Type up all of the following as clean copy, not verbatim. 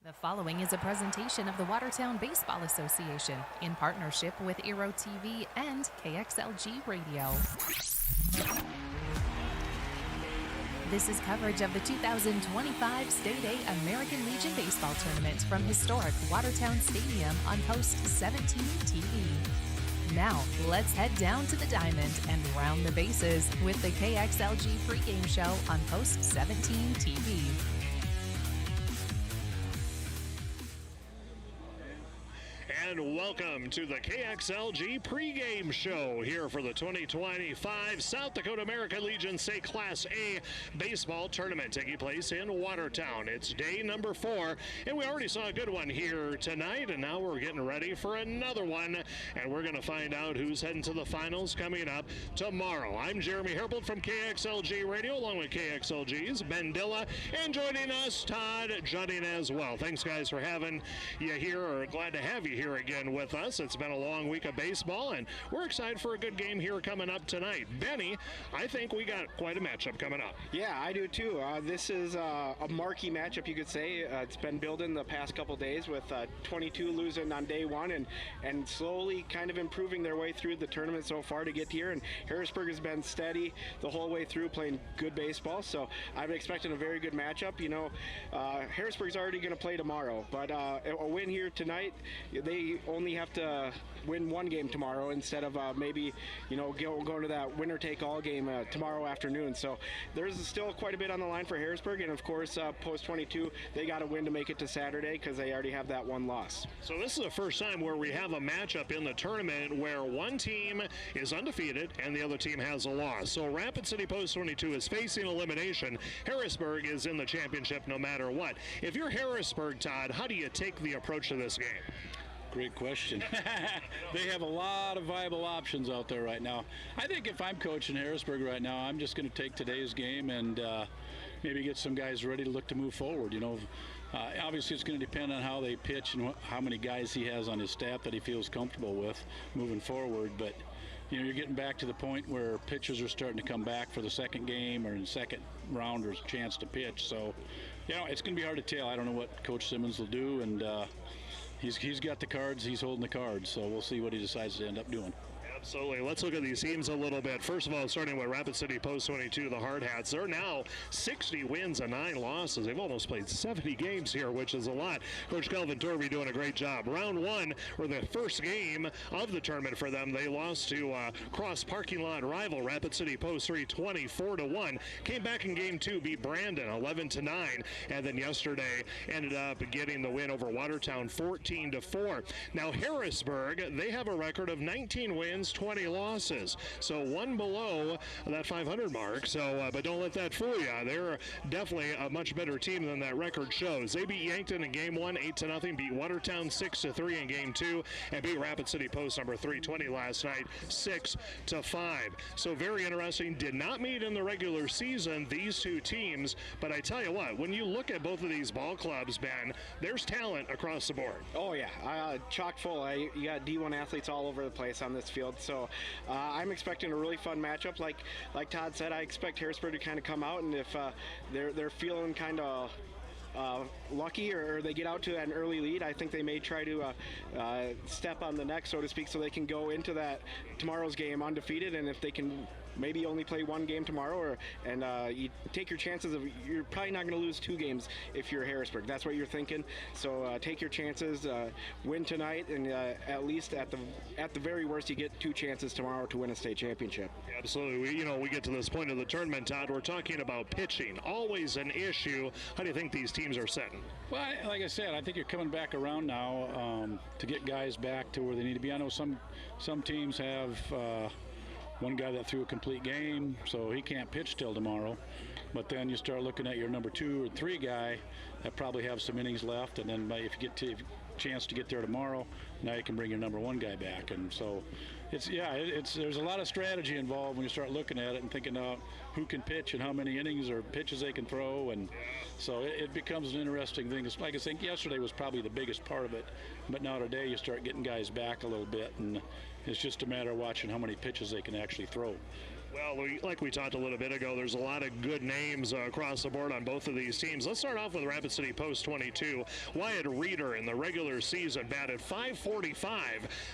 The following is a presentation of the Watertown Baseball Association in partnership with Aero TV and KXLG Radio. This is coverage of the 2025 State A American Legion Baseball Tournament from historic Watertown Stadium on Post 17 TV. Now, let's head down to the diamond and round the bases with the KXLG pregame show on Post 17 TV. And welcome to the KXLG pregame show here for the 2025 South Dakota American Legion State Class A Baseball Tournament taking place in Watertown. It's day number 4, and we already saw a good one here tonight, and now we're getting ready for another one, and we're going to find out who's heading to the finals coming up tomorrow. I'm Jeremy Herbold from KXLG Radio, along with KXLG's Ben Dilla, and joining us, Todd Judding as well. Thanks, guys, for having you here, or glad to have you here again with us. It's been a long week of baseball, and we're excited for a good game here coming up tonight. Benny, I think we got quite a matchup coming up. Yeah, I do too. This is a marquee matchup, you could say. It's been building the past couple days with 22 losing on day one and slowly kind of improving their way through the tournament so far to get here. And Harrisburg has been steady the whole way through, playing good baseball. So I'm expecting a very good matchup. You know, Harrisburg's already going to play tomorrow, but a win here tonight, they only have to win one game tomorrow instead of maybe, you know, going to that winner-take-all game tomorrow afternoon. So there's still quite a bit on the line for Harrisburg, and of course, post 22, they got to win to make it to Saturday because they already have that one loss. So this is the first time where we have a matchup in the tournament where one team is undefeated and the other team has a loss. So Rapid City Post 22 is facing elimination. Harrisburg is in the championship no matter what. If you're Harrisburg, Todd, how do you take the approach to this game? Great question. They have a lot of viable options out there right now. I think if I'm coaching Harrisburg right now, I'm just going to take today's game and maybe get some guys ready to look to move forward. You know, obviously it's going to depend on how they pitch and how many guys he has on his staff that he feels comfortable with moving forward. But you know, you're getting back to the point where pitchers are starting to come back for the second game or in second round or chance to pitch. So, you know, it's going to be hard to tell. I don't know what Coach Simmons will do, and he's got the cards, he's holding the cards, so we'll see what he decides to end up doing. Absolutely. Let's look at these teams a little bit. First of all, starting with Rapid City Post 22, the Hard Hats. They're now 60 wins and 9 losses. They've almost played 70 games here, which is a lot. Coach Kelvin Torby doing a great job. Round 1, or the first game of the tournament for them, they lost to cross parking lot rival Rapid City Post 3, 24-1. Came back in game 2, beat Brandon 11-9, and then yesterday ended up getting the win over Watertown 14-4. Now Harrisburg, they have a record of 19 wins, 20 losses, so one below that 500 mark. So, but don't let that fool you. They're definitely a much better team than that record shows. They beat Yankton in game 1, 8-0. Beat Watertown 6-3 in game 2, and beat Rapid City Post number 320 last night 6-5. So very interesting. Did not meet in the regular season, these two teams. But I tell you what, when you look at both of these ball clubs, Ben, there's talent across the board. Oh yeah, chock full. You got D1 athletes all over the place on this field. So I'm expecting a really fun matchup. Like Todd said, I expect Harrisburg to kind of come out, and if they're feeling kind of lucky or they get out to an early lead, I think they may try to step on the neck, so to speak, so they can go into that tomorrow's game undefeated. And if they can maybe only play one game tomorrow, and you take your chances of, you're probably not going to lose 2 games if you're Harrisburg. That's what you're thinking. So take your chances, win tonight, and at least at the very worst, you get 2 chances tomorrow to win a state championship. Absolutely. We get to this point of the tournament, Todd. We're talking about pitching, always an issue. How do you think these teams are sitting? Well, like I said, I think you're coming back around now to get guys back to where they need to be. I know some teams have one guy that threw a complete game, so he can't pitch till tomorrow. But then you start looking at your number 2 or 3 guy that probably have some innings left, and then if you get to chance to get there tomorrow, now you can bring your number 1 guy back. And so there's a lot of strategy involved when you start looking at it and thinking out who can pitch and how many innings or pitches they can throw. And so it becomes an interesting thing. It's like I think yesterday was probably the biggest part of it, but now today you start getting guys back a little bit, and it's just a matter of watching how many pitches they can actually throw. Well, like we talked a little bit ago, there's a lot of good names across the board on both of these teams. Let's start off with Rapid City Post 22. Wyatt Reeder in the regular season batted .545.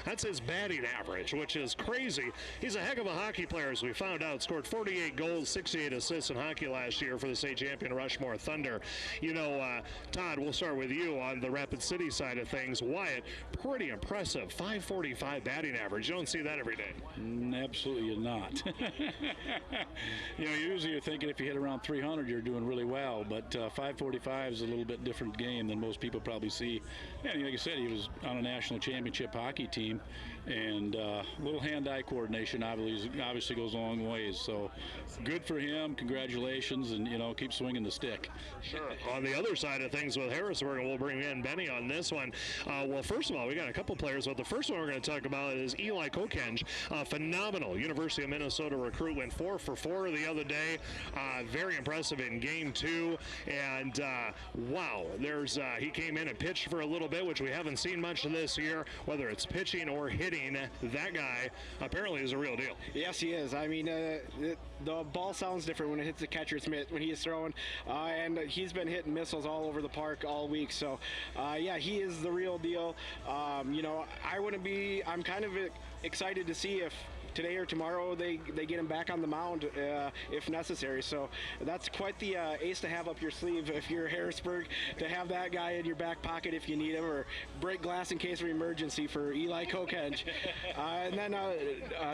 That's his batting average, which is crazy. He's a heck of a hockey player, as we found out. Scored 48 goals, 68 assists in hockey last year for the state champion Rushmore Thunder. You know, Todd, we'll start with you on the Rapid City side of things. Wyatt, pretty impressive. .545 batting average. You don't see that every day. Absolutely not. You know, usually you're thinking if you hit around 300, you're doing really well, but .545 is a little bit different game than most people probably see. And like I said, he was on a national championship hockey team, and a little hand-eye coordination obviously goes a long ways. So good for him. Congratulations, and, you know, keep swinging the stick. Sure. On the other side of things with Harrisburg, and we'll bring in Benny on this one. Well, first of all, we got a couple players, but the first one we're going to talk about is Eli Kokenge. Phenomenal University of Minnesota recruit, went 4 for 4 the other day. Very impressive in game 2, and wow, he came in and pitched for a little bit, which we haven't seen much of this year, whether it's pitching or hitting. That guy apparently is a real deal. Yes, he is. I mean, the ball sounds different when it hits the catcher's mitt when he is throwing, and he's been hitting missiles all over the park all week. So, yeah, he is the real deal. You know, I'm kind of excited to see if today or tomorrow they get him back on the mound if necessary. So that's quite the ace to have up your sleeve if you're Harrisburg, to have that guy in your back pocket if you need him, or break glass in case of emergency for Eli Kokenge. And then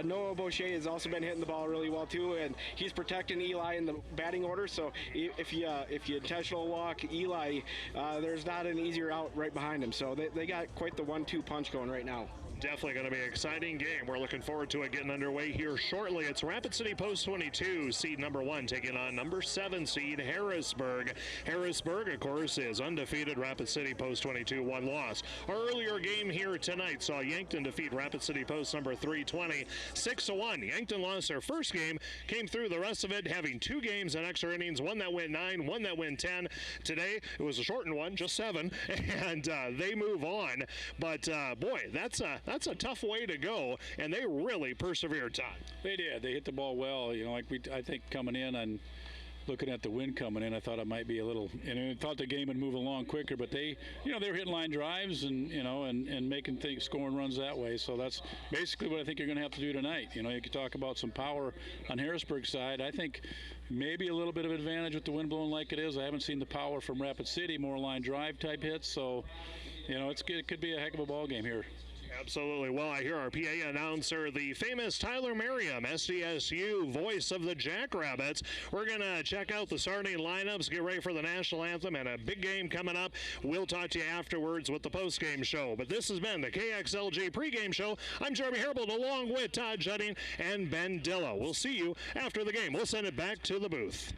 Noah Boucher has also been hitting the ball really well too, and he's protecting Eli in the batting order. So if you intentional walk Eli, there's not an easier out right behind him. So they got quite the 1-2 punch going right now. Definitely going to be an exciting game. We're looking forward to it getting underway here shortly. It's Rapid City Post 22, seed number 1, taking on number 7 seed Harrisburg. Harrisburg, of course, is undefeated. Rapid City Post 22, 1 loss. Our earlier game here tonight saw Yankton defeat Rapid City Post number 320, 6-1. Yankton lost their first game, came through the rest of it, having 2 games in extra innings, one that went 9, one that went 10. Today, it was a shortened one, just 7, and they move on. But, boy, that's a tough way to go, and they really persevered, Todd. They did. They hit the ball well. You know, I think coming in and looking at the wind coming in, I thought it might be a little, and I thought the game would move along quicker, but they were hitting line drives and, you know, and making things, scoring runs that way. So that's basically what I think you're going to have to do tonight. You know, you could talk about some power on Harrisburg's side. I think maybe a little bit of advantage with the wind blowing like it is. I haven't seen the power from Rapid City, more line drive type hits. So, you know, it could be a heck of a ball game here. Absolutely. Well, I hear our PA announcer, the famous Tyler Merriam, SDSU voice of the Jackrabbits. We're going to check out the starting lineups, get ready for the national anthem, and a big game coming up. We'll talk to you afterwards with the post-game show. But this has been the KXLG pregame show. I'm Jeremy Herbold, along with Todd Juding and Ben Dilla. We'll see you after the game. We'll send it back to the booth.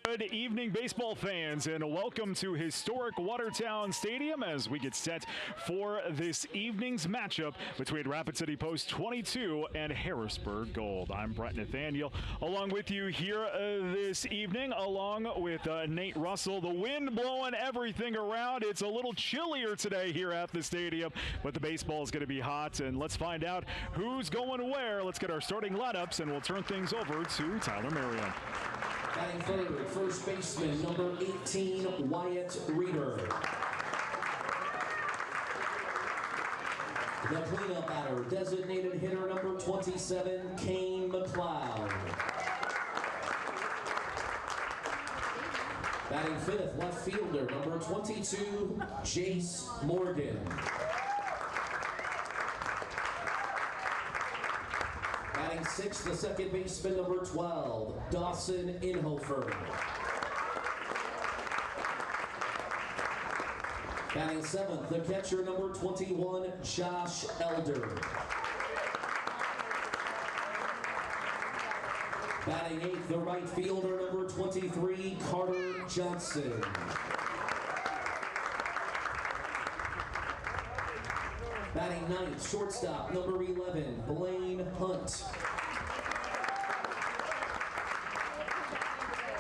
Good evening, baseball fans, and welcome to historic Watertown Stadium as we get set for this evening's matchup between Rapid City Post 22 and Harrisburg Gold. I'm Brett Nathaniel, along with you here this evening, along with Nate Russell. The wind blowing everything around. It's a little chillier today here at the stadium, but the baseball is going to be hot, and let's find out who's going where. Let's get our starting lineups, and we'll turn things over to Tyler Merriam. Batting third, first baseman, number 18, Wyatt Reeder. The cleanup batter, designated hitter, number 27, Kane McLeod. Batting fifth, left fielder, number 22, Jace Morgan. Batting sixth, the second baseman, number 12, Dawson Inhofer. Batting seventh, the catcher, number 21, Josh Elder. Batting eighth, the right fielder, number 23, Carter Johnson. Batting ninth, shortstop, number 11, Blaine Hunt.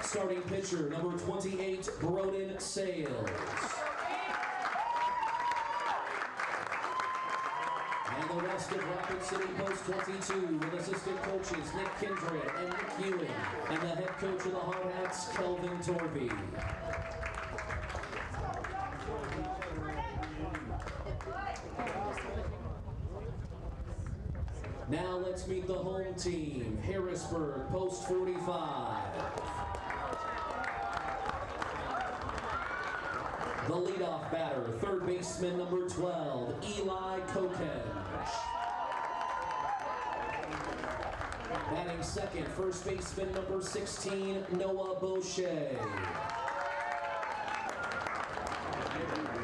Starting pitcher, number 28, Broden Sales. And the rest of Rapid City Post 22 with assistant coaches Nick Kindred and Nick Ewing, and the head coach of the Hard Hats, Kelvin Torvey. Now let's meet the home team, Harrisburg, Post 45. The leadoff batter, third baseman number 12, Eli Kokenge. Batting second, first baseman number 16, Noah Boucher.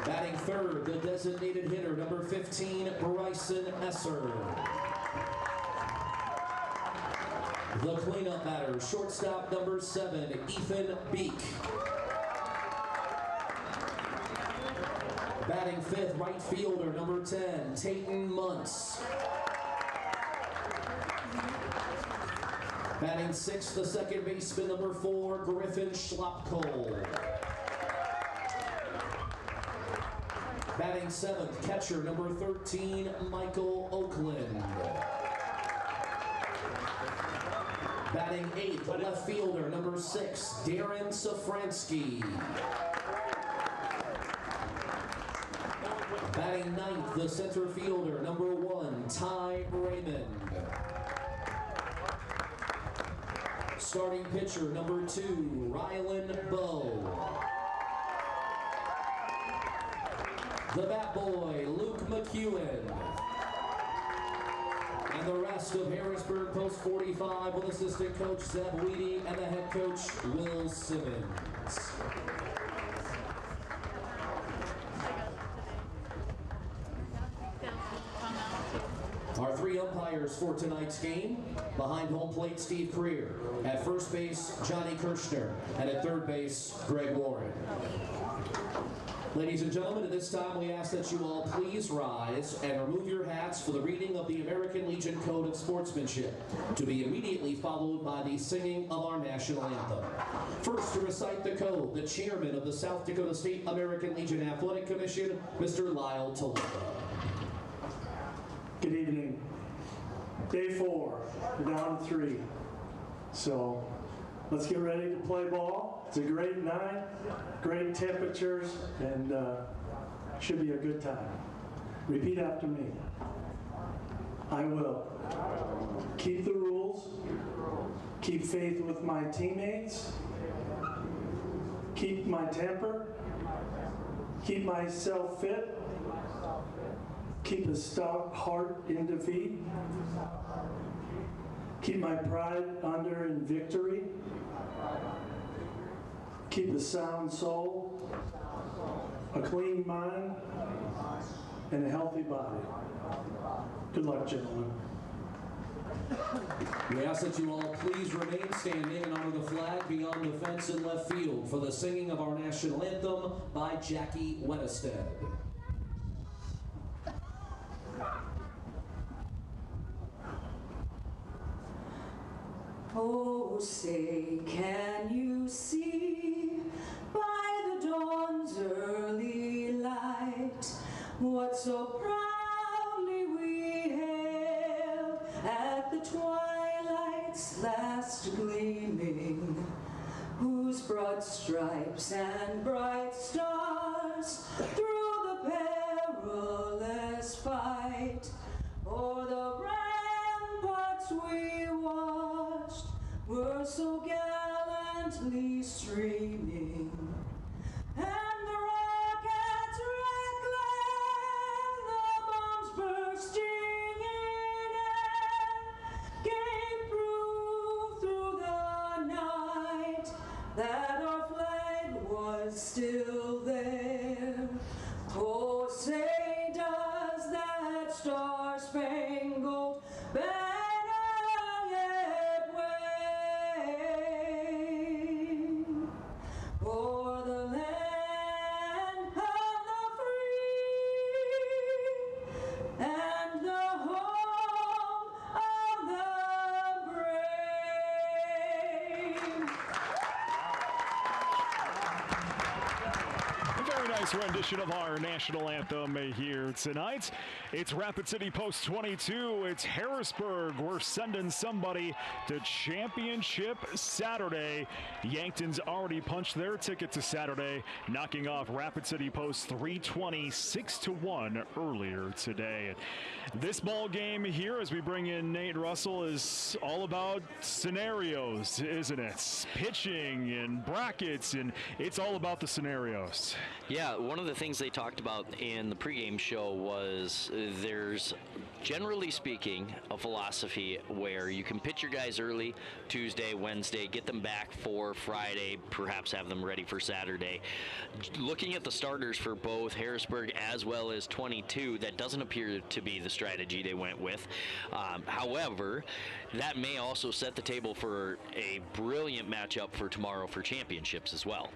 Batting third, the designated hitter, number 15, Bryson Esser. The cleanup batter, shortstop number 7, Ethan Beek. Batting fifth, right fielder number 10, Tayton Muntz. Batting sixth, the second baseman number 4, Griffin Schlapkohl. Batting seventh, catcher number 13, Michael Oakland. Batting eighth, left fielder number 6, Darren Safransky. Batting ninth, the center fielder number 1, Ty Raymond. Starting pitcher number 2, Rylan Bowe. The bat boy, Luke McEwen. And the rest of Harrisburg Post 45 with assistant coach Zeb Weedy and the head coach Will Simmons. Our 3 umpires for tonight's game: behind home plate, Steve Creer; at first base, Johnny Kirshner; and at third base, Greg Warren. Ladies and gentlemen, at this time we ask that you all please rise and remove your hats for the reading of the American Legion Code of Sportsmanship, to be immediately followed by the singing of our national anthem. First to recite the code, the chairman of the South Dakota State American Legion Athletic Commission, Mr. Lyle Toluca. Good evening. Day 4, we're down to 3. So let's get ready to play ball. It's a great night, great temperatures, and should be a good time. Repeat after me. I will keep the rules, keep faith with my teammates, keep my temper, keep myself fit, keep a stout heart in defeat, keep my pride under in victory, keep a sound soul, a clean mind, and a healthy body. Good luck, gentlemen. We ask that you all please remain standing and honor the flag beyond the fence in left field for the singing of our national anthem by Jackie Wettestead. Oh, say, can you see by the dawn's early light what so proudly we hailed at the twilight's last gleaming, whose broad stripes and bright stars through the perilous fight o'er the ramparts we watched were so gallantly streaming, and the rockets rattling, the bombs bursting in air, gave proof through the night that our flag was still there. Oh, say does that star-spangled banner yet wave? nice rendition of our national anthem here tonight. It's Rapid City Post 22. It's Harrisburg. We're sending somebody to championship Saturday. Yankton's already punched their ticket to Saturday, knocking off Rapid City Post 320 6-1 earlier today. This ball game here, as we bring in Nate Russell, is all about scenarios, isn't it? Pitching and brackets, and it's all about the scenarios. Yeah, one of the things they talked about in the pregame show was there's, generally speaking, a philosophy where you can pitch your guys early, Tuesday, Wednesday, get them back for Friday, perhaps have them ready for Saturday. Looking at the starters for both Harrisburg as well as 22, that doesn't appear to be the strategy they went with. However, that may also set the table for a brilliant matchup for tomorrow for championships as well.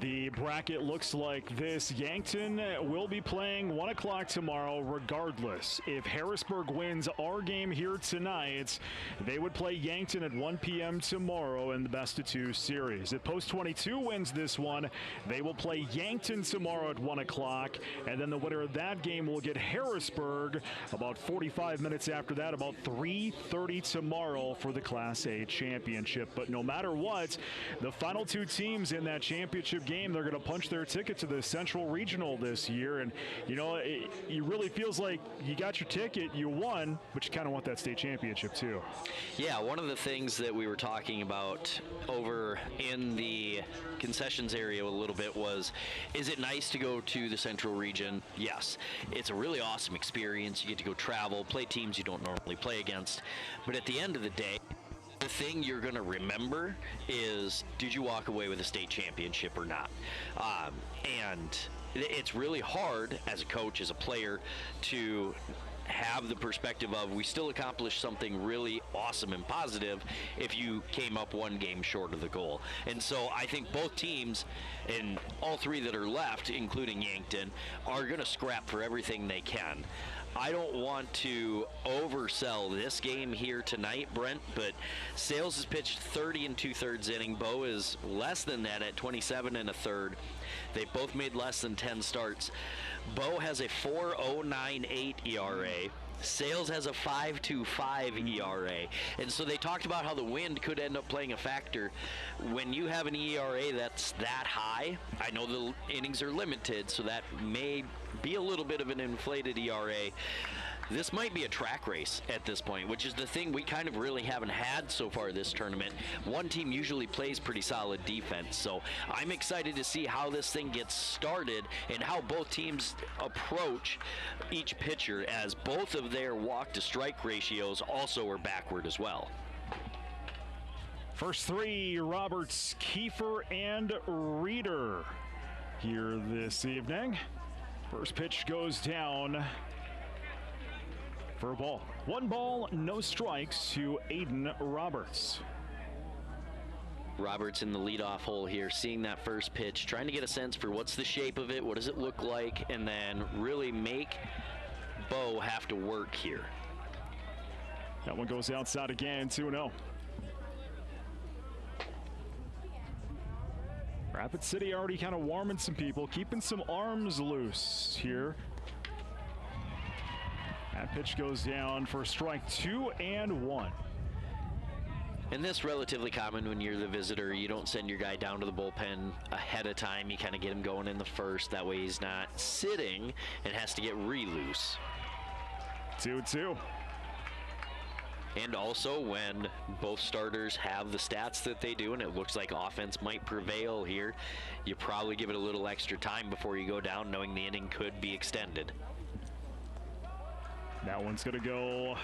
The bracket looks like this. Yankton will be playing 1 o'clock tomorrow regardless. If Harrisburg wins our game here tonight, they would play Yankton at 1 p.m. tomorrow in the best-of-2 series. If Post 22 wins this one, they will play Yankton tomorrow at 1 o'clock, and then the winner of that game will get Harrisburg about 45 minutes after that, about 3:30 tomorrow for the Class A championship. But no matter what, the final 2 teams in that championship game, they're going to punch their ticket to the Central Regional this year. And, you know, it really feels like you got your ticket, you won, but you kind of want that state championship too. Yeah, one of the things that we were talking about over in the concessions area a little bit was, is it nice to go to the Central Region? Yes. It's a really awesome experience. You get to go travel, play teams you don't normally play against. But at the end of the day, the thing you're going to remember is, did you walk away with a state championship or not? And it's really hard as a coach, as a player, to have the perspective of, we still accomplished something really awesome and positive if you came up 1 game short of the goal. And so I think both teams, and all 3 that are left, including Yankton, are going to scrap for everything they can. I don't want to oversell this game here tonight, Brent, but Sales has pitched 30 2/3 inning. Bo is less than that at 27 1/3. They both made less than 10 starts. Bo has a 4.098 ERA. Sales has a 5.25 ERA. And so they talked about how the wind could end up playing a factor. When you have an ERA that's that high, I know the innings are limited, so that may be a little bit of an inflated ERA. This might be a track race at this point, which is the thing we kind of really haven't had so far this tournament. One team usually plays pretty solid defense, so I'm excited to see how this thing gets started and how both teams approach each pitcher, as both of their walk-to-strike ratios also are backward as well. First 3, Roberts, Kiefer, and Reeder here this evening. First pitch goes down for a ball. 1 ball, no strikes to Aiden Roberts. Roberts in the leadoff hole here, seeing that first pitch, trying to get a sense for what's the shape of it, what does it look like, and then really make Bo have to work here. That one goes outside again, 2-0. Rapid City already kind of warming some people, keeping some arms loose here. That pitch goes down for strike 2 and 1. And this relatively common when you're the visitor. You don't send your guy down to the bullpen ahead of time. You kind of get him going in the first. That way he's not sitting and has to get re-loose. 2-2. And also when both starters have the stats that they do and it looks like offense might prevail here, you probably give it a little extra time before you go down, knowing the inning could be extended. That one's going to go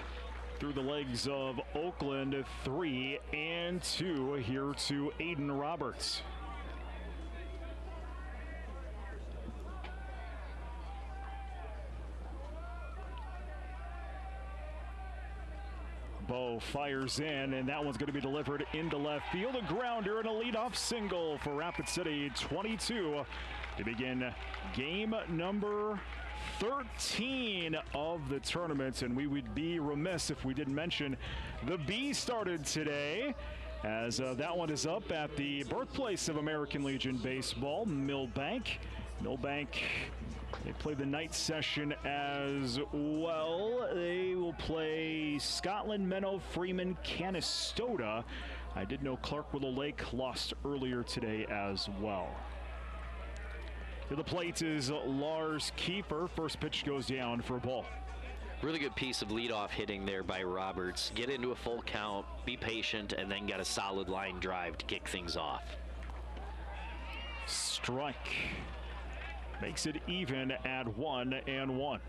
through the legs of Oakland. 3-2 here to Aiden Roberts. Bo fires in, and that one's going to be delivered into left field. A grounder and a leadoff single for Rapid City. 22 to begin game number 13 of the tournament. And we would be remiss if we didn't mention the B started today, as that one is up at the birthplace of American Legion Baseball, Millbank. Millbank, they play the night session as well. They will play Scotland, Menno, Freeman, Canastota. I did know Clark-Willow Lake lost earlier today as well. To the plate is Lars Kiefer. First pitch goes down for a ball. Really good piece of leadoff hitting there by Roberts. Get into a full count, be patient, and then get a solid line drive to kick things off. Strike. Makes it even at 1-1.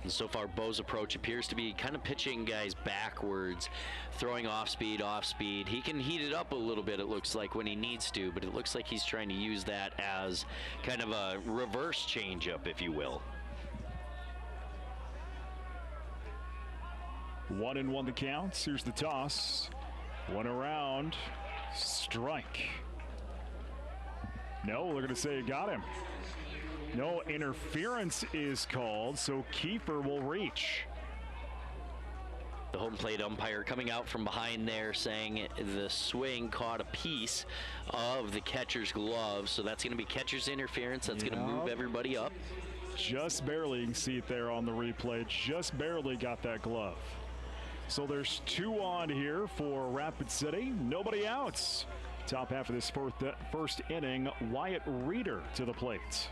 And so far, Bo's approach appears to be kind of pitching guys backwards, throwing off speed. He can heat it up a little bit, it looks like, when he needs to, but it looks like he's trying to use that as kind of a reverse changeup, if you will. 1-1 the count. Here's the toss. One around. Strike. No, they're going to say you got him. No interference is called, so Kiefer will reach. The home plate umpire coming out from behind there saying the swing caught a piece of the catcher's glove, so that's going to be catcher's interference. That's going to move everybody up. Just barely, you can see it there on the replay, just barely got that glove. So there's 2 on here for Rapid City, nobody out. Top half of this first inning, Wyatt Reeder to the plate.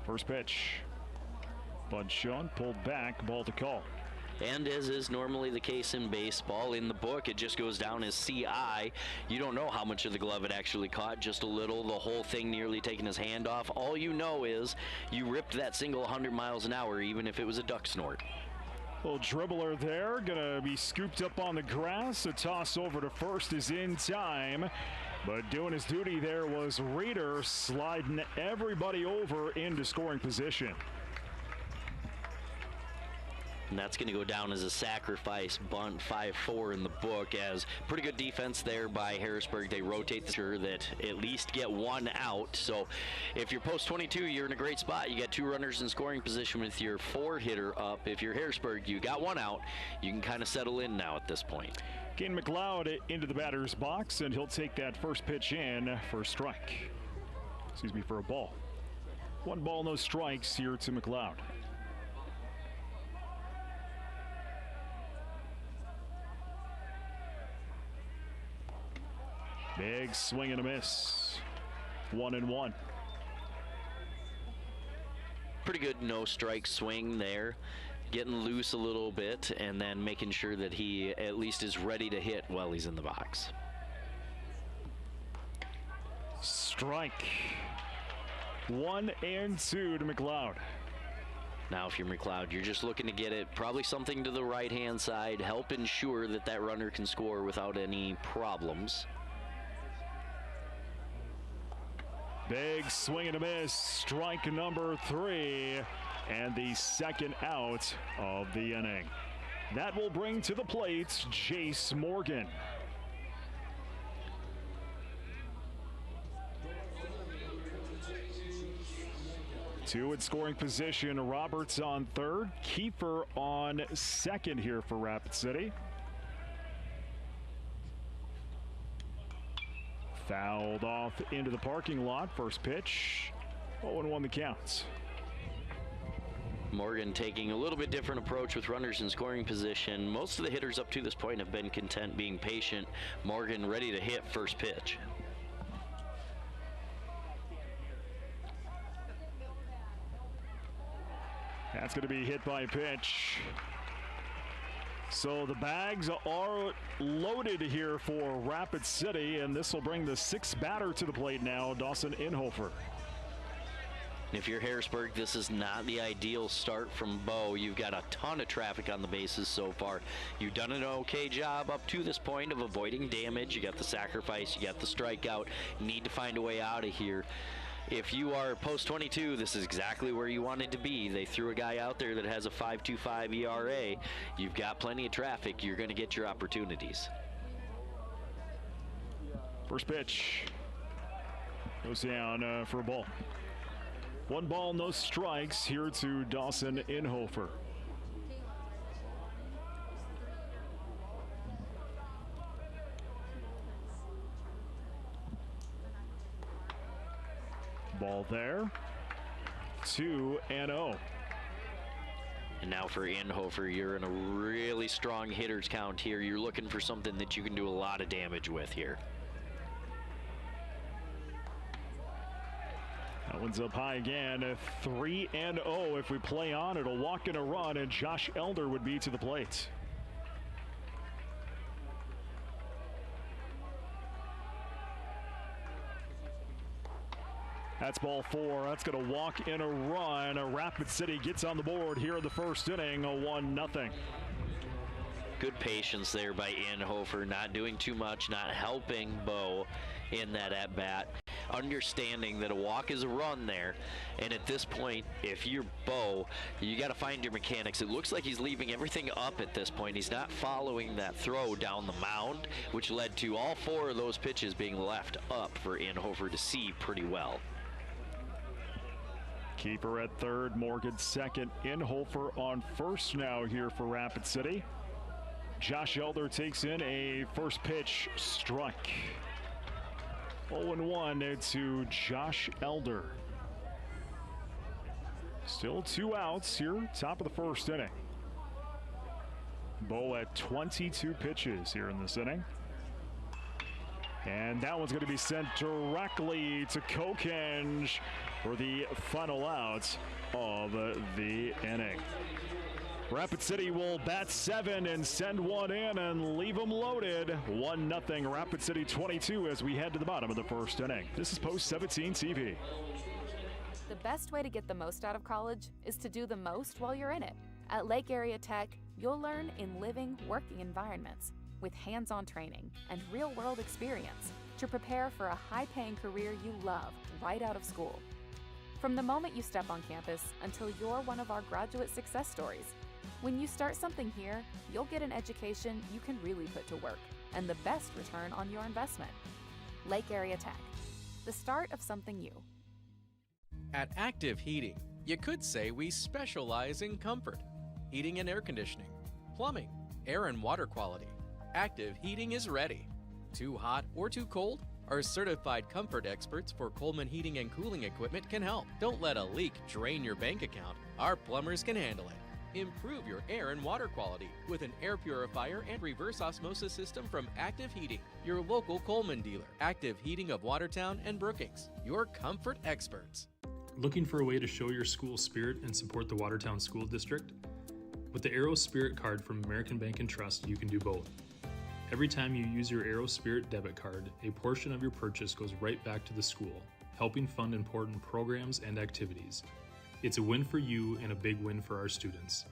First pitch. Bud Sean pulled back, ball to call. And as is normally the case in baseball, in the book, it just goes down as CI. You don't know how much of the glove it actually caught, just a little, the whole thing nearly taking his hand off. All you know is you ripped that single 100 miles an hour, even if it was a duck snort. Little dribbler there, gonna be scooped up on the grass. A toss over to first is in time. But doing his duty there was Reeder, sliding everybody over into scoring position. And that's going to go down as a sacrifice bunt, 5-4 in the book, as pretty good defense there by Harrisburg. They rotate the sure that at least get 1 out. So if you're post 22, you're in a great spot. You got 2 runners in scoring position with your 4-hitter up. If you're Harrisburg, you got 1 out. You can kind of settle in now at this point. Kane McLeod into the batter's box, and he'll take that first pitch in for a strike. For a ball. 1 ball, no strikes here to McLeod. Big swing and a miss. 1-1. Pretty good no-strike swing there. Getting loose a little bit and then making sure that he at least is ready to hit while he's in the box. Strike. 1-2 to McLeod. Now if you're McLeod, you're just looking to get it probably something to the right-hand side, help ensure that that runner can score without any problems. Big swing and a miss. Strike number 3. And the second out of the inning. That will bring to the plate Jace Morgan. Two in scoring position. Roberts on third. Kiefer on second here for Rapid City. Fouled off into the parking lot. First pitch. 0-1 the counts. Morgan taking a little bit different approach with runners in scoring position. Most of the hitters up to this point have been content being patient. Morgan ready to hit first pitch. That's going to be hit by a pitch. So the bags are loaded here for Rapid City, and this will bring the 6th batter to the plate now, Dawson Inhofer. If you're Harrisburg, this is not the ideal start from Bo. You've got a ton of traffic on the bases so far. You've done an okay job up to this point of avoiding damage. You got the sacrifice, you got the strikeout. You need to find a way out of here. If you are post 22, this is exactly where you wanted to be. They threw a guy out there that has a 5.25 ERA. You've got plenty of traffic. You're going to get your opportunities. First pitch goes down for a ball. 1 ball, no strikes here to Dawson Inhofer. ball there. 2-0. And now for Inhofer, you're in a really strong hitters count here. You're looking for something that you can do a lot of damage with here. That one's up high again. 3-0. If we play on, it'll walk in a run, and Josh Elder would be to the plate. That's ball 4. That's going to walk in a run. Rapid City gets on the board here in the first inning, a 1-0. Good patience there by Inhofer, not doing too much, not helping Bo in that at-bat. Understanding that a walk is a run there, and at this point, if you're Bo, you got to find your mechanics. It looks like he's leaving everything up at this point. He's not following that throw down the mound, which led to all 4 of those pitches being left up for Inhofer to see pretty well. Keeper at third, Morgan second, Inhofer on first now here for Rapid City. Josh Elder takes in a first pitch strike. 0-1 to Josh Elder. Still 2 outs here, top of the first inning. Bo at 22 pitches here in this inning. And that one's going to be sent directly to Kokenge for the final out of the inning. Rapid City will bat 7 and send one in and leave them loaded. 1-0 Rapid City 22 as we head to the bottom of the first inning. This is Post 17 TV. The best way to get the most out of college is to do the most while you're in it. At Lake Area Tech, you'll learn in living, working environments with hands-on training and real-world experience to prepare for a high-paying career you love right out of school. From the moment you step on campus until you're one of our graduate success stories, when you start something here, you'll get an education you can really put to work and the best return on your investment. Lake Area Tech, the start of something new. At Active Heating, you could say we specialize in comfort, heating and air conditioning, plumbing, air and water quality. Active Heating is ready. Too hot or too cold? Our certified comfort experts for Coleman Heating and Cooling Equipment can help. Don't let a leak drain your bank account. Our plumbers can handle it. Improve your air and water quality with an air purifier and reverse osmosis system from Active Heating, your local Coleman dealer. Active Heating of Watertown and Brookings, your comfort experts. Looking for a way to show your school spirit and support the Watertown School District? With the Arrow Spirit card from American Bank and Trust, you can do both. Every time you use your Arrow Spirit debit card, a portion of your purchase goes right back to the school, helping fund important programs and activities. It's a win for you and a big win for our students.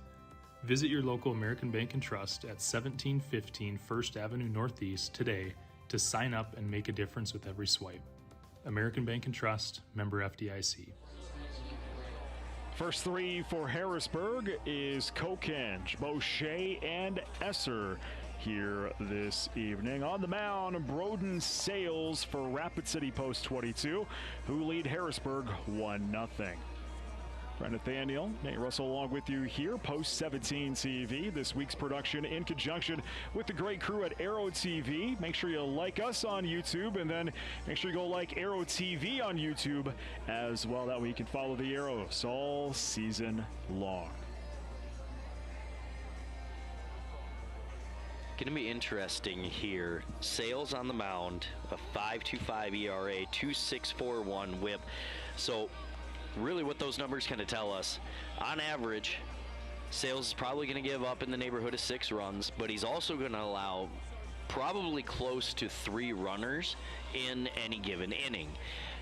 Visit your local American Bank and Trust at 1715 First Avenue Northeast today to sign up and make a difference with every swipe. American Bank and Trust, member FDIC. First 3 for Harrisburg is Kokenge, Boucher, and Esser here this evening. On the mound, Broden Sales for Rapid City Post 22, who lead Harrisburg 1-0. Brent Nathaniel, Nate Russell along with you here, Post 17 TV. This week's production in conjunction with the great crew at Arrow TV. Make sure you like us on YouTube, and then make sure you go like Arrow TV on YouTube as well. That way you can follow the Arrows all season long. Going to be interesting here. Sales on the mound, a 5.25 ERA, 2.641 WHIP. So really what those numbers kind of tell us, on average, Sales is probably going to give up in the neighborhood of 6 runs, but he's also going to allow probably close to 3 runners in any given inning.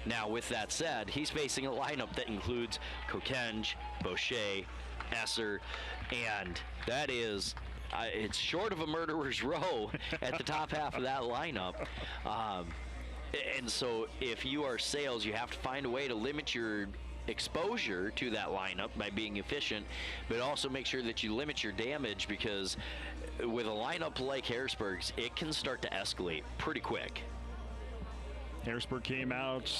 Now, with that said, he's facing a lineup that includes Kokenge, Boucher, Esser, and that is it's short of a murderer's row at the top half of that lineup. And so if you are Sales, you have to find a way to limit your exposure to that lineup by being efficient, but also make sure that you limit your damage, because with a lineup like Harrisburg's, it can start to escalate pretty quick. Harrisburg came out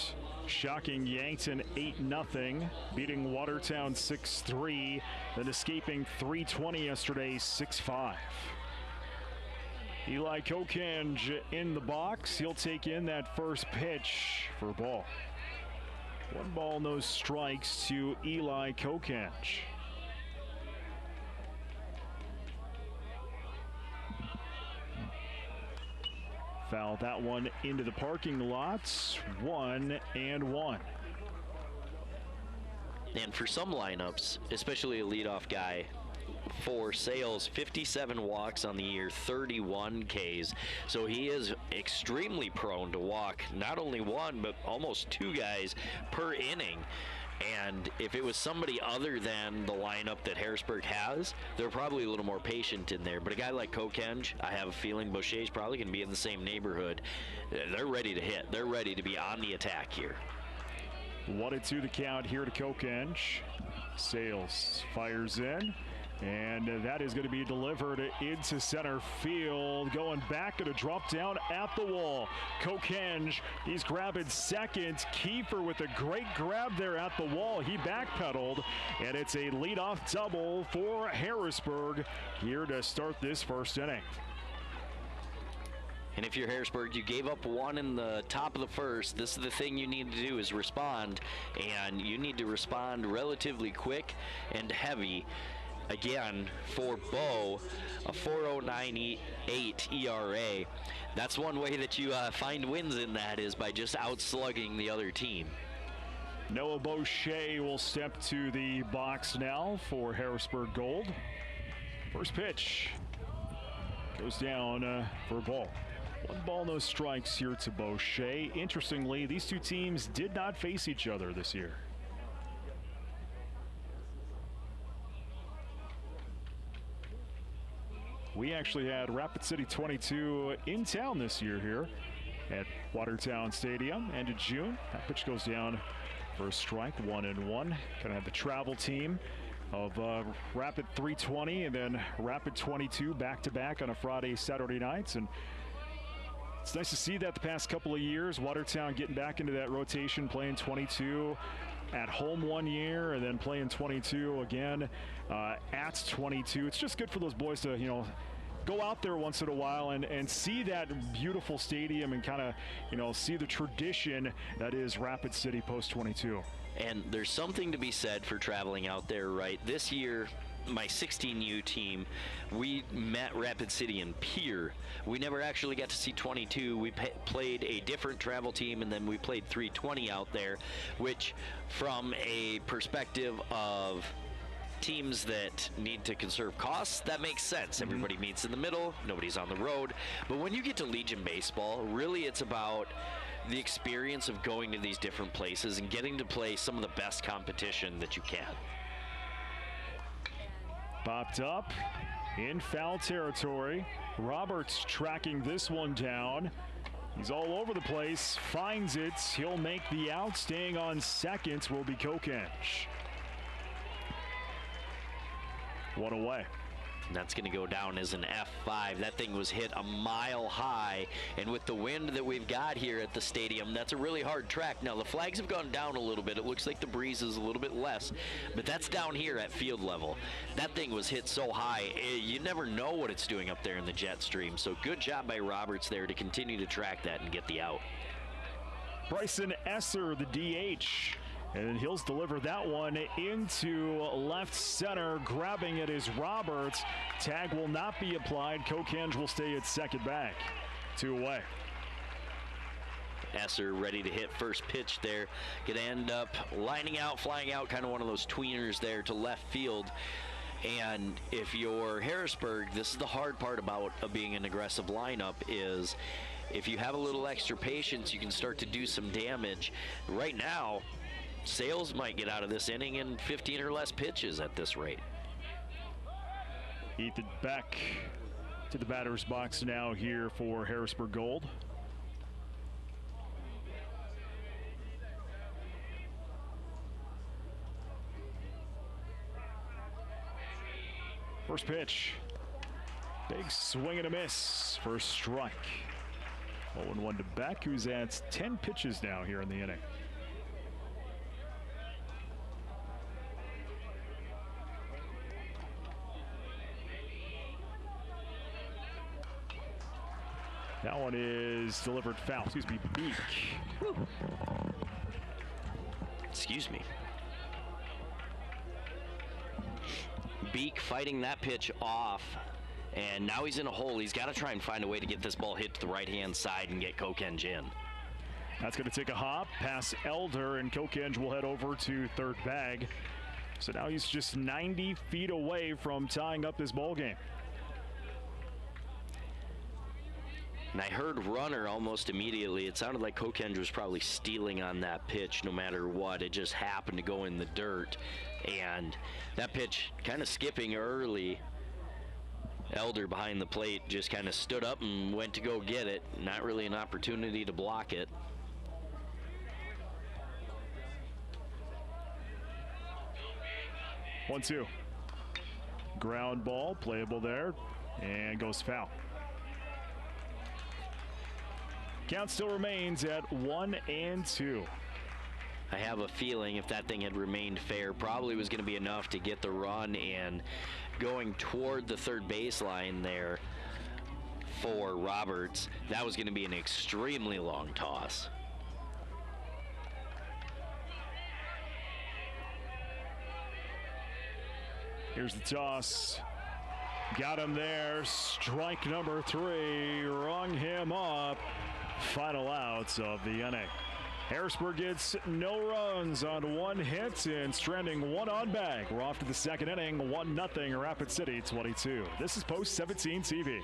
shocking Yankton 8-0, beating Watertown 6-3, then escaping 320 yesterday 6-5. Eli Kokenge in the box. He'll take in that first pitch for a ball. 1 ball, no strikes to Eli Kokenge. Foul that one into the parking lots. 1-1. And for some lineups, especially a leadoff guy, for Sales, 57 walks on the year, 31 Ks. So he is extremely prone to walk not only one, but almost 2 guys per inning. And if it was somebody other than the lineup that Harrisburg has, they're probably a little more patient in there. But a guy like Kokenge, I have a feeling Boucher's probably going to be in the same neighborhood. They're ready to hit. They're ready to be on the attack here. 1-2 the count here to Kokenge. Sales fires in. And that is going to be delivered into center field. Going back, going to drop down at the wall. Kokenge, he's grabbing second. Kiefer with a great grab there at the wall. He backpedaled, and it's a leadoff double for Harrisburg here to start this first inning. And if you're Harrisburg, you gave up 1 in the top of the first. This is the thing you need to do, is respond. And you need to respond relatively quick and heavy. Again, for Bo, a 4.098 ERA. That's one way that you find wins in that, is by just outslugging the other team. Noah Boucher will step to the box now for Harrisburg Gold. First pitch goes down for a ball. 1 ball, no strikes here to Boucher. Interestingly, these 2 teams did not face each other this year. We actually had Rapid City 22 in town this year here at Watertown Stadium. End of June. That pitch goes down for a strike, 1-1. Kind of had the travel team of Rapid 320 and then Rapid 22 back-to-back on a Friday, Saturday nights. And it's nice to see that the past couple of years, Watertown getting back into that rotation, playing 22 at home 1 year and then playing 22 again at 22. It's just good for those boys to, go out there once in a while and see that beautiful stadium and kind of, see the tradition that is Rapid City Post 22. And there's something to be said for traveling out there, right? This year, my 16U team, we met Rapid City in Pier. We never actually got to see 22. We played a different travel team, and then we played 320 out there, which from a perspective of teams that need to conserve costs, that makes sense. Everybody meets in the middle, nobody's on the road. But when you get to Legion Baseball, really it's about the experience of going to these different places and getting to play some of the best competition that you can. Popped up in foul territory. Roberts tracking this one down. He's all over the place, finds it. He'll make the out. Staying on second will be Kokenge. 1 away. That's going to go down as an F5. That thing was hit a mile high, and with the wind that we've got here at the stadium, that's a really hard track. Now, the flags have gone down a little bit. It looks like the breeze is a little bit less, but that's down here at field level. That thing was hit so high, you never know what it's doing up there in the jet stream. So good job by Roberts there to continue to track that and get the out. Bryson Esser, the DH. And he'll deliver that one into left center. Grabbing it is Roberts. Tag will not be applied. Kokenge will stay at second back. 2 away. Esser ready to hit first pitch there. Could end up lining out, flying out, kind of one of those tweeners there to left field. And if you're Harrisburg, this is the hard part about being an aggressive lineup, is if you have a little extra patience, you can start to do some damage. Right now, Sales might get out of this inning in 15 or less pitches at this rate. Ethan Beck to the batter's box now here for Harrisburg Gold. First pitch. Big swing and a miss for a strike. 0-1 to Beck, who's at 10 pitches now here in the inning. That one is delivered foul. Excuse me, Beak. Excuse me. Beek fighting that pitch off, and now he's in a hole. He's got to try and find a way to get this ball hit to the right-hand side and get Kokenge in. That's going to take a hop past Elder, and Kokenge will head over to third bag. So now he's just 90 feet away from tying up this ball game. And I heard runner almost immediately. It sounded like Kokenge was probably stealing on that pitch no matter what. It just happened to go in the dirt. And that pitch kind of skipping early. Elder behind the plate just kind of stood up and went to go get it. Not really an opportunity to block it. One, two. Ground ball, playable there, and goes foul. Count still remains at 1-2. I have a feeling if that thing had remained fair, probably was going to be enough to get the run, and going toward the third baseline there for Roberts, that was going to be an extremely long toss. Here's the toss. Got him there. Strike number 3. Rung him up. Final outs of the inning. Harrisburg gets no runs on 1 hit and stranding 1 on bag. We're off to the second inning. 1-0 Rapid City 22. This is Post 17 TV.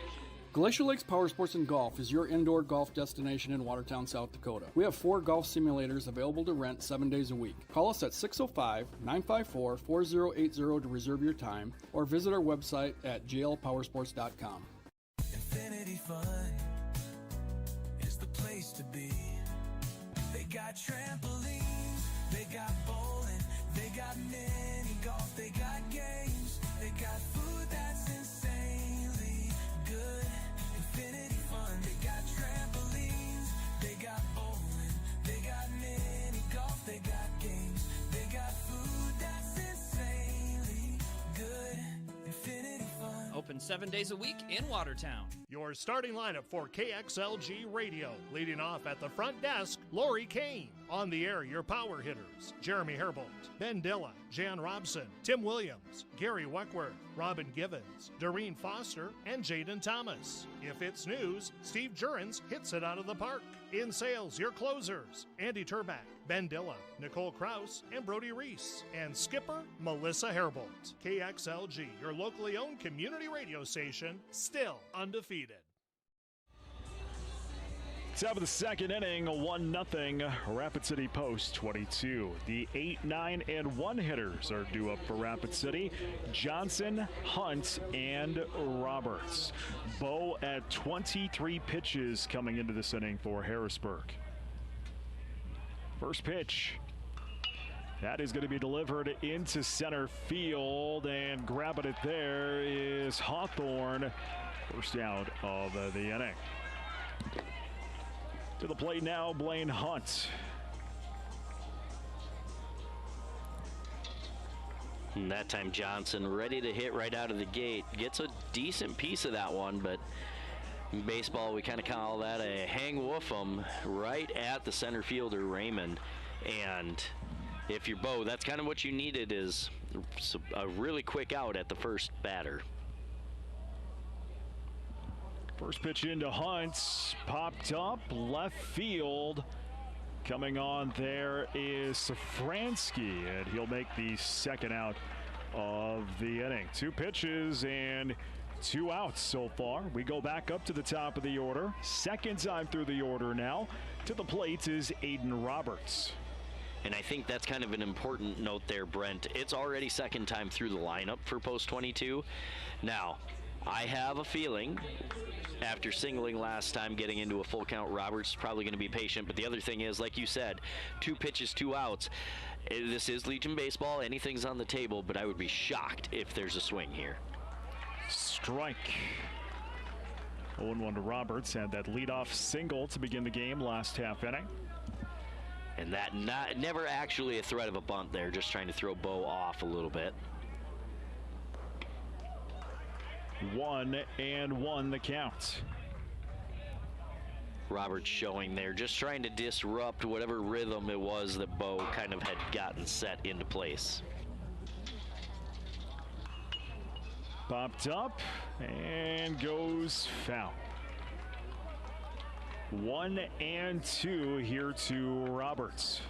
Glacier Lakes Power Sports and Golf is your indoor golf destination in Watertown, South Dakota. We have 4 golf simulators available to rent 7 days a week. Call us at 605-954-4080 to reserve your time, or visit our website at glpowersports.com. Infinity Fun is the place to be. They got trampolines, they got bowling, they got mini golf, they got games, they got food that's insanely good. Infinity Fun, they got trampolines, they got bowling, they got mini golf, they got games, they got food that's insanely good. Infinity Fun. Open 7 days a week in Watertown. Your starting lineup for KXLG Radio. Leading off at the front desk, Lori Kane. On the air, your power hitters, Jeremy Herbold, Ben Dilla, Jan Robson, Tim Williams, Gary Weckworth, Robin Givens, Doreen Foster, and Jaden Thomas. If it's news, Steve Jurens hits it out of the park. In sales, your closers, Andy Turback, Ben Dilla, Nicole Kraus, and Brody Reese. And skipper, Melissa Herbold. KXLG, your locally owned community radio station, still undefeated. Top of the second inning, 1-0 Rapid City Post 22. The 8, 9, and 1 hitters are due up for Rapid City. Johnson, Hunt, and Roberts. Bow at 23 pitches coming into this inning for Harrisburg. First pitch. That is going to be delivered into center field, and grabbing it there is Hawthorne. First out of the inning. To the plate now, Blaine Hunt. And that time Johnson ready to hit right out of the gate. Gets a decent piece of that one, but in baseball we kind of call that a hang woof 'em right at the center fielder Raymond. And if you're Bo, that's kind of what you needed, is a really quick out at the first batter. First pitch into Hunt, popped up left field. Coming on there is Safransky, and he'll make the second out of the inning. 2 pitches and 2 outs so far. We go back up to the top of the order. Second time through the order now. To the plate is Aiden Roberts. And I think that's kind of an important note there, Brent. It's already second time through the lineup for Post 22. Now, I have a feeling, after singling last time, getting into a full count, Roberts is probably going to be patient. But the other thing is, like you said, 2 pitches, 2 outs. This is Legion baseball. Anything's on the table, but I would be shocked if there's a swing here. Strike. 0-1 to Roberts. Had that leadoff single to begin the game last half inning. And that never actually a threat of a bunt there, just trying to throw Bo off a little bit. 1-1 the count. Roberts showing there, just trying to disrupt whatever rhythm it was that Bo kind of had gotten set into place. Popped up and goes foul. 1 and 2 here to Roberts.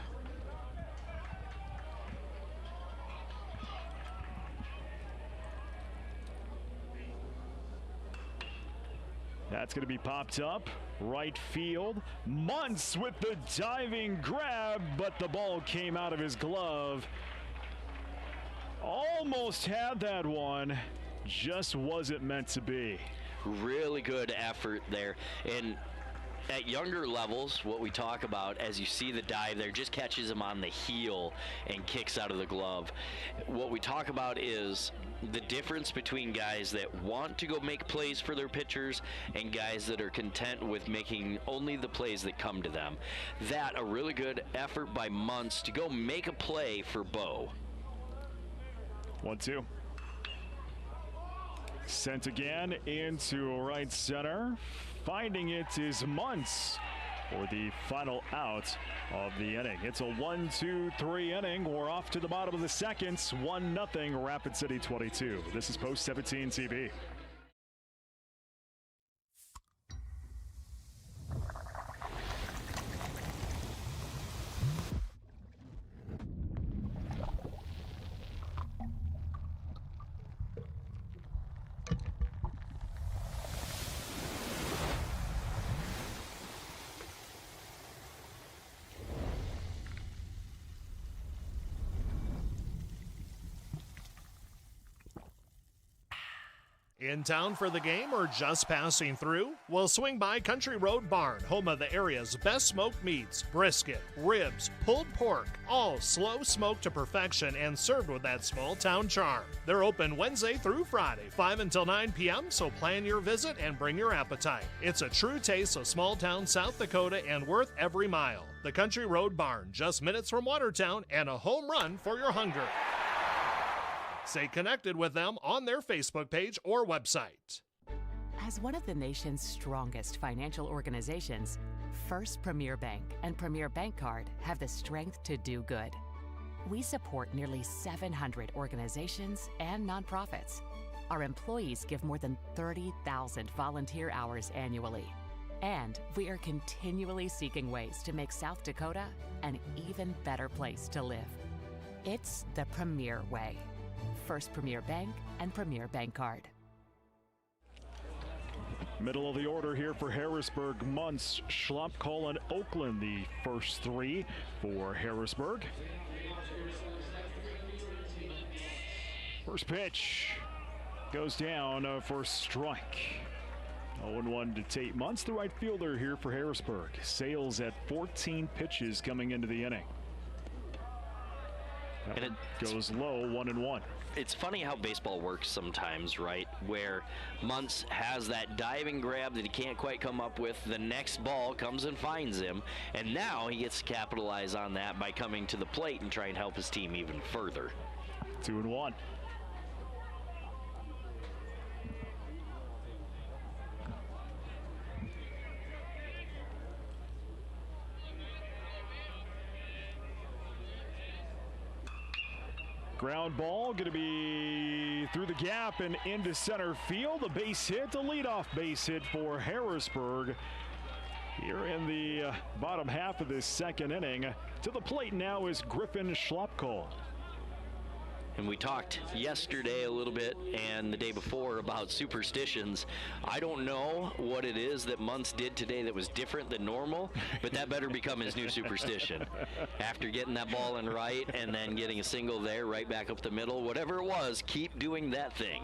That's going to be popped up. Right field. Muntz with the diving grab, but the ball came out of his glove. Almost had that one. Just wasn't meant to be. Really good effort there. And at younger levels, what we talk about, as you see the dive there, just catches him on the heel and kicks out of the glove. What we talk about is the difference between guys that want to go make plays for their pitchers and guys that are content with making only the plays that come to them. That, a really good effort by Muntz to go make a play for Bo. 1-2. Sent again into right center. Finding it is Muntz for the final out of the inning. It's a 1-2-3 inning. We're off to the bottom of the second. 1-0 Rapid City 22. This is Post 17 TV. In town for the game or just passing through? Well, swing by Country Road Barn, home of the area's best smoked meats, brisket, ribs, pulled pork, all slow smoked to perfection and served with that small town charm. They're open Wednesday through Friday, 5 until 9 p.m., so plan your visit and bring your appetite. It's a true taste of small town South Dakota and worth every mile. The Country Road Barn, just minutes from Watertown and a home run for your hunger. Stay connected with them on their Facebook page or website. As one of the nation's strongest financial organizations, First Premier Bank and Premier Bank Card have the strength to do good. We support nearly 700 organizations and nonprofits. Our employees give more than 30,000 volunteer hours annually. And we are continually seeking ways to make South Dakota an even better place to live. It's the Premier Way. First Premier Bank and Premier Bank Card. Middle of the order here for Harrisburg. Muntz, Schlopkall, and Oakland, the first three for Harrisburg. First pitch goes down for strike. 0-1 to Tate Muntz, the right fielder here for Harrisburg. Sales at 14 pitches coming into the inning. That and it goes low, 1-1. It's funny how baseball works sometimes, right? Where Muntz has that diving grab that he can't quite come up with. The next ball comes and finds him. And now he gets to capitalize on that by coming to the plate and try and help his team even further. 2-1. Ground ball going to be through the gap and into center field. A base hit, a leadoff base hit for Harrisburg. Here in the bottom half of this second inning. To the plate now is Griffin Schlopkall. And we talked yesterday a little bit and the day before about superstitions. I don't know what it is that Muntz did today that was different than normal, but that better become his new superstition. After getting that ball in right and then getting a single there, right back up the middle, whatever it was, keep doing that thing.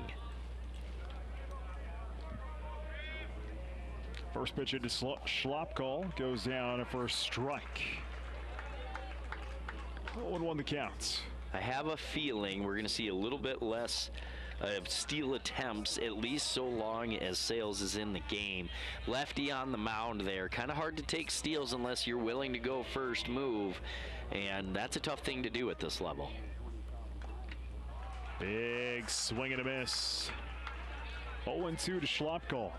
First pitch into Schlopkall goes down for a strike. 0-1 the count. I have a feeling we're going to see a little bit less of steal attempts, at least so long as Sales is in the game. Lefty on the mound there. Kind of hard to take steals unless you're willing to go first move, and that's a tough thing to do at this level. Big swing and a miss. 0-2 to Schlopkall.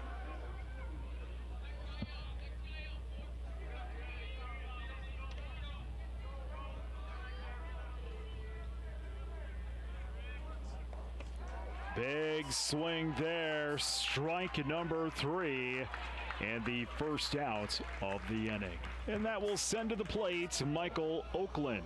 Big swing there. Strike number 3. And the first out of the inning. And that will send to the plate Michael Oakland.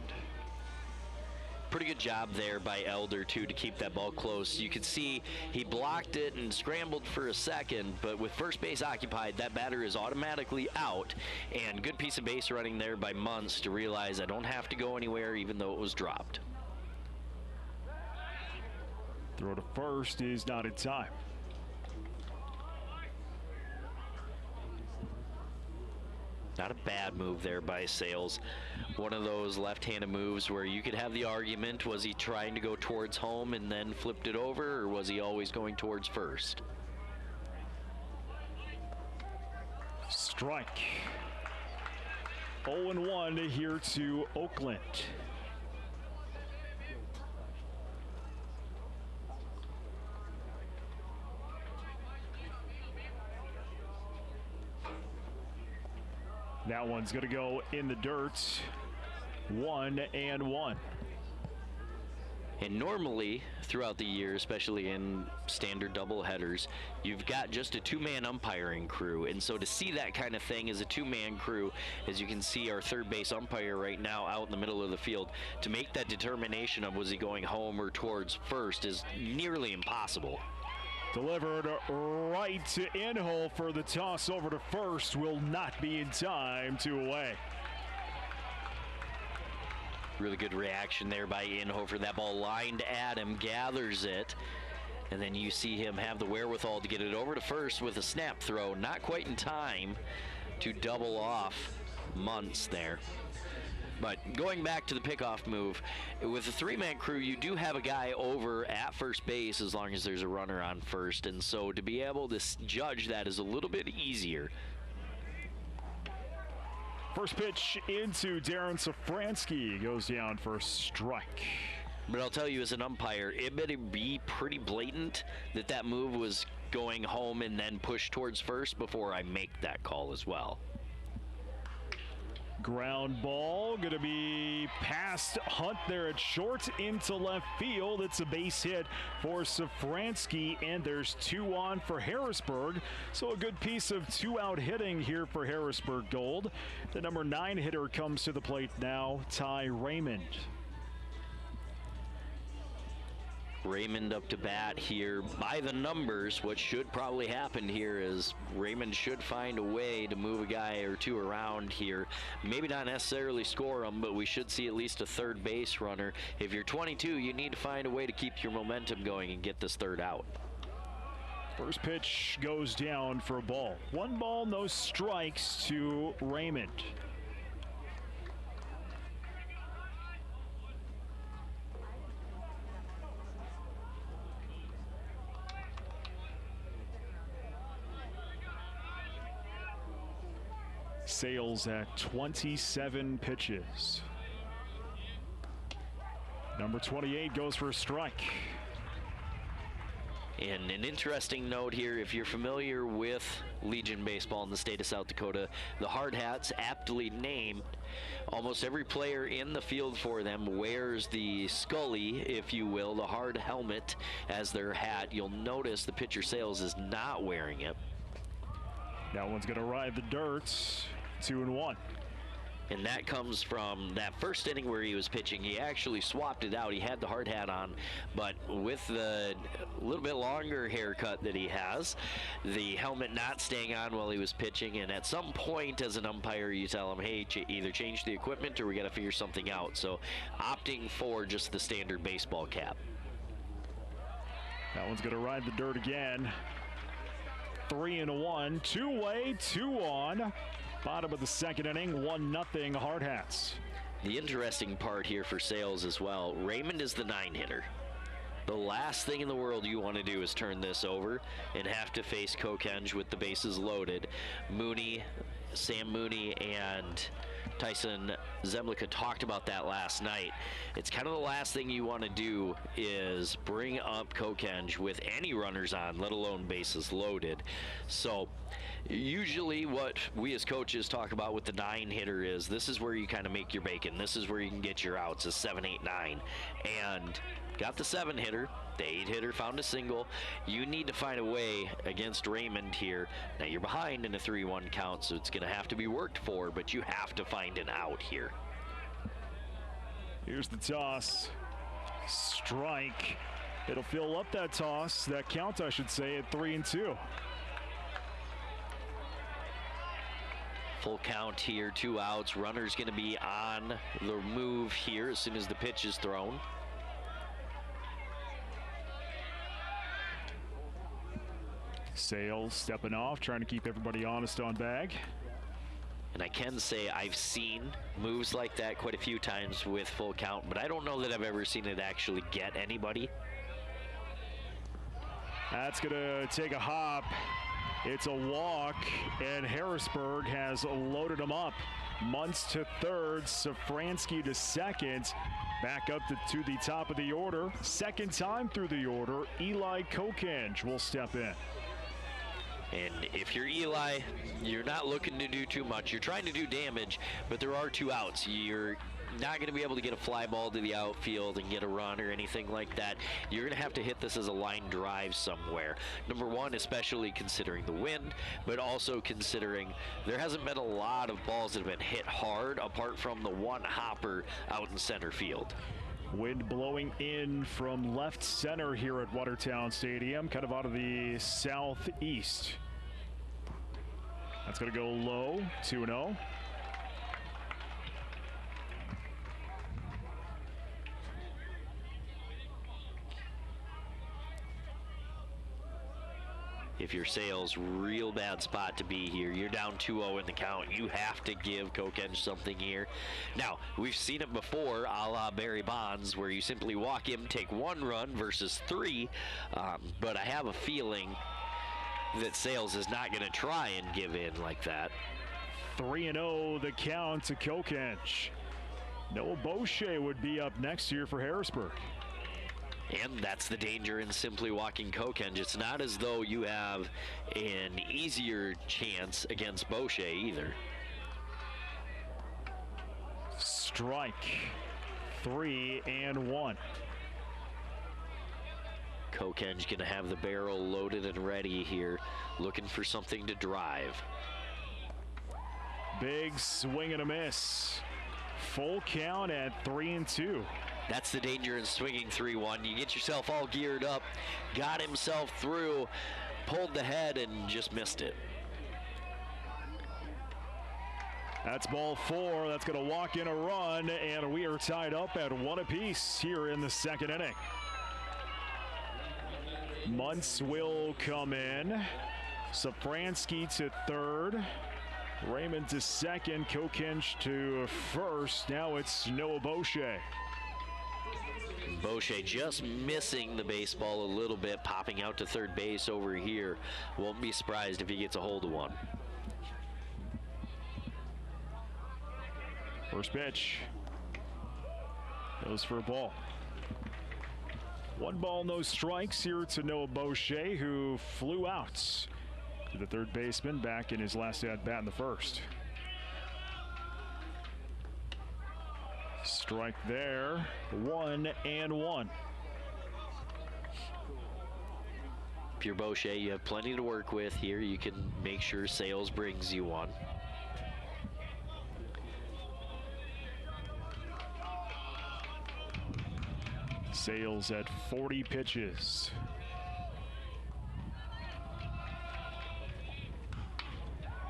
Pretty good job there by Elder, too, to keep that ball close. You could see he blocked it and scrambled for a second, but with first base occupied, that batter is automatically out. And good piece of base running there by Muntz to realize I don't have to go anywhere even though it was dropped. Throw to first is not in time. Not a bad move there by Sales. One of those left-handed moves where you could have the argument, was he trying to go towards home and then flipped it over, or was he always going towards first? Strike. 0-1 here to Oakland. That one's going to go in the dirt. 1-1. And normally, throughout the year, especially in standard double headers, you've got just a two-man umpiring crew. And so to see that kind of thing as a two-man crew, as you can see our third base umpire right now out in the middle of the field, to make that determination of was he going home or towards first is nearly impossible. Delivered right to Inho for the toss over to first. Will not be in time. 2 away. Really good reaction there by Inhofer. That ball lined at him, gathers it, and then you see him have the wherewithal to get it over to first with a snap throw. Not quite in time to double off Muntz there. But going back to the pickoff move, with a three-man crew, you do have a guy over at first base as long as there's a runner on first. And so to be able to judge that is a little bit easier. First pitch into Darren Safransky goes down for a strike. But I'll tell you, as an umpire, it better be pretty blatant that that move was going home and then push towards first before I make that call as well. Ground ball going to be past Hunt there at short into left field. It's a base hit for Safransky, and there's 2 on for Harrisburg. So a good piece of 2-out hitting here for Harrisburg Gold. The number 9 hitter comes to the plate now, Ty Raymond. Raymond up to bat here by the numbers. What should probably happen here is Raymond should find a way to move a guy or two around here. Maybe not necessarily score them, but we should see at least a third base runner. If you're 22, you need to find a way to keep your momentum going and get this third out. First pitch goes down for a ball. 1 ball, no strikes to Raymond. Sales at 27 pitches. Number 28 goes for a strike. And an interesting note here, if you're familiar with Legion baseball in the state of South Dakota, the Hard Hats, aptly named, almost every player in the field for them wears the Scully, if you will, the hard helmet as their hat. You'll notice the pitcher Sales is not wearing it. That one's going to ride the dirt. 2-1. And that comes from that first inning where he was pitching. He actually swapped it out. He had the hard hat on, but with the little bit longer haircut that he has, the helmet not staying on while he was pitching. And at some point as an umpire, you tell him, hey, either change the equipment or we got to figure something out. So opting for just the standard baseball cap. That one's going to ride the dirt again. 3-1, 2-way, 2 on. Bottom of the second inning, 1-0 Hard Hats. The interesting part here for Sales as well, Raymond is the 9 hitter. The last thing in the world you want to do is turn this over and have to face Kokenge with the bases loaded. Mooney, Sam Mooney, and Tyson Zemlicka talked about that last night. It's kind of the last thing you want to do is bring up Kokenge with any runners on, let alone bases loaded. So usually what we as coaches talk about with the 9 hitter is this is where you kind of make your bacon. This is where you can get your outs, a 7, 8, 9. And got the 7-hitter. The 8-hitter found a single. You need to find a way against Raymond here. Now you're behind in a 3-1 count, so it's going to have to be worked for, but you have to find an out here. Here's the toss. Strike. It'll fill up that toss, that count, I should say, at 3-2. Full count here, 2 outs. Runner's going to be on the move here as soon as the pitch is thrown. Sales stepping off, trying to keep everybody honest on bag. And I can say I've seen moves like that quite a few times with full count, but I don't know that I've ever seen it actually get anybody. That's going to take a hop. It's a walk, and Harrisburg has loaded them up. Muntz to third, Safransky to second. Back up to the top of the order. Second time through the order, Eli Kokenge will step in. And if you're Eli, you're not looking to do too much. You're trying to do damage, but there are 2 outs. You're not going to be able to get a fly ball to the outfield and get a run or anything like that. You're going to have to hit this as a line drive somewhere. Number one, especially considering the wind, but also considering there hasn't been a lot of balls that have been hit hard apart from the one hopper out in center field. Wind blowing in from left center here at Watertown Stadium, kind of out of the southeast. That's going to go low, 2-0. If you're Sales, real bad spot to be here. You're down 2-0 in the count. You have to give Kokenge something here. Now, we've seen it before, a la Barry Bonds, where you simply walk him, take 1 run versus 3. But I have a feeling that Sales is not going to try and give in like that. 3-0 the count to Kokenge. Noah Boucher would be up next here for Harrisburg. And that's the danger in simply walking Kokenge. It's not as though you have an easier chance against Boucher either. Strike. 3-1. Kokenge going to have the barrel loaded and ready here, looking for something to drive. Big swing and a miss. Full count at 3-2. That's the danger in swinging 3-1. You get yourself all geared up, got himself through, pulled the head, and just missed it. That's ball 4. That's going to walk in a run, and we are tied up at 1 apiece here in the second inning. Muntz will come in. Safransky to third. Raymond to second. Kokenge to first. Now it's Noah Boucher. Boucher just missing the baseball a little bit, popping out to third base over here. Won't be surprised if he gets a hold of one. First pitch goes for a ball. 1 ball, no strikes here to Noah Boucher, who flew out to the third baseman back in his last at-bat in the first. Strike there, 1-1. If you're Boucher, you have plenty to work with here. You can make sure Sales brings you one. Sales at 40 pitches.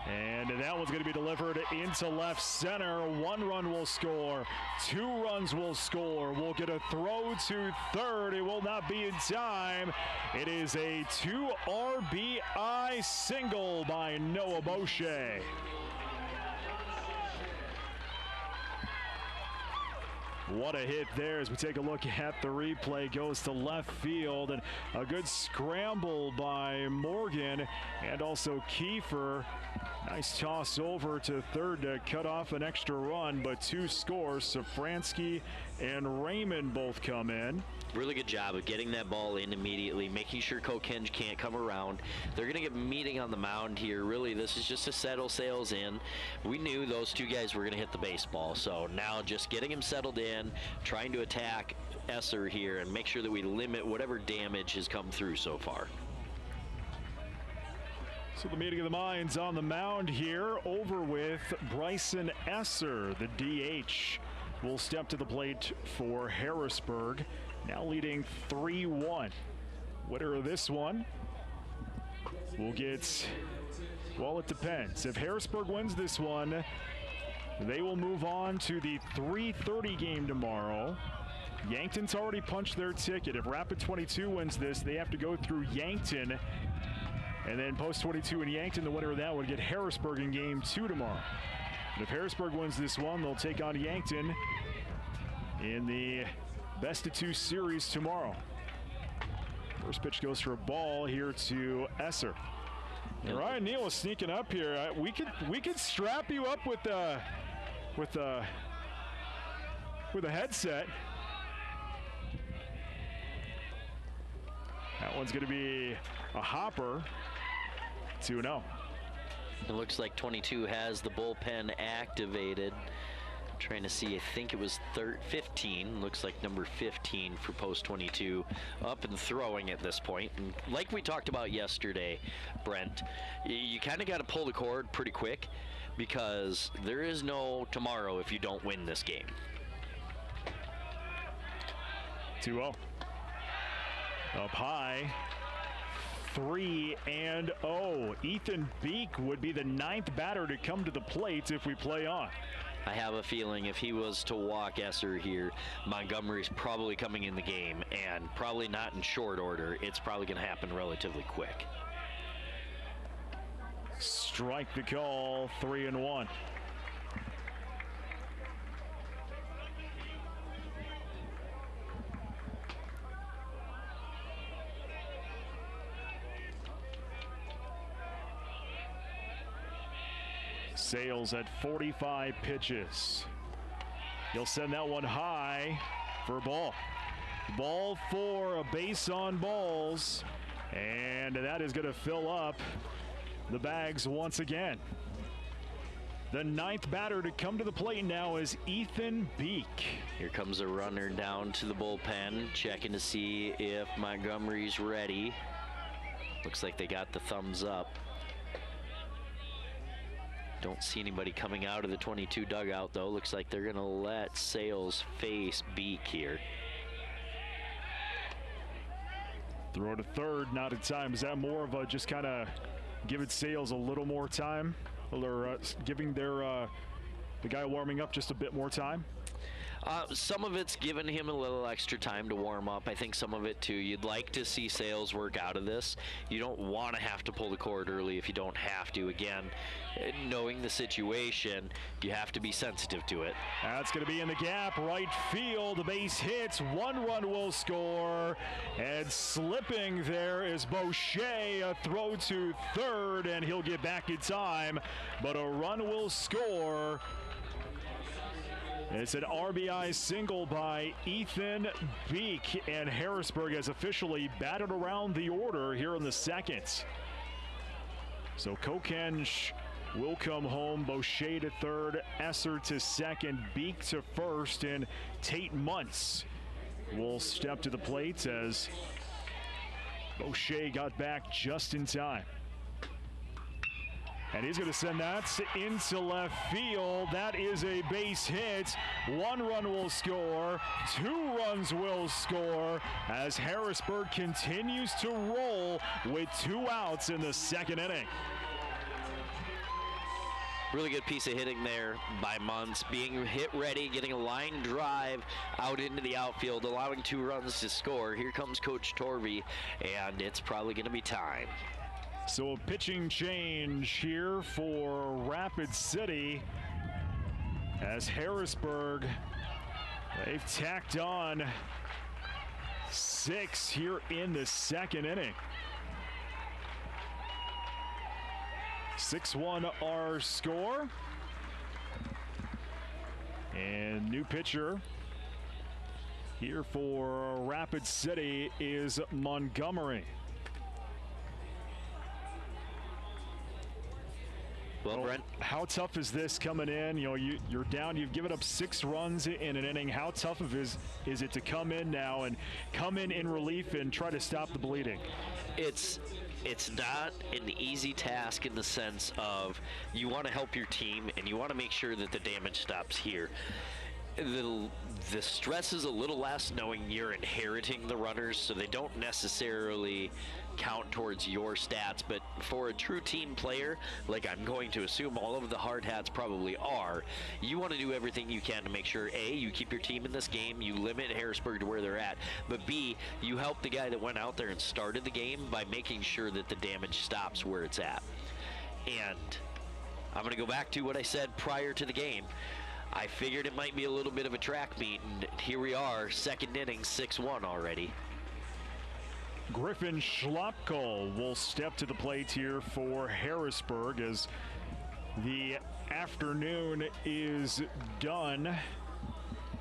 And that one's going to be delivered into left center. 1 run will score. 2 runs will score. We'll get a throw to third. It will not be in time. It is a 2 RBI single by Noah Boucher. What a hit there as we take a look at the replay. Goes to left field, and a good scramble by Morgan and also Kiefer. Nice toss over to third to cut off an extra run, but 2 scores. Safransky and Raymond both come in. really good job of getting that ball in immediately, making sure Kokenge can't come around. They're going to get meeting on the mound here. Really, this is just to settle Sales in. We knew those two guys were going to hit the baseball, so now just getting him settled in, trying to attack Esser here and make sure that we limit whatever damage has come through so far. So the meeting of the minds on the mound here, over with Bryson Esser, the DH, will step to the plate for Harrisburg, now leading 3-1. Winner of this one will get, well, it depends. If Harrisburg wins this one, they will move on to the 3:30 game tomorrow. Yankton's already punched their ticket. If Rapid 22 wins this, they have to go through Yankton. And then Post 22 and Yankton, the winner of that would get Harrisburg in game 2 tomorrow. But if Harrisburg wins this one, they'll take on Yankton in the best of 2 series tomorrow. First pitch goes for a ball here to Esser. And Ryan Neal is sneaking up here. We could strap you up with a headset. That one's going to be a hopper. 2-0. It looks like 22 has the bullpen activated. Trying to see, I think it was 15. Looks like number 15 for Post 22 up and throwing at this point. And like we talked about yesterday, Brent, you kind of got to pull the cord pretty quick because there is no tomorrow if you don't win this game. 2-0. Up high. 3-0. Ethan Beek would be the 9th batter to come to the plate if we play on. I have a feeling if he was to walk Esser here, Montgomery's probably coming in the game, and probably not in short order. It's probably going to happen relatively quick. Strike the call, 3-1. Sales at 45 pitches. He'll send that one high for a ball. Ball 4, a base on balls, and that is going to fill up the bags once again. The 9th batter to come to the plate now is Ethan Beek. Here comes a runner down to the bullpen, checking to see if Montgomery's ready. Looks like they got the thumbs up. Don't see anybody coming out of the 22 dugout, though. Looks like they're going to let Sales face Beek here. Throw to third, not in time. Is that more of a just kind of giving Sales a little more time? Or giving the guy warming up just a bit more time? Some of it's given him a little extra time to warm up. I think some of it, too, you'd like to see Sales work out of this. You don't want to have to pull the cord early if you don't have to. Again, knowing the situation, you have to be sensitive to it. That's going to be in the gap, right field. The base hits. 1 run will score. And slipping there is Boucher. A throw to third, and he'll get back in time. But a run will score. It's an RBI single by Ethan Beek, and Harrisburg has officially batted around the order here in the 2nd. So Kokenge will come home, Boucher to third, Esser to 2nd, Beek to 1st, and Tate Muntz will step to the plate as Boucher got back just in time. And he's going to send that into left field. That is a base hit. 1 run will score. 2 runs will score as Harrisburg continues to roll with 2 outs in the 2nd inning. Really good piece of hitting there by Muntz, being hit ready, getting a line drive out into the outfield, allowing 2 runs to score. Here comes Coach Torvey, and it's probably going to be time. So a pitching change here for Rapid City as Harrisburg, they've tacked on 6 here in the 2nd inning. 6-1 our score. And new pitcher Here for Rapid City is Montgomery. Well, Brent, how tough is this coming in? You know, you're down. You've given up 6 runs in an inning. How tough is it to come in now and come in relief and try to stop the bleeding? It's not an easy task in the sense of you want to help your team and you want to make sure that the damage stops here. The stress is a little less knowing you're inheriting the runners, so they don't necessarily count towards your stats. But for a true team player, like I'm going to assume all of the hard hats probably are, you want to do everything you can to make sure, A, you keep your team in this game, you limit Harrisburg to where they're at, but B, you help the guy that went out there and started the game by making sure that the damage stops where it's at. And I'm going to go back to what I said prior to the game. I figured it might be a little bit of a track meet, and here we are, second inning, 6-1 already. Griffin Schlopko will step to the plate here for Harrisburg as the afternoon is done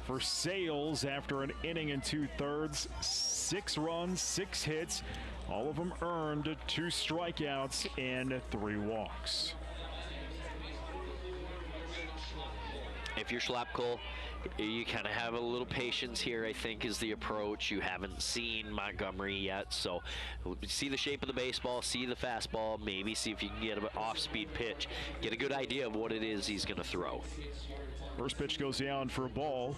for Sales after an inning and 2/3. 6 runs, 6 hits, all of them earned, 2 strikeouts and 3 walks. If you're Schlopko, you kind of have a little patience here, I think, is the approach. You haven't seen Montgomery yet, so see the shape of the baseball, see the fastball, maybe see if you can get an off-speed pitch, get a good idea of what it is he's going to throw. First pitch goes down for a ball.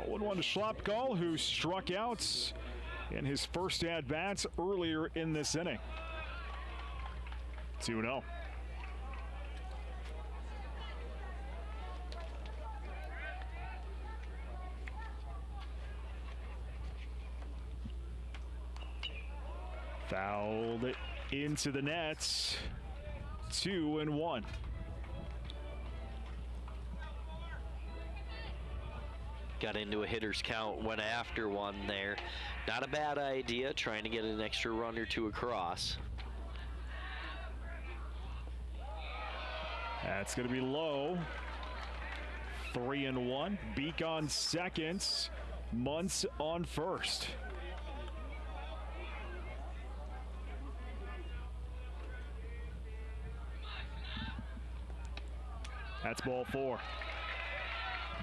0-1 to Schlopko, who struck out in his first at-bats earlier in this inning. 2-0. Fouled into the nets. 2-1. Got into a hitter's count, went after one there. Not a bad idea, trying to get an extra run or 2 across. That's going to be low. 3-1. Beak on second. Muntz on first. That's ball 4.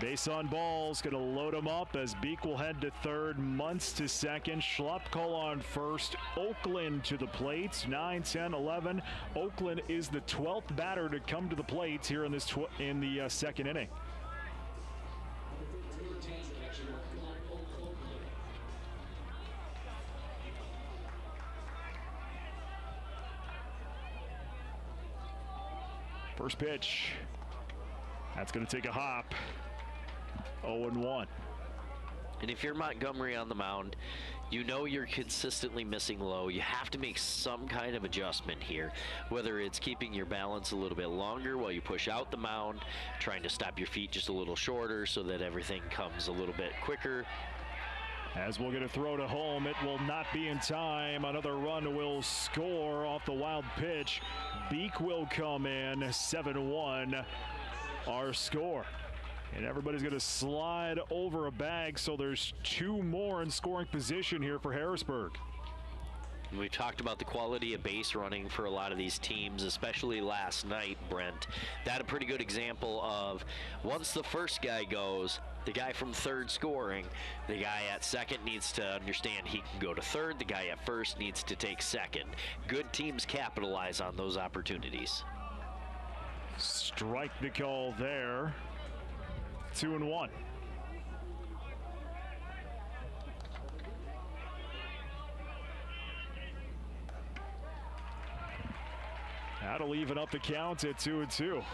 Base on balls, going to load him up as Beak will head to third, Muntz to second, Schlopko on first, Oakland to the plate, 9, 10, 11. Oakland is the 12th batter to come to the plate here in this second inning. First pitch. That's going to take a hop. 0-1. And if you're Montgomery on the mound, you know you're consistently missing low. You have to make some kind of adjustment here, whether it's keeping your balance a little bit longer while you push out the mound, trying to stop your feet just a little shorter so that everything comes a little bit quicker. As we'll get a throw to home, it will not be in time. Another run will score off the wild pitch. Beak will come in, 7-1. Our score. And everybody's going to slide over a bag, so there's 2 more in scoring position here for Harrisburg. We talked about the quality of base running for a lot of these teams, especially last night, Brent. That a pretty good example of once the first guy goes, the guy from third scoring, the guy at second needs to understand he can go to third, the guy at first needs to take second. Good teams capitalize on those opportunities. Strike the call there. 2-1. That'll even up the count at 2-2.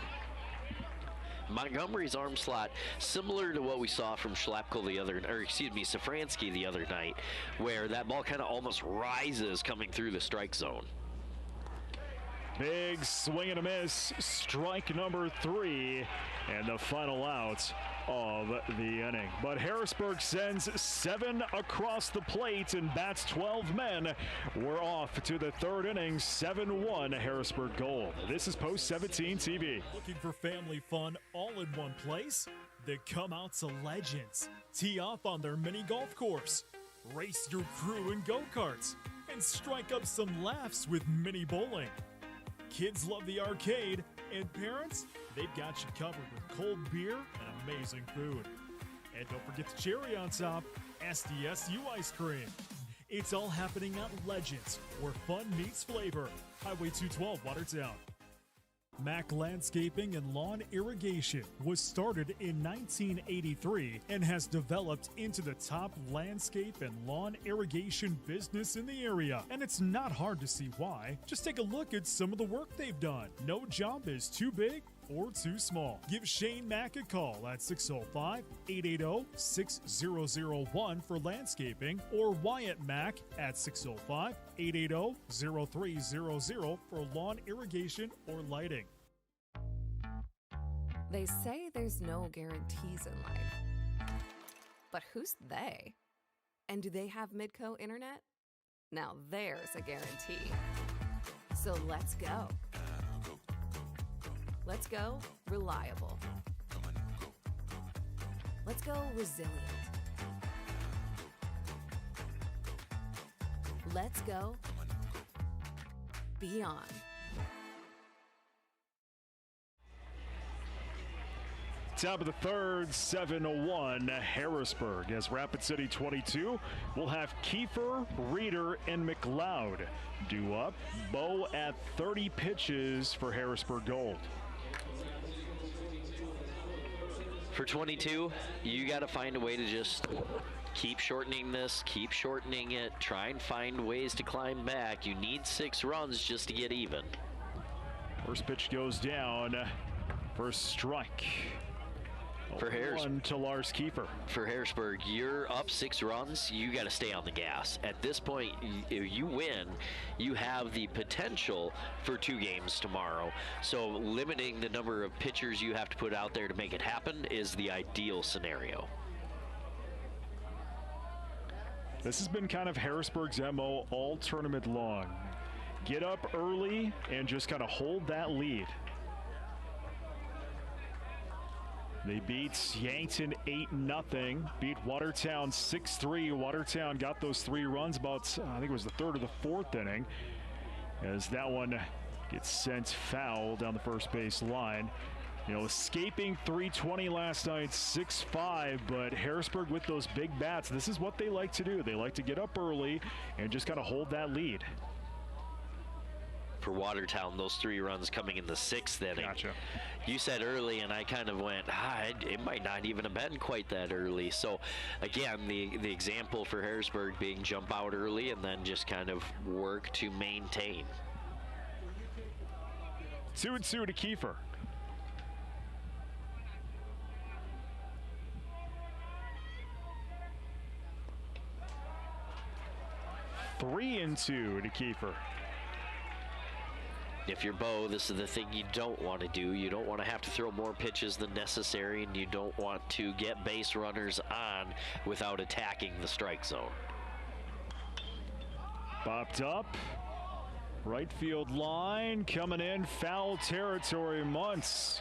Montgomery's arm slot, similar to what we saw from Safransky the other night, where that ball kind of almost rises coming through the strike zone. Big swing and a miss, strike number 3, and the final out of the inning. But Harrisburg sends 7 across the plate and bats 12 men. We're off to the third inning, 7-1 Harrisburg Gold. This is Post 17 TV. Looking for family fun all in one place? Then come out to Legends. Tee off on their mini golf course. Race your crew in go-karts. And strike up some laughs with mini bowling. Kids love the arcade. And parents, they've got you covered with cold beer and amazing food. And don't forget the cherry on top, SDSU ice cream. It's all happening at Legends, where fun meets flavor. Highway 212, Watertown. Mack Landscaping and Lawn Irrigation was started in 1983 and has developed into the top landscape and lawn irrigation business in the area. And it's not hard to see why. Just take a look at some of the work they've done. No job is too big or too small. Give Shane Mack a call at 605-880-6001 for landscaping, or Wyatt Mack at 605-880-0300 for lawn irrigation or lighting. They say there's no guarantees in life. But who's they? And do they have Midco Internet? Now there's a guarantee. So let's go. Let's go reliable. Let's go resilient. Let's go beyond. Top of the third, 7-1 Harrisburg, as Rapid City 22 will have Kiefer, Reeder, and McLeod due up. Bow at 30 pitches for Harrisburg Gold. For 22, you got to find a way to just keep shortening this, keep shortening it, try and find ways to climb back. You need 6 runs just to get even. First pitch goes down. First strike. For Harrisburg, to Lars Kiefer. For Harrisburg, you're up 6 runs. You got to stay on the gas. At this point, if you win, you have the potential for 2 games tomorrow. So limiting the number of pitchers you have to put out there to make it happen is the ideal scenario. This has been kind of Harrisburg's MO all tournament long. Get up early and just kind of hold that lead. They beat Yankton 8-0, beat Watertown 6-3. Watertown got those 3 runs about, I think it was the 3rd or the 4th inning, as that one gets sent foul down the first base line. You know, escaping 320 last night, 6-5, but Harrisburg with those big bats, this is what they like to do. They like to get up early and just kind of hold that lead. For Watertown, those 3 runs coming in the 6th inning. Gotcha. You said early, and I kind of went, it might not even have been quite that early. So, again, the example for Harrisburg being jump out early and then just kind of work to maintain. 2-2 to Kiefer. Three and 2 to Kiefer. If you're Bo, this is the thing you don't want to do. You don't want to have to throw more pitches than necessary, and you don't want to get base runners on without attacking the strike zone. Popped up. Right field line coming in. Foul territory. Muntz.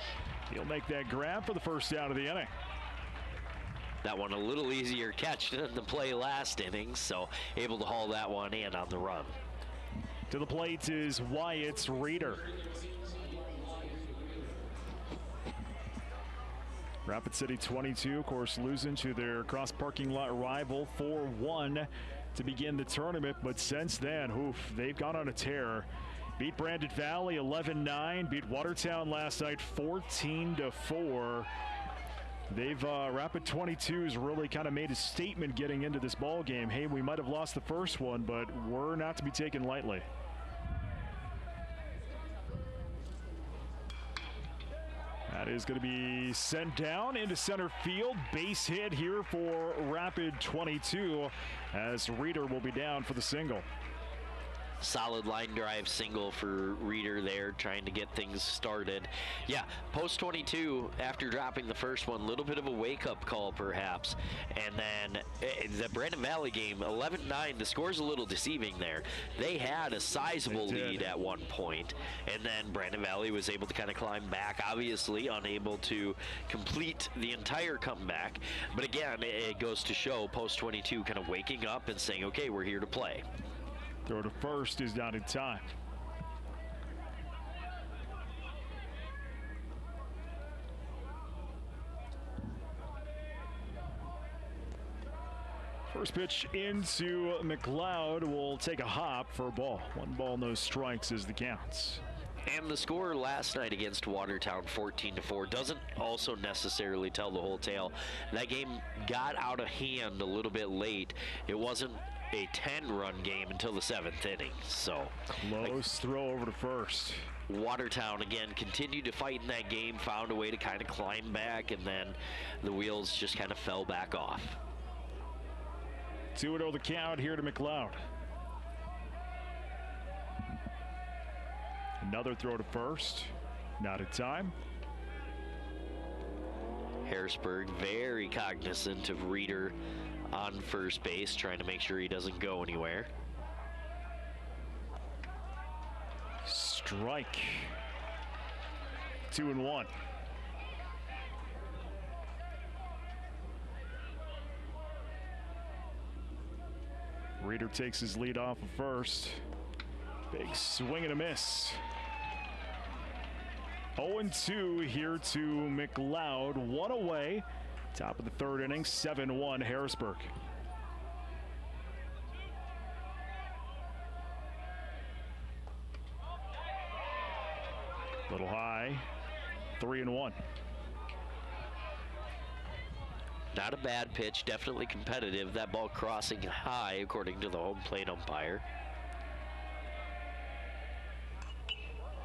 He'll make that grab for the first out of the inning. That one a little easier catch than the play last inning, so able to haul that one in on the run. To the plate is Wyatt's Reeder. Rapid City 22, of course, losing to their cross parking lot rival 4-1 to begin the tournament, but since then, they've gone on a tear. Beat Brandon Valley 11-9, beat Watertown last night 14-4. They've Rapid 22's really kind of made a statement getting into this ball game. Hey, we might have lost the first one, but we're not to be taken lightly. That is going to be sent down into center field. Base hit here for Rapid 22, as Reeder will be down for the single. solid line drive single for Reeder there, trying to get things started. Yeah, post 22, after dropping the first one, a little bit of a wake-up call perhaps. And then the Brandon Valley game, 11-9, the score's a little deceiving there. They had a sizable lead at one point, and then Brandon Valley was able to kind of climb back, obviously unable to complete the entire comeback. But again, it goes to show post 22 kind of waking up and saying, okay, we're here to play. Throw to first is down in time. First pitch into McLeod will take a hop for a ball. 1 ball, no strikes is the counts. And the score last night against Watertown, 14-4, doesn't also necessarily tell the whole tale. That game got out of hand a little bit late. It wasn't a 10-run game until the 7th inning. So close throw over to first. Watertown again continued to fight in that game, found a way to kind of climb back, and then the wheels just kind of fell back off. 2-0 the count here to McLeod. Another throw to first, not in time. Harrisburg very cognizant of Reeder on first base, trying to make sure he doesn't go anywhere. Strike. 2-1. Reeder takes his lead off of first. Big swing and a miss. 0-2 here to McLeod. 1 away. Top of the 3rd inning, 7-1 Harrisburg. Little high, 3-1. Not a bad pitch, definitely competitive. That ball crossing high, according to the home plate umpire.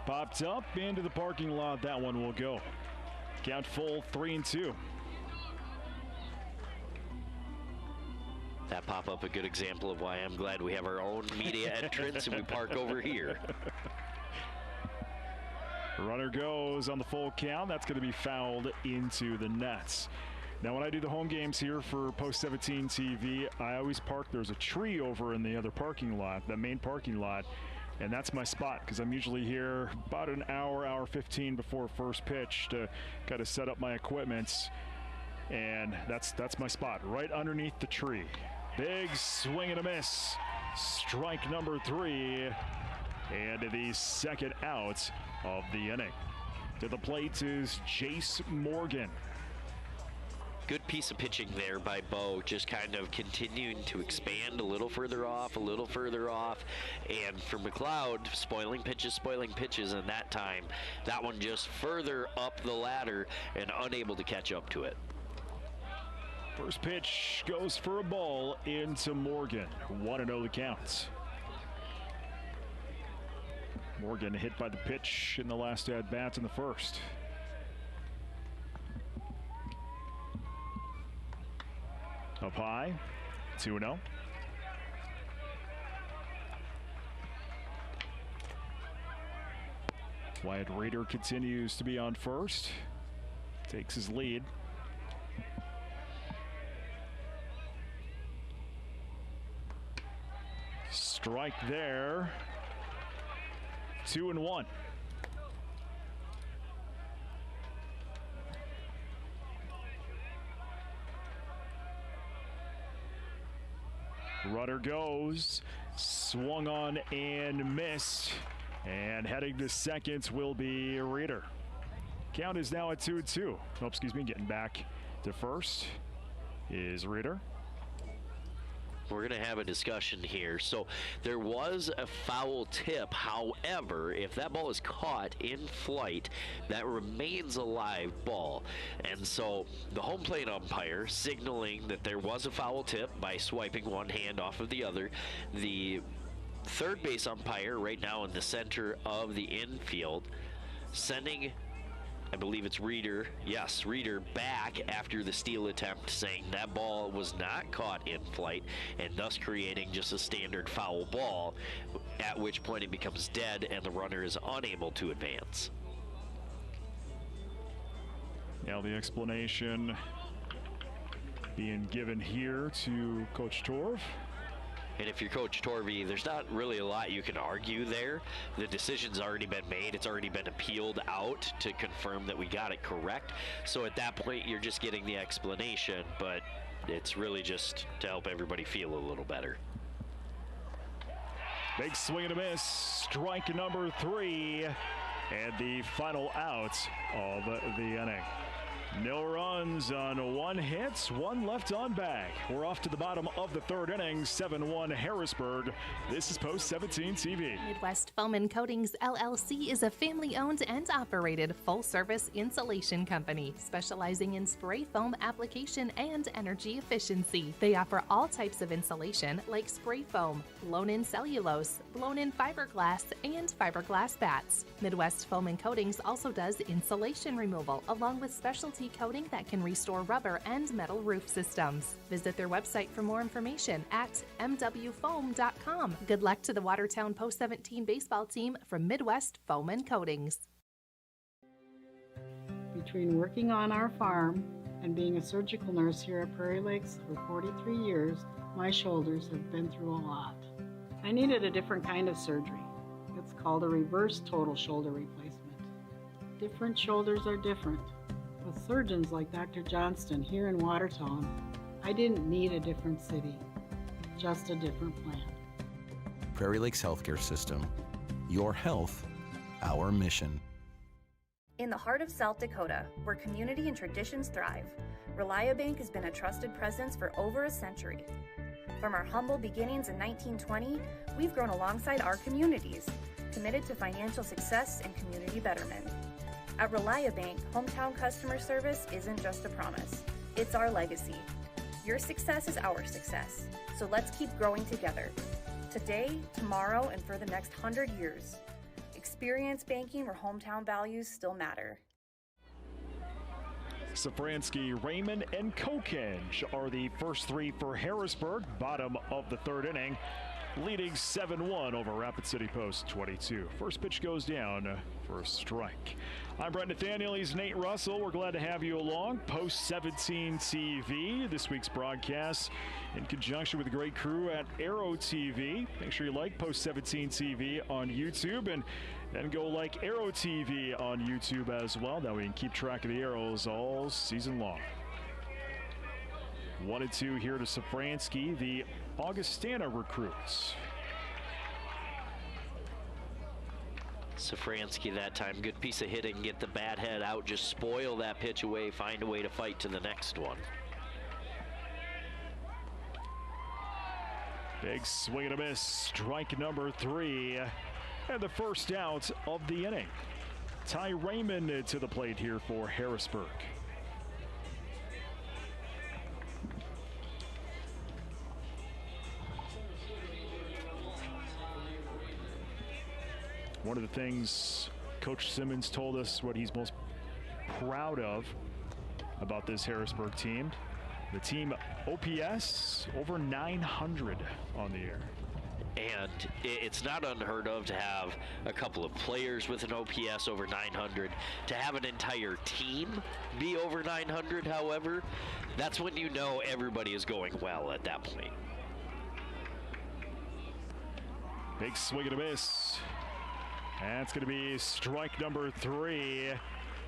Popped up into the parking lot. That one will go. Count full, 3-2. That pop-up a good example of why I'm glad we have our own media entrance and we park over here. Runner goes on the full count. That's going to be fouled into the nets. Now, when I do the home games here for Post 17 TV, I always park. There's a tree over in the other parking lot, the main parking lot, and that's my spot because I'm usually here about an hour 15 before first pitch to kind of set up my equipment, and that's my spot right underneath the tree. Big swing and a miss. Strike number 3, and the second out of the inning. To the plate is Jace Morgan. Good piece of pitching there by Bo, just kind of continuing to expand a little further off, and for McLeod, spoiling pitches, and that time, that one just further up the ladder and unable to catch up to it. First pitch goes for a ball into Morgan. 1-0 the counts. Morgan hit by the pitch in the last at-bat in the first. Up high, 2-0. Wyatt Reeder continues to be on first. Takes his lead. Strike there. 2-1. Runner goes, swung on and missed, and heading to second will be Reeder. Count is now at 2-2. Oh, excuse me, getting back to first is Reeder. We're going to have a discussion here. So there was a foul tip. However, if that ball is caught in flight, that remains a live ball. And so the home plate umpire signaling that there was a foul tip by swiping one hand off of the other. The third base umpire right now in the center of the infield sending I believe it's Reeder. Yes, Reeder back after the steal attempt, saying that ball was not caught in flight and thus creating just a standard foul ball, at which point it becomes dead and the runner is unable to advance. Now the explanation being given here to Coach Torv. And if you're Coach Torvey, there's not really a lot you can argue there. The decision's already been made. It's already been appealed out to confirm that we got it correct. So at that point, you're just getting the explanation, but it's really just to help everybody feel a little better. Big swing and a miss. Strike number 3. And the final out of the inning. No runs on 1 hit, 1 left on bag. We're off to the bottom of the 3rd inning, 7-1 Harrisburg. This is Post 17 TV. Midwest Foam and Coatings LLC is a family-owned and operated full-service insulation company specializing in spray foam application and energy efficiency. They offer all types of insulation like spray foam, blown-in cellulose, blown-in fiberglass, and fiberglass bats. Midwest Foam and Coatings also does insulation removal along with specialty coating that can restore rubber and metal roof systems. Visit their website for more information at mwfoam.com. Good luck to the Watertown Post 17 baseball team from Midwest Foam and Coatings. Between working on our farm and being a surgical nurse here at Prairie Lakes for 43 years, my shoulders have been through a lot. I needed a different kind of surgery. It's called a reverse total shoulder replacement. Different shoulders are different. With surgeons like Dr. Johnston here in Watertown, I didn't need a different city, just a different plan. Prairie Lakes Healthcare System. Your health, our mission. In the heart of South Dakota, where community and traditions thrive, ReliaBank has been a trusted presence for over a century. From our humble beginnings in 1920, we've grown alongside our communities, committed to financial success and community betterment. At ReliaBank, hometown customer service isn't just a promise, it's our legacy. Your success is our success, so let's keep growing together. Today, tomorrow, and for the next 100 years. Experience banking where hometown values still matter. Safransky, Raymond, and Kokenge are the first 3 for Harrisburg, bottom of the 3rd inning, leading 7-1 over Rapid City Post 22. First pitch goes down for a strike. I'm Brett Nathaniel. He's Nate Russell. We're glad to have you along. Post 17 TV, this week's broadcast in conjunction with the great crew at Arrow TV. Make sure you like Post 17 TV on YouTube and then go like Arrow TV on YouTube as well. That we can keep track of the Arrows all season long. 1-2 here to Safransky, the Augustana recruits. Safransky that time, good piece of hitting, get the bat head out, just spoil that pitch away, find a way to fight to the next one. Big swing and a miss, strike number 3, and the first out of the inning. Ty Raymond to the plate here for Harrisburg. One of the things Coach Simmons told us what he's most proud of about this Harrisburg team. The team OPS over 900 on the year. And it's not unheard of to have a couple of players with an OPS over 900. To have an entire team be over 900, however, that's when you know everybody is going well at that point. Big swing and a miss. That's going to be strike number 3.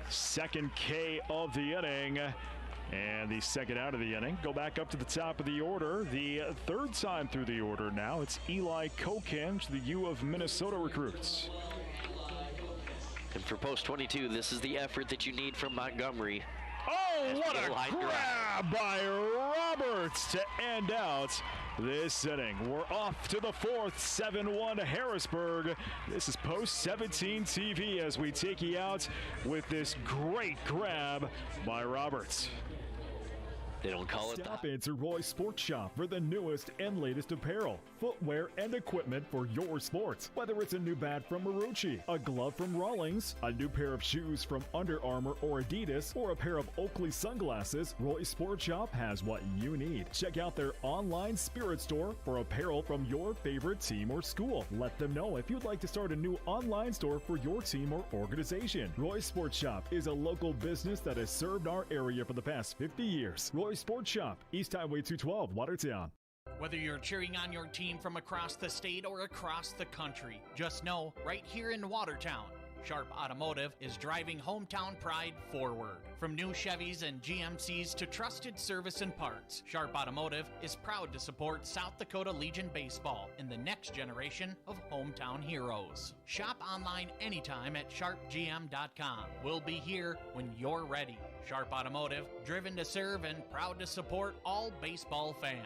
Second K of the inning. And the second out of the inning. Go back up to the top of the order. The 3rd time through the order now. It's Eli Kokenge, the U of Minnesota recruits. And for Post 22, this is the effort that you need from Montgomery. Oh, what a grab by Roberts to end out this inning. We're off to the 4th, 7-1 Harrisburg. This is Post 17 TV as we take you out with this great grab by Roberts. They don't call it Stop that. into Roy's Sports Shop for the newest and latest apparel, footwear, and equipment for your sports. Whether it's a new bat from Marucci, a glove from Rawlings, a new pair of shoes from Under Armour or Adidas, or a pair of Oakley sunglasses, Roy's Sports Shop has what you need. Check out their online spirit store for apparel from your favorite team or school. Let them know if you'd like to start a new online store for your team or organization. Roy's Sports Shop is a local business that has served our area for the past 50 years. Roy's Sports Shop, East Highway 212, Watertown. Whether you're cheering on your team from across the state or across the country, just know right here in Watertown, Sharp Automotive is driving hometown pride forward. From new Chevys and GMCs to trusted service and parts, Sharp Automotive is proud to support South Dakota Legion Baseball in the next generation of hometown heroes. Shop online anytime at sharpgm.com. We'll be here when you're ready. Sharp Automotive, driven to serve and proud to support all baseball fans.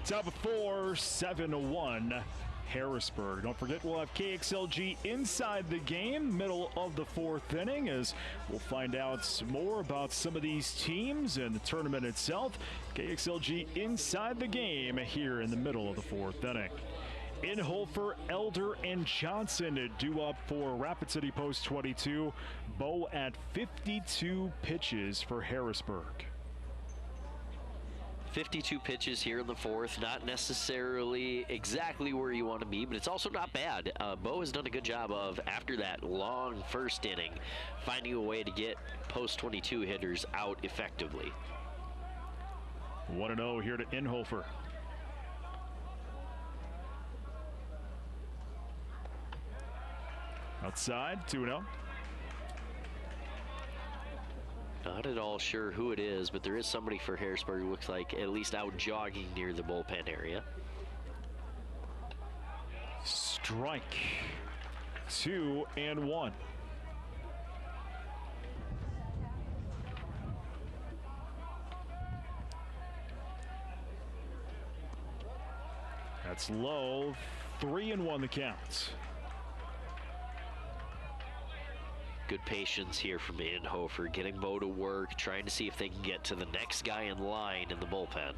Top of 4, 7-1, Harrisburg. Don't forget, we'll have KXLG inside the game, middle of the 4th inning, as we'll find out more about some of these teams and the tournament itself. KXLG inside the game here in the middle of the 4th inning. Inhofer, Elder, and Johnson due up for Rapid City Post 22. Bo at 52 pitches for Harrisburg. 52 pitches here in the 4th, not necessarily exactly where you want to be, but it's also not bad. Bo has done a good job of, after that long first inning, finding a way to get post 22 hitters out effectively. 1-0 here to Inhofer. Outside, 2-0. Not at all sure who it is, but there is somebody for Harrisburg who looks like at least out jogging near the bullpen area. Strike. 2-1. That's low. 3-1 the count. Good patience here from Inhofer, getting Bo to work, trying to see if they can get to the next guy in line in the bullpen.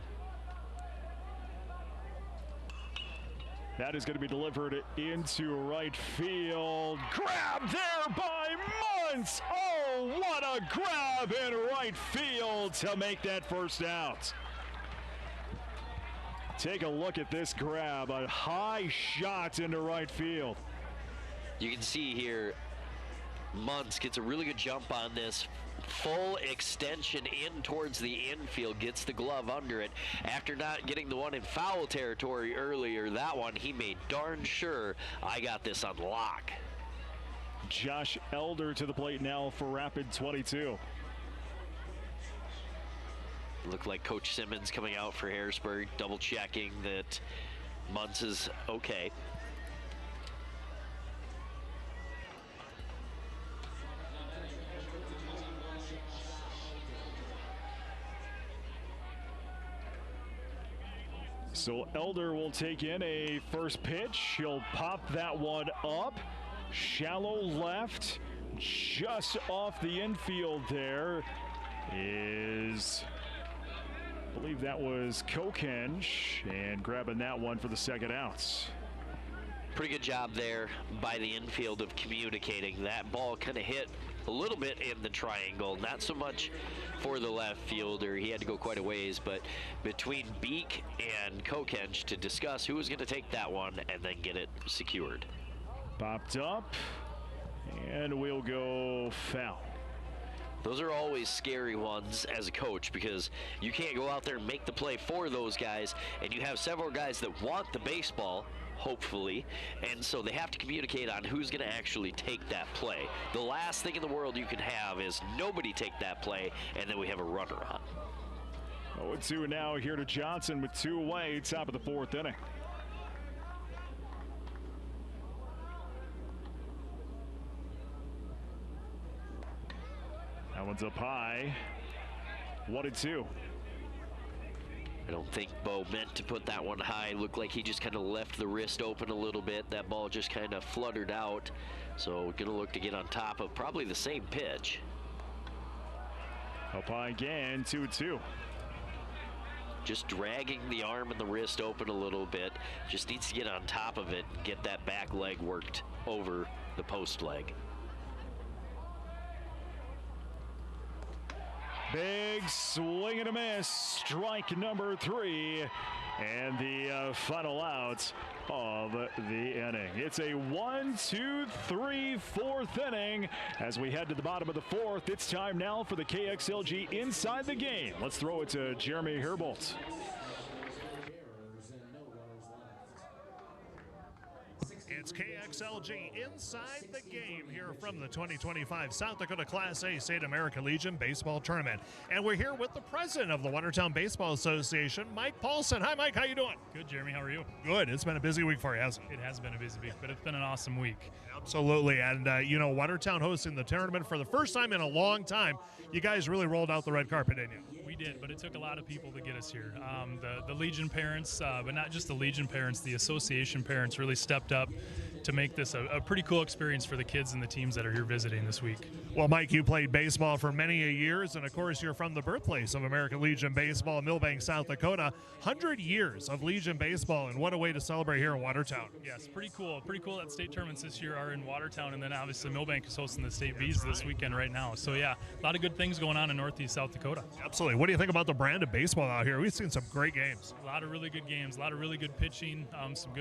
That is going to be delivered into right field. Grab there by Muntz. Oh, what a grab in right field to make that first out. Take a look at this grab, a high shot into right field. You can see here, Muntz gets a really good jump on this. Full extension in towards the infield, gets the glove under it. After not getting the one in foul territory earlier, that one he made darn sure, I got this on lock. Josh Elder to the plate now for Rapid 22. Looked like Coach Simmons coming out for Harrisburg, double checking that Muntz is okay. So Elder will take in a first pitch. He'll pop that one up. Shallow left, just off the infield there is, I believe that was Kokenge, and grabbing that one for the second out. Pretty good job there by the infield of communicating. That ball kind of hit a little bit in the triangle, not so much for the left fielder. He had to go quite a ways, but between Beek and Kokenge to discuss who was going to take that one and then get it secured. Popped up, and we'll go foul. Those are always scary ones as a coach, because you can't go out there and make the play for those guys, and you have several guys that want the baseball, hopefully, and so they have to communicate on who's going to actually take that play. The last thing in the world you can have is nobody take that play, and then we have a runner on. 0-2 now here to Johnson with 2 away, top of the 4th inning. That one's up high. 1-2. I don't think Bo meant to put that one high. Looked like he just kind of left the wrist open a little bit. That ball just kind of fluttered out. So going to look to get on top of probably the same pitch. Up high again, 2-2. Just dragging the arm and the wrist open a little bit. Just needs to get on top of it and get that back leg worked over the post leg. Big swing and a miss, strike number 3, and the final out of the inning. It's a 1-2-3 4th inning. As we head to the bottom of the 4th, it's time now for the KXLG Inside the Game. Let's throw it to Jeremy Herbold. It's KXLG Inside the Game here from the 2025 South Dakota Class A State American Legion Baseball Tournament. And we're here with the president of the Watertown Baseball Association, Mike Paulson. Hi, Mike. How you doing? Good, Jeremy. How are you? Good. It's been a busy week for you, hasn't it? It has been a busy week, but it's been an awesome week. Absolutely. And, Watertown hosting the tournament for the first time in a long time. You guys really rolled out the red carpet, didn't you? We did, but it took a lot of people to get us here. The Legion parents, but not just the Legion parents, the association parents really stepped up to make this a pretty cool experience for the kids and the teams that are here visiting this week. Well, Mike, you played baseball for many years, and of course you're from the birthplace of American Legion Baseball, Millbank, South Dakota. 100 years of Legion Baseball, and what a way to celebrate here in Watertown. Yes, pretty cool. Pretty cool that state tournaments this year are in Watertown, and then obviously Millbank is hosting the state B's this weekend right now. So yeah, a lot of good things going on in Northeast South Dakota. Absolutely. What do you think about the brand of baseball out here? We've seen some great games. A lot of really good games, a lot of really good pitching, some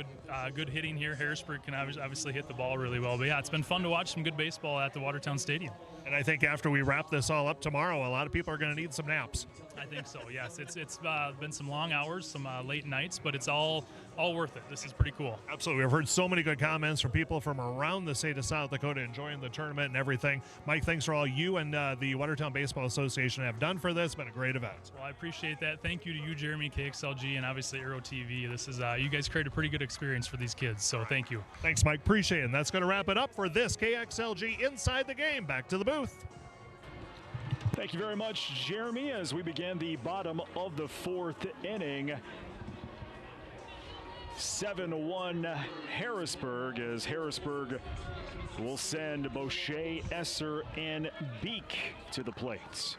good hitting here. Harrisburg can obviously hit the ball really well. But yeah, it's been fun to watch some good baseball at the Watertown Stadium. And I think after we wrap this all up tomorrow, a lot of people are going to need some naps. I think so, yes. It's been some long hours, some late nights, but it's all worth it. This is pretty cool. Absolutely. We've heard so many good comments from people from around the state of South Dakota enjoying the tournament and everything. Mike, thanks for all you and the Watertown Baseball Association have done for this. It's been a great event. Well, I appreciate that. Thank you to you, Jeremy, KXLG, and obviously Aero TV. This is you guys create a pretty good experience for these kids, so thank you. Thanks, Mike. Appreciate it. And that's going to wrap it up for this KXLG Inside the Game. Back to the booth. Thank you very much, Jeremy, as we begin the bottom of the 4th inning. 7-1 Harrisburg, as Harrisburg will send Boucher, Esser, and Beek to the plates.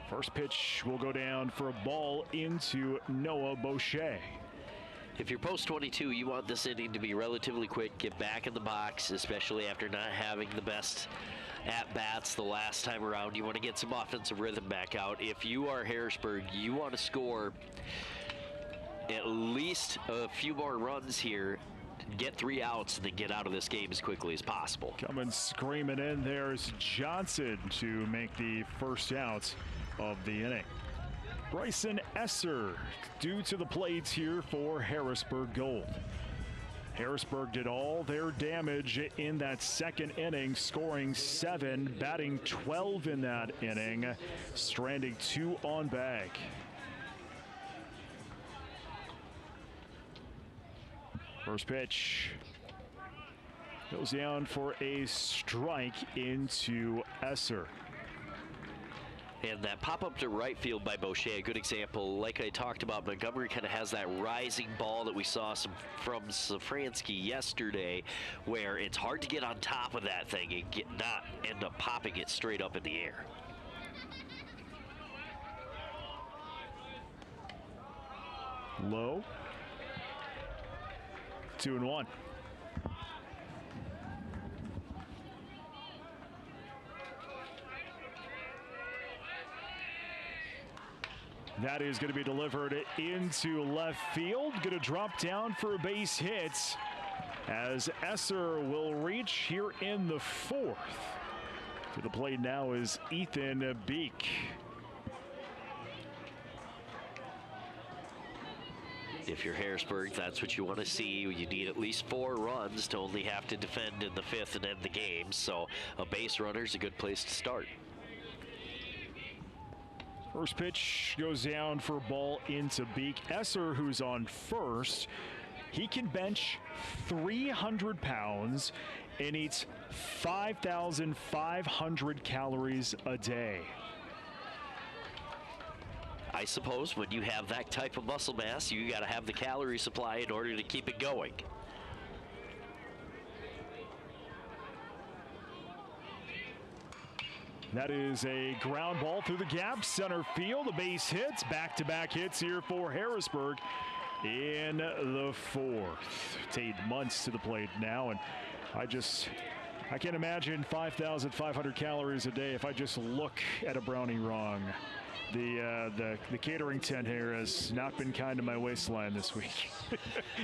First pitch will go down for a ball into Noah Boucher. If you're post 22, you want this inning to be relatively quick, get back in the box, especially after not having the best at-bats the last time around. You want to get some offensive rhythm back out. If you are Harrisburg, you want to score at least a few more runs here, get 3 outs, and then get out of this game as quickly as possible. Coming screaming in, there's Johnson to make the first out of the inning. Bryson Esser due to the plates here for Harrisburg Gold. Harrisburg did all their damage in that second inning, scoring 7, batting 12 in that inning, stranding 2 on bag. First pitch goes down for a strike into Esser. And that pop-up to right field by Boucher, a good example. Like I talked about, Montgomery kind of has that rising ball that we saw from Safransky yesterday, where it's hard to get on top of that thing and not end up popping it straight up in the air. Low. 2-1. That is going to be delivered into left field. Going to drop down for a base hit as Esser will reach here in the 4th. To the plate now is Ethan Beek. If you're Harrisburg, that's what you want to see. You need at least 4 runs to only have to defend in the 5th and end the game. So a base runner is a good place to start. First pitch goes down for a ball into Beek. Esser, who's on first, he can bench 300 pounds and eats 5,500 calories a day. I suppose when you have that type of muscle mass, you got to have the calorie supply in order to keep it going. That is a ground ball through the gap, center field. A base hits, back-to-back hits here for Harrisburg in the 4th. Tate Muntz to the plate now, and I can't imagine 5,500 calories a day if I just look at a brownie wrong. The catering tent here has not been kind to my waistline this week.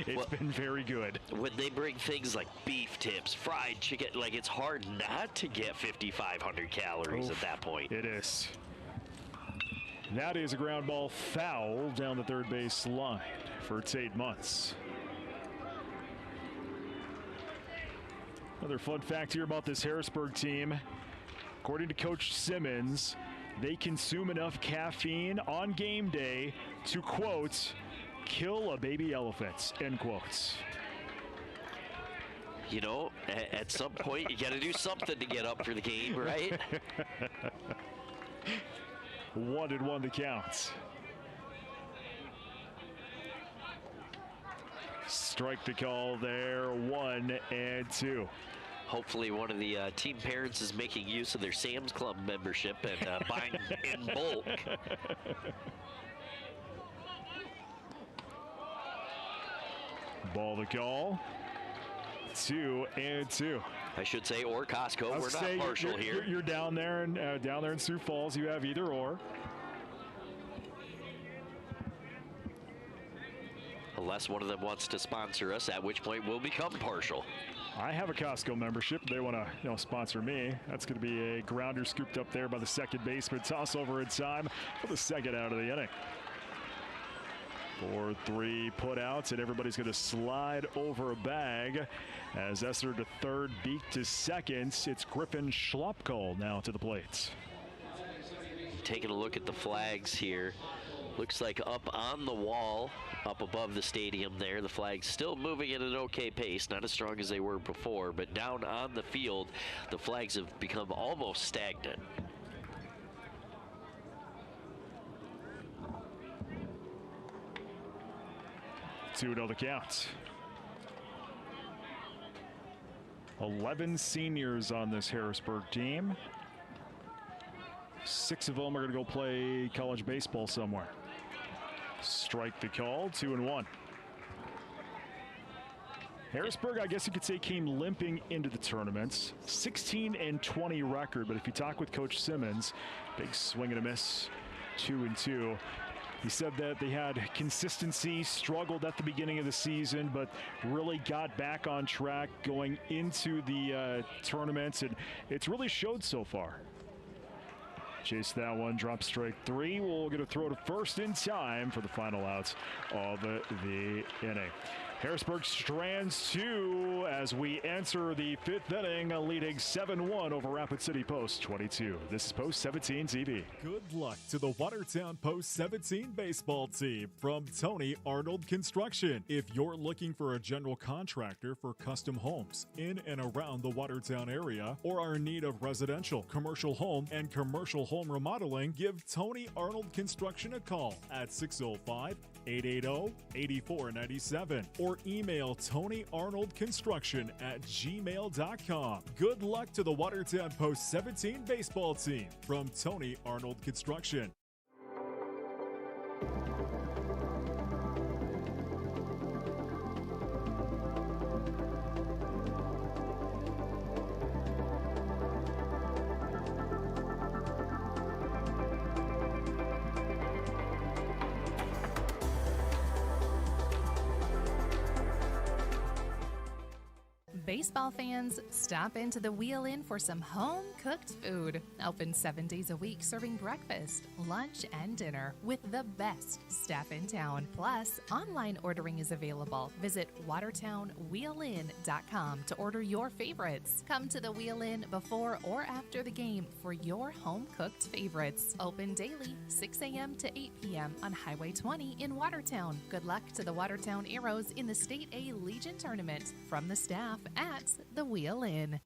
It's been very good. When they bring things like beef tips, fried chicken, like it's hard not to get 5,500 calories at that point. It is. That is a ground ball foul down the third base line for Tate Muntz. Another fun fact here about this Harrisburg team. According to Coach Simmons, they consume enough caffeine on game day to, quote, kill a baby elephant, end quotes. You know, at some point, you got to do something to get up for the game, right? 1-1 the count. Strike the call there, 1-2. Hopefully one of the team parents is making use of their Sam's Club membership and buying in bulk. Ball to call. 2-2. I should say, or Costco. We're not partial here. You're down there in Sioux Falls. You have either or. Unless one of them wants to sponsor us, at which point we'll become partial. I have a Costco membership. They want to, sponsor me. That's going to be a grounder scooped up there by the second baseman. Toss over in time for the second out of the inning. 4-3 putouts, and everybody's going to slide over a bag as Esser to third, Beek to second. It's Griffin Schlopkohl now to the plate. Taking a look at the flags here. Looks like up on the wall, up above the stadium there, the flag's still moving at an okay pace, not as strong as they were before, but down on the field, the flags have become almost stagnant. Two to the count. 11 seniors on this Harrisburg team. 6 of them are going to go play college baseball somewhere. Strike the call, 2-1. Harrisburg, I guess you could say, came limping into the tournament. 16-20 record, but if you talk with Coach Simmons, big swing and a miss, 2-2. He said that they had consistency, struggled at the beginning of the season, but really got back on track going into the tournaments, and it's really showed so far. Chase that one, drop strike 3. We'll get a throw to first in time for the final out of the inning. Harrisburg strands 2 as we enter the 5th inning, leading 7-1 over Rapid City Post 22. This is Post 17 TV. Good luck to the Watertown Post 17 baseball team from Tony Arnold Construction. If you're looking for a general contractor for custom homes in and around the Watertown area, or are in need of residential, commercial home, and commercial home remodeling, give Tony Arnold Construction a call at 605-880-8497 or email TonyArnoldConstruction@gmail.com. Good luck to the Watertown Post 17 baseball team from Tony Arnold Construction. Baseball fans, stop into the Wheel Inn for some home-cooked food. Open 7 days a week, serving breakfast, lunch, and dinner with the best staff in town. Plus, online ordering is available. Visit WatertownWheelIn.com to order your favorites. Come to the Wheel Inn before or after the game for your home-cooked favorites. Open daily, 6 a.m. to 8 p.m. on Highway 20 in Watertown. Good luck to the Watertown Arrows in the State A Legion Tournament from the staff at the Wheel Inn.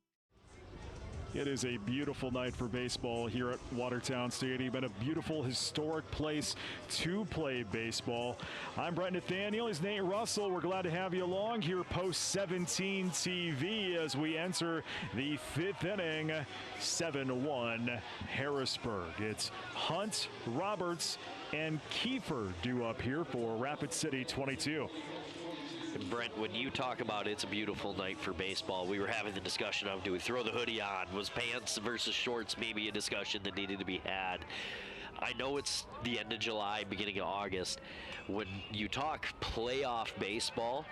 It is a beautiful night for baseball here at Watertown Stadium, and a beautiful historic place to play baseball. I'm Brett Nathaniel. He's Nate Russell. We're glad to have you along here post 17 TV as we enter the 5th inning. 7-1 Harrisburg. It's Hunt, Roberts, and Kiefer due up here for Rapid City 22. And Brent, when you talk about it's a beautiful night for baseball, we were having the discussion of, do we throw the hoodie on? Was pants versus shorts maybe a discussion that needed to be had? I know it's the end of July, beginning of August. When you talk playoff baseball,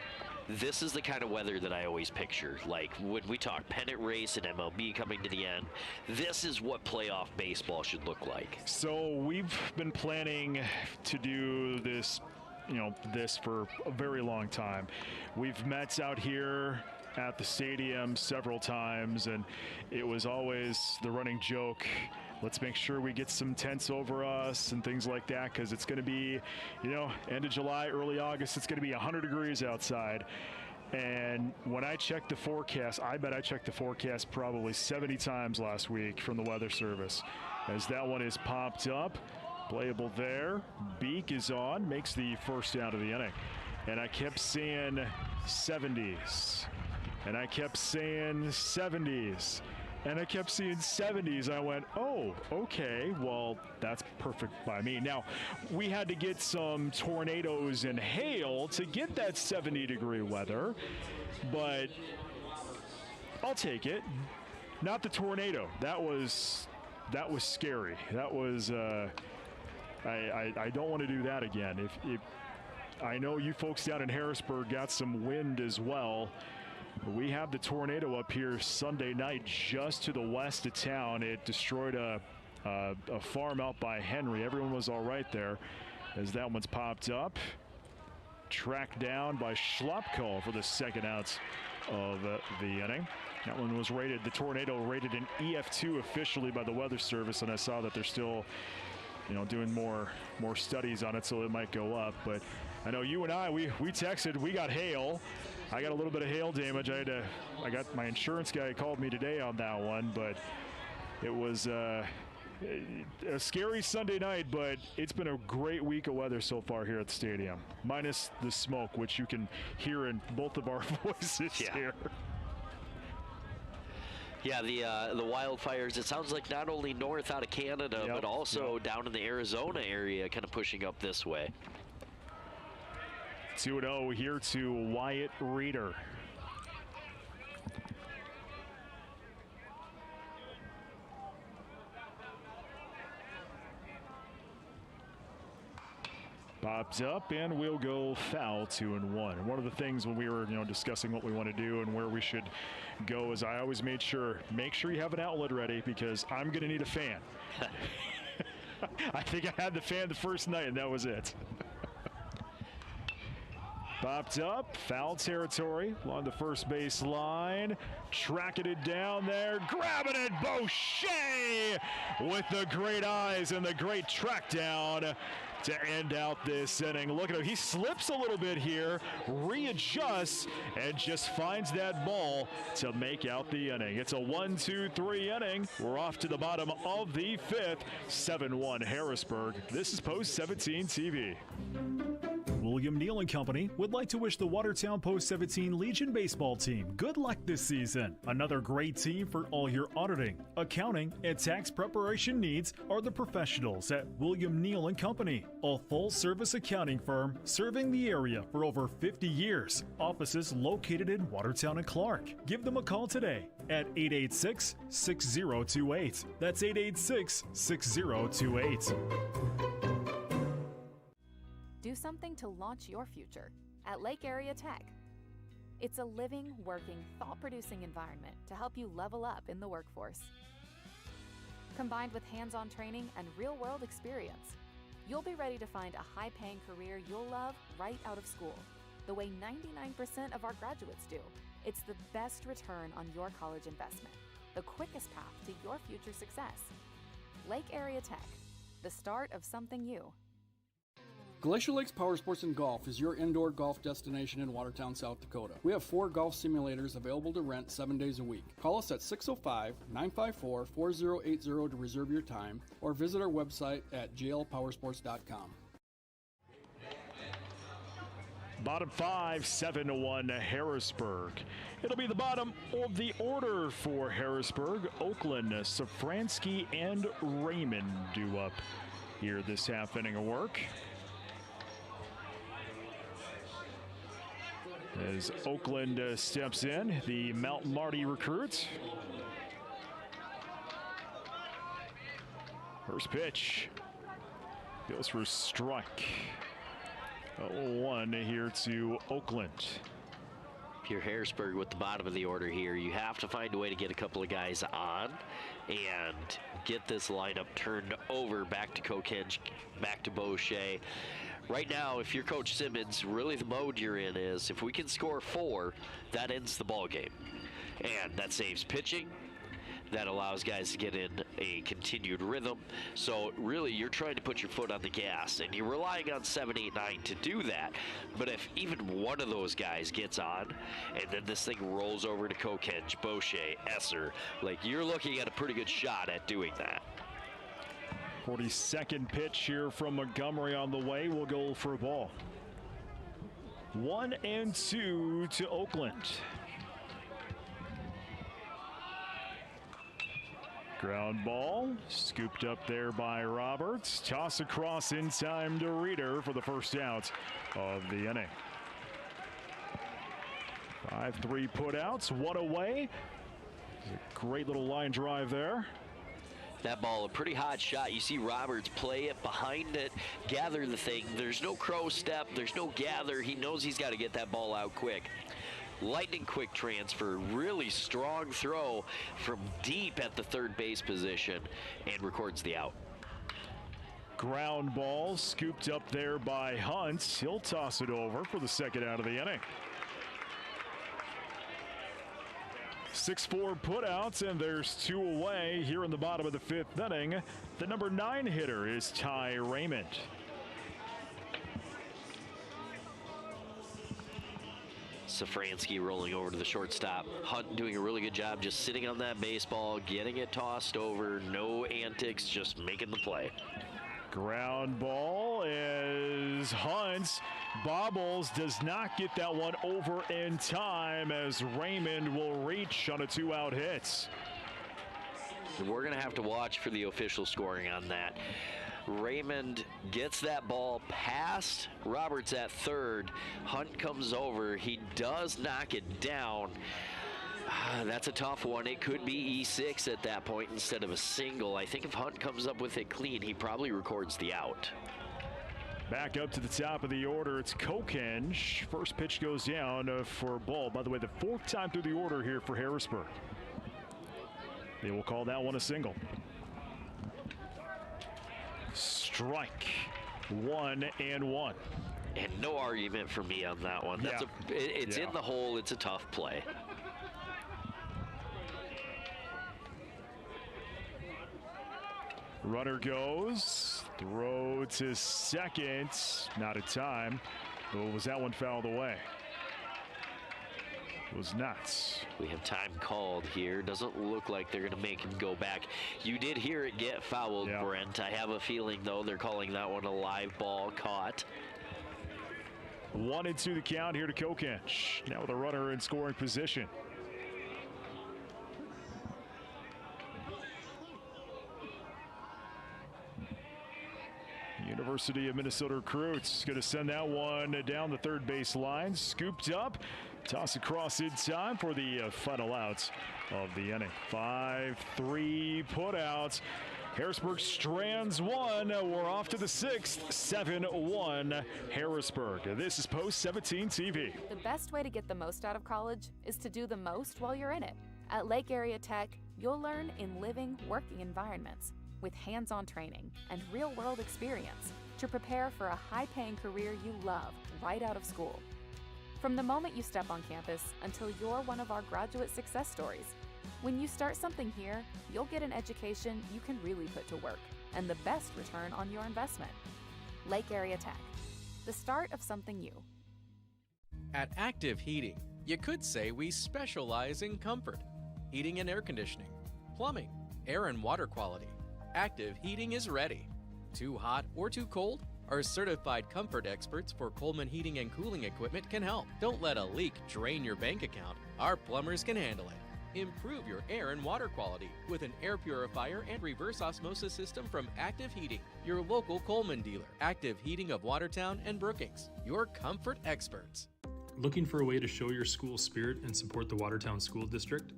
this is the kind of weather that I always picture. Like when we talk pennant race and MLB coming to the end, this is what playoff baseball should look like. So we've been planning to do this for a very long time. We've met out here at the stadium several times, and it was always the running joke, let's make sure we get some tents over us and things like that, because it's going to be, end of July, early August, it's going to be 100 degrees outside. And when I checked the forecast, I bet I checked the forecast probably 70 times last week from the Weather Service, as that one is popped up. Playable there. Beak is on, makes the first out of the inning. And I kept seeing 70s. And I kept saying 70s. And I kept seeing 70s. I went, oh, okay, well, that's perfect by me. Now, we had to get some tornadoes and hail to get that 70-degree weather, but I'll take it. Not the tornado. That was scary. That was I don't want to do that again. If I know you folks down in Harrisburg got some wind as well. We have the tornado up here Sunday night just to the west of town. It destroyed a farm out by Henry. Everyone was all right there as that one's popped up. Tracked down by Schlopko for the second out of the inning. That one was rated, the tornado rated an EF2 officially by the Weather Service, and I saw that they're still doing more studies on it, so it might go up. But I know you and I, we texted, we got hail. I got a little bit of hail damage. I got my insurance guy called me today on that one, but it was a scary Sunday night, but it's been a great week of weather so far here at the stadium, minus the smoke, which you can hear in both of our voices here. Yeah, the wildfires, it sounds like not only north out of Canada, but also down in the Arizona area, kind of pushing up this way. 2-0 here to Wyatt Reeder. Pops up, and we'll go foul, 2-1. And one of the things when we were discussing what we want to do and where we should go is I always make sure you have an outlet ready, because I'm going to need a fan. I think I had the fan the first night, and that was it. Popped up, foul territory along the first base line. Tracking it down there, grabbing it, Boucher with the great eyes and the great track down to end out this inning. Look at him, he slips a little bit here, readjusts, and just finds that ball to make out the inning. It's a 1-2-3 inning. We're off to the bottom of the 5th, 7-1 Harrisburg. This is Post 17 TV. William Neal and Company would like to wish the Watertown Post 17 Legion baseball team good luck this season. Another great team for all your auditing, accounting, and tax preparation needs are the professionals at William Neal and Company, a full-service accounting firm serving the area for over 50 years. Offices located in Watertown and Clark. Give them a call today at 886-6028. That's 886-6028. Do something to launch your future at Lake Area Tech. It's a living, working, thought-producing environment to help you level up in the workforce. Combined with hands-on training and real-world experience, you'll be ready to find a high-paying career you'll love right out of school, the way 99% of our graduates do. It's the best return on your college investment, the quickest path to your future success. Lake Area Tech, the start of something new. Glacier Lakes Power Sports and Golf is your indoor golf destination in Watertown, South Dakota. We have 4 golf simulators available to rent 7 days a week. Call us at 605-954-4080 to reserve your time, or visit our website at glpowersports.com. Bottom 5, 7-1 Harrisburg. It'll be the bottom of the order for Harrisburg. Oakland, Safransky, and Raymond due up here this half inning of work. As Oakland steps in, the Mount Marty recruit. First pitch goes for a strike. 0-1 here to Oakland. If you're Harrisburg with the bottom of the order here, you have to find a way to get a couple of guys on and get this lineup turned over back to Kokenge, back to Boucher. Right now, if you're Coach Simmons, really the mode you're in is if we can score 4, that ends the ball game. And that saves pitching. That allows guys to get in a continued rhythm. So really, you're trying to put your foot on the gas, and you're relying on 7, 8, 9 to do that. But if even one of those guys gets on, and then this thing rolls over to Kokenge, Boucher, Esser, like you're looking at a pretty good shot at doing that. 42nd pitch here from Montgomery on the way. Will go for a ball. 1-2 to Oakland. Ground ball, scooped up there by Roberts. Toss across in time to Reeder for the first out of the inning. 5-3 putouts, 1 away. A great little line drive there. That ball, a pretty hot shot. You see Roberts play it behind it, gather the thing. There's no crow step, there's no gather. He knows he's got to get that ball out quick. Lightning quick transfer, really strong throw from deep at the third base position, and records the out. Ground ball scooped up there by Hunt. He'll toss it over for the second out of the inning. 6-4 putouts, and there's 2 away here in the bottom of the 5th inning. The number 9 hitter is Ty Raymond. Safransky rolling over to the shortstop. Hunt doing a really good job just sitting on that baseball, getting it tossed over. No antics, just making the play. Ground ball as Hunt bobbles, does not get that one over in time as Raymond will reach on a 2-out hit. We're going to have to watch for the official scoring on that. Raymond gets that ball past Roberts at third. Hunt comes over. He does knock it down. That's a tough one. It could be E6 at that point instead of a single. I think if Hunt comes up with it clean, he probably records the out. Back up to the top of the order, it's Kokenge. First pitch goes down for a ball. By the way, the 4th time through the order here for Harrisburg. They will call that one a single. Strike. 1-1. And no argument for me on that one. That's it's in the hole. It's a tough play. Runner goes, throw to second, not in time. Oh, was that one fouled away? Was not. We have time called here. Doesn't look like they're going to make him go back. You did hear it get fouled, Brent. I have a feeling, though, they're calling that one a live ball caught. 1-2 the count here to Kokenge. Now with a runner in scoring position. University of Minnesota recruits going to send that one down the third base line. Scooped up. Toss across in time for the final outs of the inning. 5-3 putouts. Harrisburg strands one. We're off to the sixth, 7-1 Harrisburg. This is Post 17 TV. The best way to get the most out of college is to do the most while you're in it. At Lake Area Tech, you'll learn in living, working environments with hands-on training and real-world experience to prepare for a high-paying career you love right out of school. From the moment you step on campus until you're one of our graduate success stories, when you start something here, you'll get an education you can really put to work and the best return on your investment. Lake Area Tech, the start of something new. At Active Heating, you could say we specialize in comfort, heating and air conditioning, plumbing, air and water quality. Active Heating is ready. Too hot or too cold? Our certified comfort experts for Coleman Heating and Cooling Equipment can help. Don't let a leak drain your bank account. Our plumbers can handle it. Improve your air and water quality with an air purifier and reverse osmosis system from Active Heating, your local Coleman dealer. Active Heating of Watertown and Brookings, your comfort experts. Looking for a way to show your school spirit and support the Watertown School District?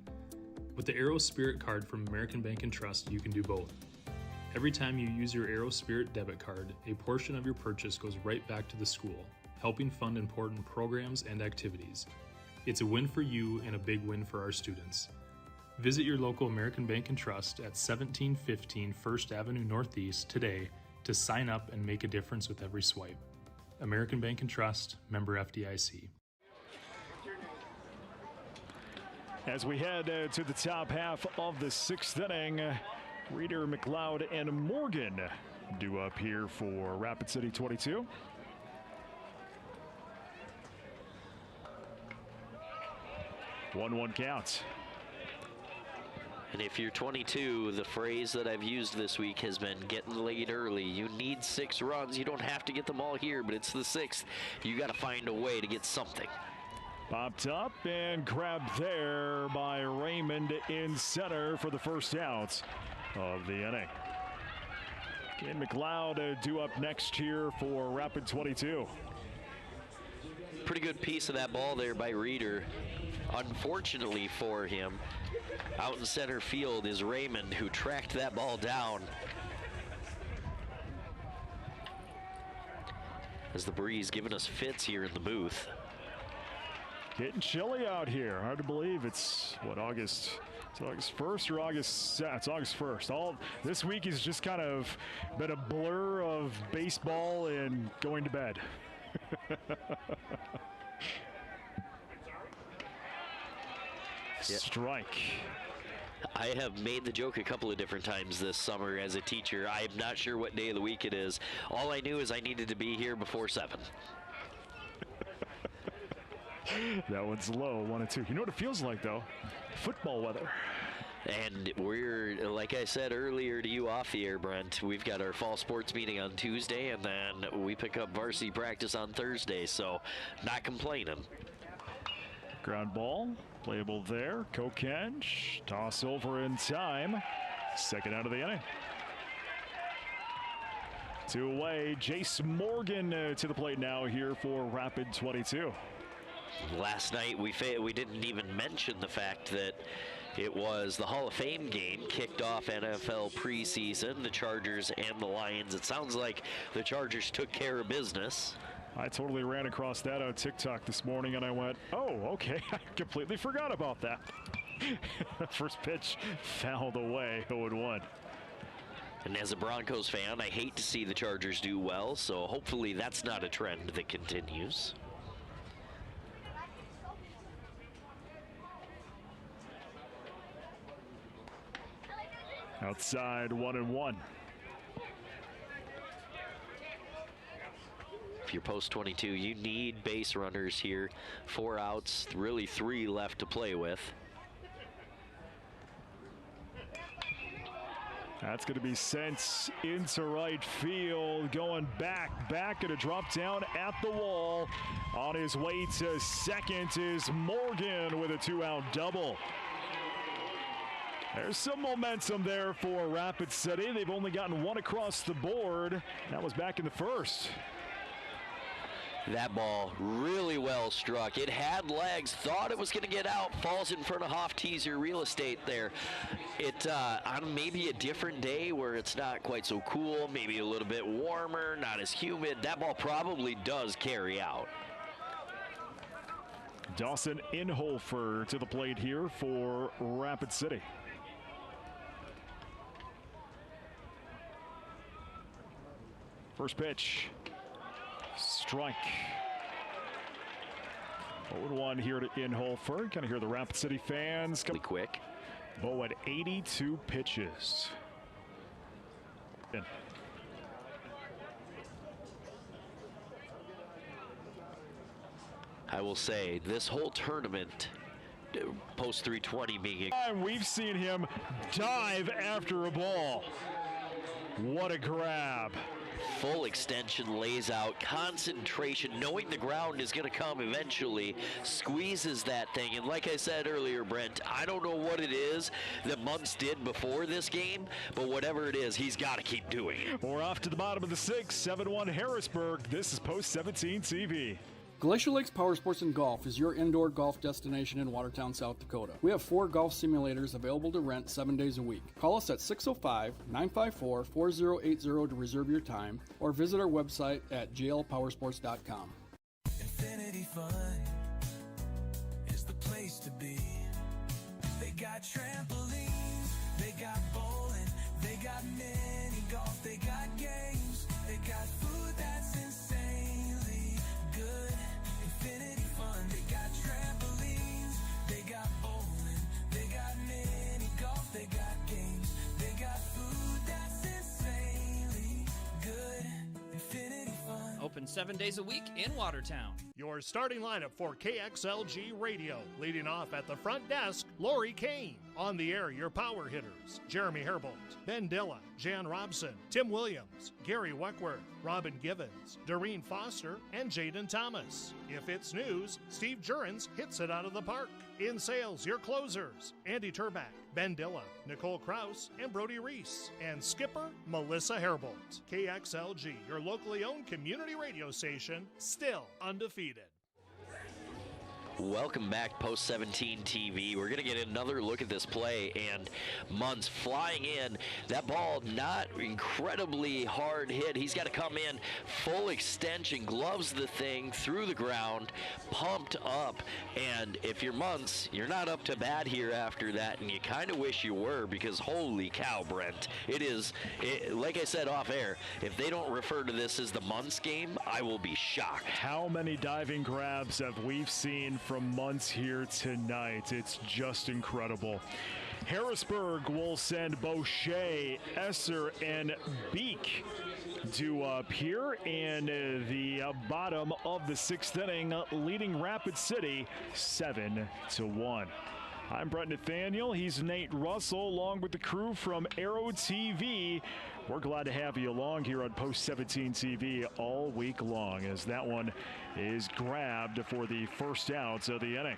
With the Arrow Spirit card from American Bank and Trust, you can do both. Every time you use your Arrow Spirit debit card, a portion of your purchase goes right back to the school, helping fund important programs and activities. It's a win for you and a big win for our students. Visit your local American Bank and Trust at 1715 First Avenue Northeast today to sign up and make a difference with every swipe. American Bank and Trust, member FDIC. As we head to the top half of the sixth inning, Reeder, McLeod, and Morgan due up here for Rapid City 22. 1-1 count. And if you're 22, the phrase that I've used this week has been getting late early. You need 6 runs. You don't have to get them all here, but it's the 6th. You got to find a way to get something. Popped up and grabbed there by Raymond in center for the first out of the inning. Ken McLeod due up next here for Rapid 22. Pretty good piece of that ball there by Reeder. Unfortunately for him, out in center field is Raymond, who tracked that ball down. As the breeze giving us fits here in the booth. Getting chilly out here. Hard to believe it's what, August 1st or August? Yeah, it's August 1st. All this week has just kind of been a blur of baseball and going to bed. Strike. I have made the joke a couple of different times this summer as a teacher. I'm not sure what day of the week it is. All I knew is I needed to be here before 7. That one's low, 1-2. You know what it feels like, though? Football weather. And we're, like I said earlier to you off the air, Brent, we've got our fall sports meeting on Tuesday, and then we pick up varsity practice on Thursday, so not complaining. Ground ball, playable there. Kokenge, toss over in time. Second out of the inning. 2 away, Jace Morgan to the plate now here for Rapid 22. Last night we didn't even mention the fact that it was the Hall of Fame game, kicked off NFL preseason, the Chargers and the Lions. It sounds like the Chargers took care of business. I totally ran across that on TikTok this morning and I went, oh, okay, I completely forgot about that. First pitch fouled away, 0-1. And as a Broncos fan, I hate to see the Chargers do well, so hopefully that's not a trend that continues. Outside, 1-1. If you're post 22, you need base runners here. 4 outs, really 3 left to play with. That's going to be sent into right field, going back and a drop down at the wall. On his way to second is Morgan with a 2-out double. There's some momentum there for Rapid City. They've only gotten 1 across the board. That was back in the first. That ball really well struck. It had legs, thought it was going to get out, falls in front of Hoff teaser real estate there. It on maybe a different day where it's not quite so cool, maybe a little bit warmer, not as humid, that ball probably does carry out. Dawson Inhofer to the plate here for Rapid City. First pitch, strike. 0-1 here to Inhofer. Kind of hear the Rapid City fans come quick. Bo at 82 pitches. In. I will say this whole tournament, post 320 being. We've seen him dive after a ball. What a grab. Full extension, lays out, concentration, knowing the ground is going to come eventually, squeezes that thing. And like I said earlier, Brent, I don't know what it is that Muntz did before this game, but whatever it is, he's got to keep doing it. We're off to the bottom of the sixth, 7-1 Harrisburg. This is Post 17 TV. Glacier Lakes Power Sports and Golf is your indoor golf destination in Watertown, South Dakota. We have 4 golf simulators available to rent 7 days a week. Call us at 605-954-4080 to reserve your time, or visit our website at glpowersports.com. Infinity Fun is the place to be. They got trampolines, they got bowling, they got mini golf, they got games, they got food that's insanely good. Infinity Fun, they got trampolines, they got bowling, they got mini golf, they got games, they got food that's insanely good. Infinity Fun. Open 7 days a week in Watertown. Your starting lineup for KXLG Radio. Leading off at the front desk, Lori Kane. On the air, your power hitters, Jeremy Herbold, Ben Dilla, Jan Robson, Tim Williams, Gary Weckworth, Robin Givens, Doreen Foster, and Jaden Thomas. If it's news, Steve Jurens hits it out of the park. In sales, your closers, Andy Turback, Ben Dilla, Nicole Kraus, and Brody Reese. And skipper, Melissa Herbold. KXLG, your locally owned community radio station, still undefeated. Welcome back, Post 17 TV. We're going to get another look at this play, and Muntz flying in. That ball not incredibly hard hit. He's got to come in full extension, gloves the thing through the ground, pumped up. And if you're Muntz, you're not up to bat here after that, and you kind of wish you were, because holy cow, Brent. Like I said off air, if they don't refer to this as the Muntz game, I will be shocked. How many diving grabs have we seen from Muntz here tonight? It's just incredible. Harrisburg will send Boucher, Esser, and Beek to appear in the bottom of the 6th inning, leading Rapid City 7-1. I'm Brett Nathaniel. He's Nate Russell, along with the crew from Aero TV. We're glad to have you along here on Post 17 TV all week long, as that one is grabbed for the first outs of the inning.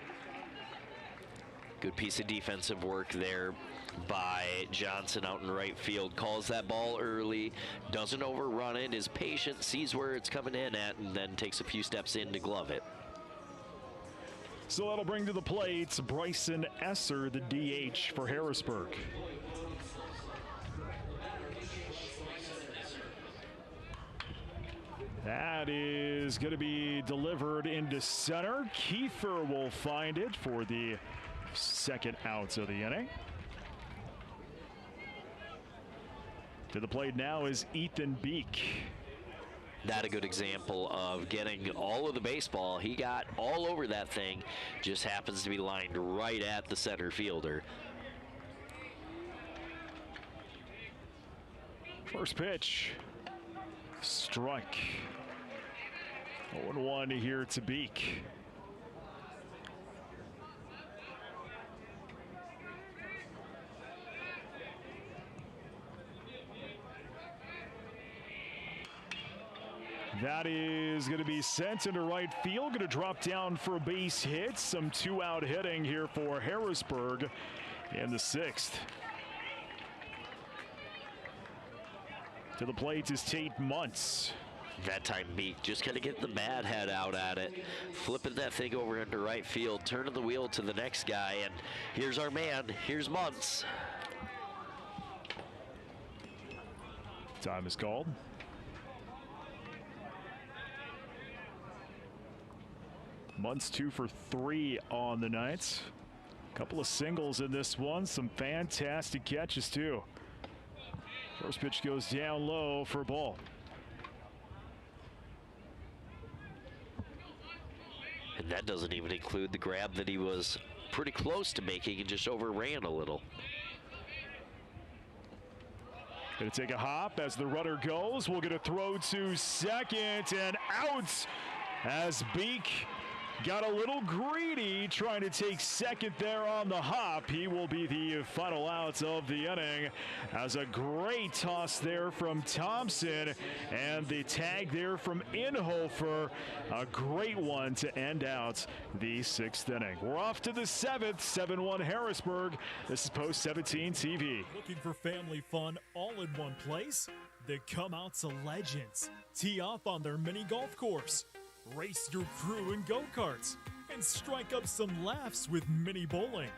Good piece of defensive work there by Johnson out in right field. Calls that ball early, doesn't overrun it, is patient, sees where it's coming in at, and then takes a few steps in to glove it. So that'll bring to the plate Bryson Esser, the DH for Harrisburg. That is going to be delivered into center. Kiefer will find it for the second out of the inning. To the plate now is Ethan Beek. That a good example of getting all of the baseball. He got all over that thing, just happens to be lined right at the center fielder. First pitch, strike. 0-1 here to Beek. That is going to be sent into right field. Going to drop down for a base hit. Some 2-out hitting here for Harrisburg in the 6th. To the plate is Tate Muntz. That time Meek just kind of getting the bad head out at it, flipping that thing over into right field, turning the wheel to the next guy, and here's our man, here's Muntz. Time is called. Muntz 2 for 3 on the night. Couple of singles in this one, some fantastic catches too. First pitch goes down low for a ball. And that doesn't even include the grab that he was pretty close to making and just overran a little. Gonna take a hop as the runner goes. We'll get a throw to second and out as Beek got a little greedy trying to take second there on the hop. He will be the final out of the inning as a great toss there from Thompson and the tag there from Inhofer. A great one to end out the 6th inning. We're off to the 7th, 7-1 Harrisburg. This is Post 17 TV. Looking for family fun all in one place? Then come out to Legends. Tee off on their mini golf course. Race your crew in go-karts and strike up some laughs with mini bowling.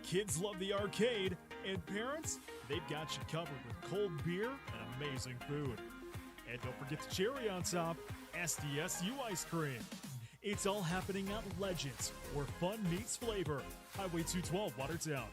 Kids love the arcade, and parents, they've got you covered with cold beer and amazing food. And don't forget the cherry on top, SDSU ice cream. It's all happening at Legends, where fun meets flavor. Highway 212, Watertown.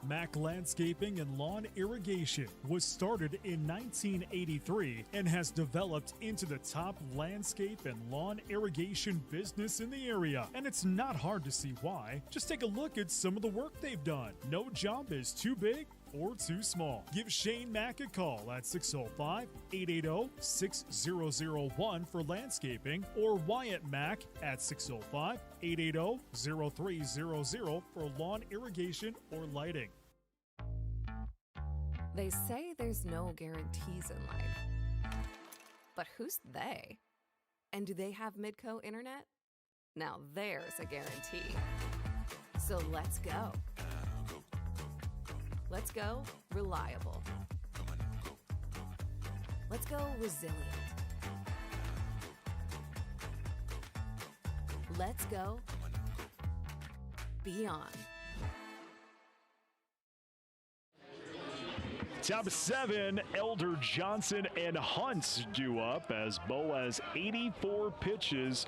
Mack Landscaping and Lawn Irrigation was started in 1983 and has developed into the top landscape and lawn irrigation business in the area. And it's not hard to see why. Just take a look at some of the work they've done. No job is too big or too small. Give Shane Mack a call at 605-880-6001 for landscaping or Wyatt Mack at 605-880-0300 for lawn irrigation or lighting. They say there's no guarantees in life. But who's they? And do they have Midco Internet? Now there's a guarantee. So let's go. Let's go reliable. Let's go resilient. Let's go beyond. Top 7, Elder Johnson and Hunt due up as Bo has 84 pitches.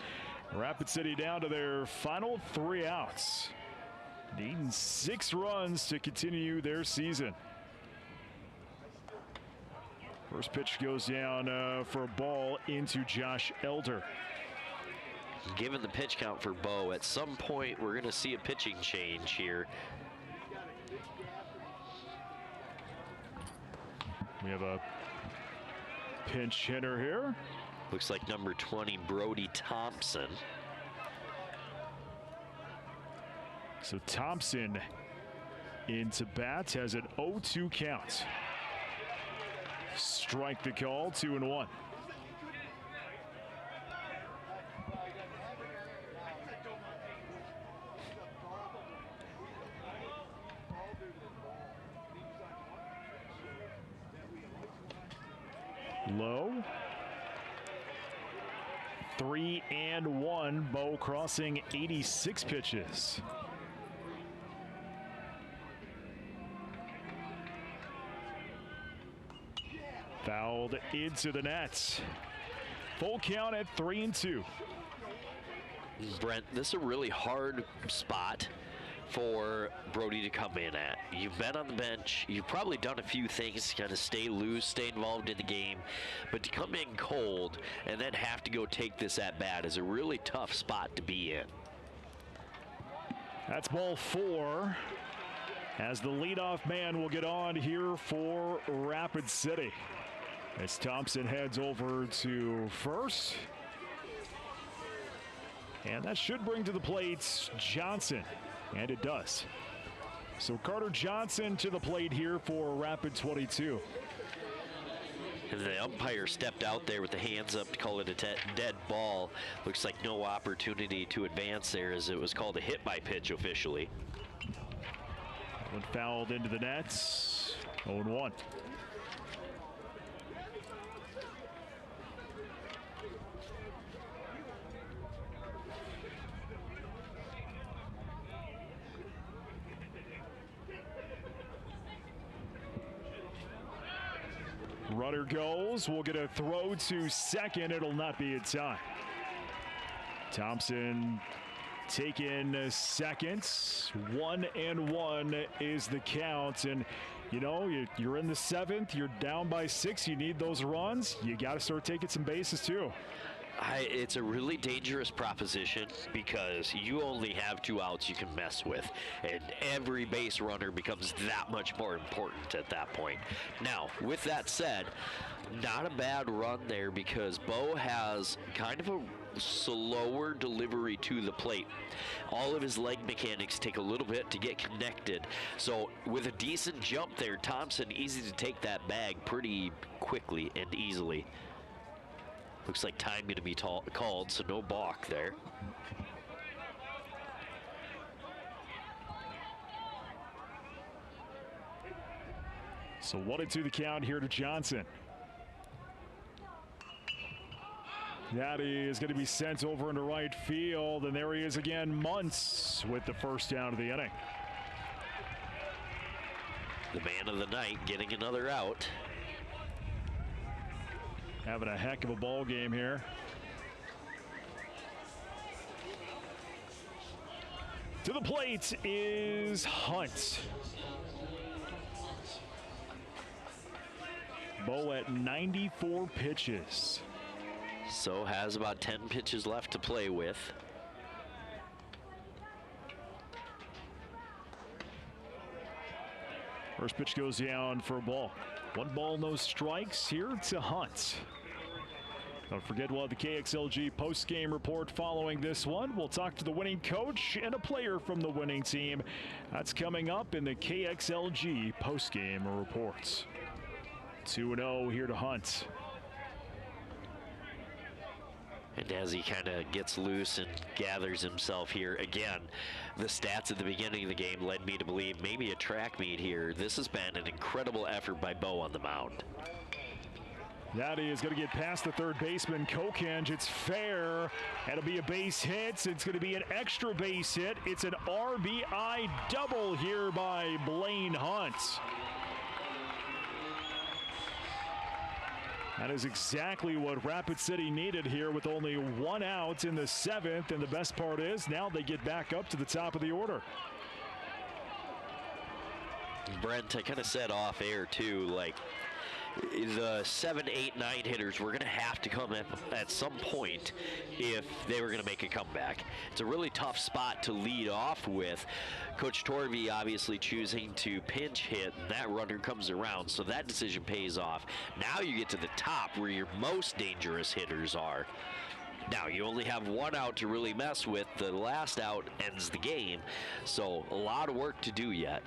Rapid City down to their final 3 outs. Needing 6 runs to continue their season. First pitch goes down for a ball into Josh Elder. Given the pitch count for Bo, at some point we're going to see a pitching change here. We have a pinch hitter here. Looks like number 20, Brody Thompson. So Thompson into bat, has an 0-2 count. Strike the call, 2-1. Low. 3-1. Bo crossing 86 pitches. Fouled into the net. Full count at 3-2. Brent, this is a really hard spot for Brody to come in at. You've been on the bench. You've probably done a few things to kind of stay loose, stay involved in the game. But to come in cold and then have to go take this at bat is a really tough spot to be in. That's ball 4. As the leadoff man will get on here for Rapid City. As Thompson heads over to first. And that should bring to the plate Johnson. And it does. So Carter Johnson to the plate here for Rapid 22. And the umpire stepped out there with the hands up to call it a dead ball. Looks like no opportunity to advance there as it was called a hit by pitch officially. That one fouled into the nets. 0-1. Runner goes. We'll get a throw to second. It'll not be in time. Thompson taking second. 1-1 is the count. And, you know, you're in the 7th. You're down by 6. You need those runs. You got to start taking some bases, too. It's a really dangerous proposition because you only have 2 outs you can mess with, and every base runner becomes that much more important at that point. Now, with that said, not a bad run there because Bo has kind of a slower delivery to the plate. All of his leg mechanics take a little bit to get connected. So with a decent jump there, Thompson easy to take that bag pretty quickly and easily. Looks like time going to be called, so no balk there. So 1-2 the count here to Johnson. That is going to be sent over into right field, and there he is again, Muntz with the first down of the inning. The man of the night getting another out. Having a heck of a ball game here. To the plate is Hunt. Bo at 94 pitches. So has about 10 pitches left to play with. First pitch goes down for a ball. 1 ball, no strikes here to Hunt. Don't forget, we'll have the KXLG post-game report following this one. We'll talk to the winning coach and a player from the winning team. That's coming up in the KXLG post-game reports. 2-0 here to Hunt. And as he kind of gets loose and gathers himself here, again, the stats at the beginning of the game led me to believe maybe a track meet here. This has been an incredible effort by Bo on the mound. That is going to get past the third baseman, Kokenge. It's fair. That'll be a base hit. It's going to be an extra base hit. It's an RBI double here by Blaine Hunt. That is exactly what Rapid City needed here with only 1 out in the 7th. And the best part is now they get back up to the top of the order. Brent, I kind of said off air too, like the 7, 8, 9 hitters were going to have to come up at some point if they were going to make a comeback. It's a really tough spot to lead off with. Coach Torvey obviously choosing to pinch hit, and that runner comes around, so that decision pays off. Now you get to the top where your most dangerous hitters are. Now you only have 1 out to really mess with. The last out ends the game, so a lot of work to do yet.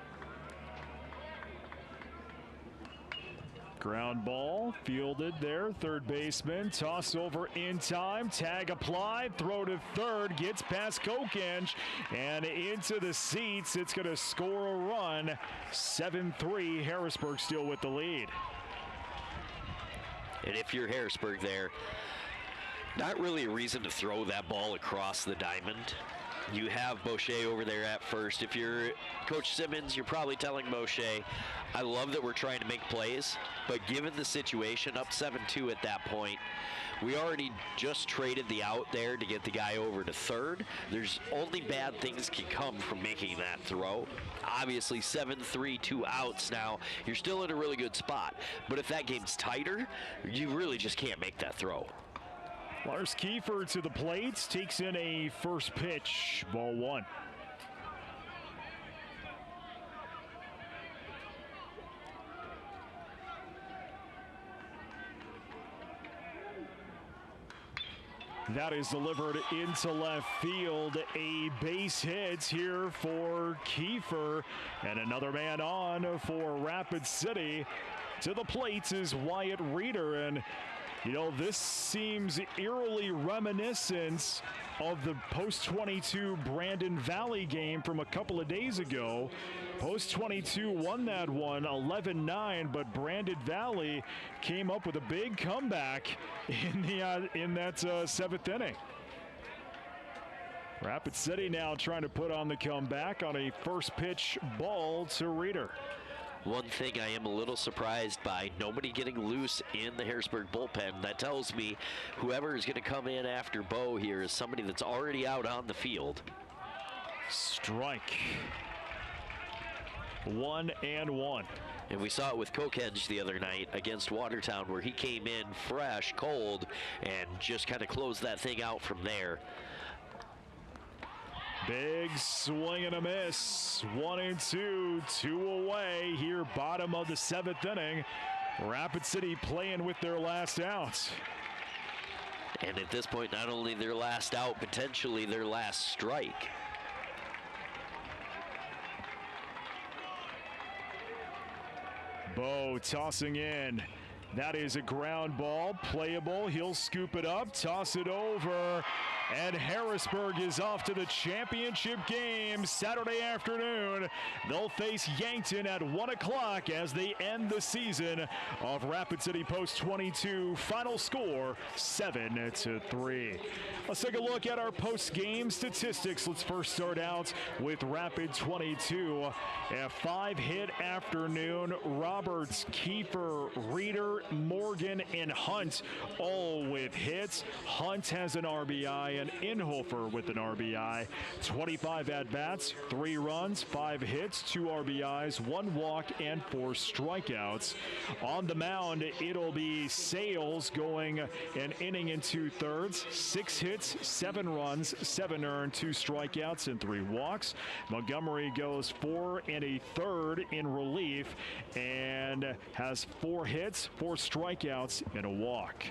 Ground ball fielded there. Third baseman. Toss over in time. Tag applied. Throw to third. Gets past Kokenge and into the seats. It's going to score a run. 7-3. Harrisburg still with the lead. And if you're Harrisburg there, not really a reason to throw that ball across the diamond. You have Boucher over there at first. If you're Coach Simmons, you're probably telling Boucher, I love that we're trying to make plays, but given the situation, up 7-2 at that point, we already just traded the out there to get the guy over to third. There's only bad things can come from making that throw. Obviously, 7-3, 2 outs now. You're still in a really good spot, but if that game's tighter, you really just can't make that throw. Lars Kiefer to the plate, takes in a first pitch, ball 1. That is delivered into left field. A base hit here for Kiefer, and another man on for Rapid City. To the plate is Wyatt Reeder, and you know, this seems eerily reminiscent of the post-22 Brandon Valley game from a couple of days ago. Post-22 won that one 11-9, but Brandon Valley came up with a big comeback in that 7th inning. Rapid City now trying to put on the comeback on a first pitch ball to Reeder. One thing I am a little surprised by, nobody getting loose in the Harrisburg bullpen. That tells me whoever is going to come in after Bo here is somebody that's already out on the field. Strike. 1-1. And we saw it with Kokenge the other night against Watertown, where he came in fresh, cold, and just kind of closed that thing out from there. Big swing and a miss. 1-2, 2 away here, bottom of the 7th inning. Rapid City playing with their last out. And at this point, not only their last out, potentially their last strike. Bo tossing in. That is a ground ball, playable. He'll scoop it up, toss it over, and Harrisburg is off to the championship game Saturday afternoon. They'll face Yankton at 1 o'clock as they end the season of Rapid City Post 22. Final score 7-3. Let's take a look at our post-game statistics. Let's first start out with Rapid 22. A 5-hit afternoon. Roberts, Kiefer, Reeder, Morgan, and Hunt all with hits. Hunt has an RBI and Inhofer with an RBI. 25 at-bats, 3 runs, 5 hits, 2 RBIs, 1 walk, and 4 strikeouts. On the mound, it'll be Sales going an inning and 2/3, 6 hits, 7 runs, 7 earned, 2 strikeouts, and 3 walks. Montgomery goes 4 1/3 in relief and has 4 hits, 4 strikeouts, and a walk.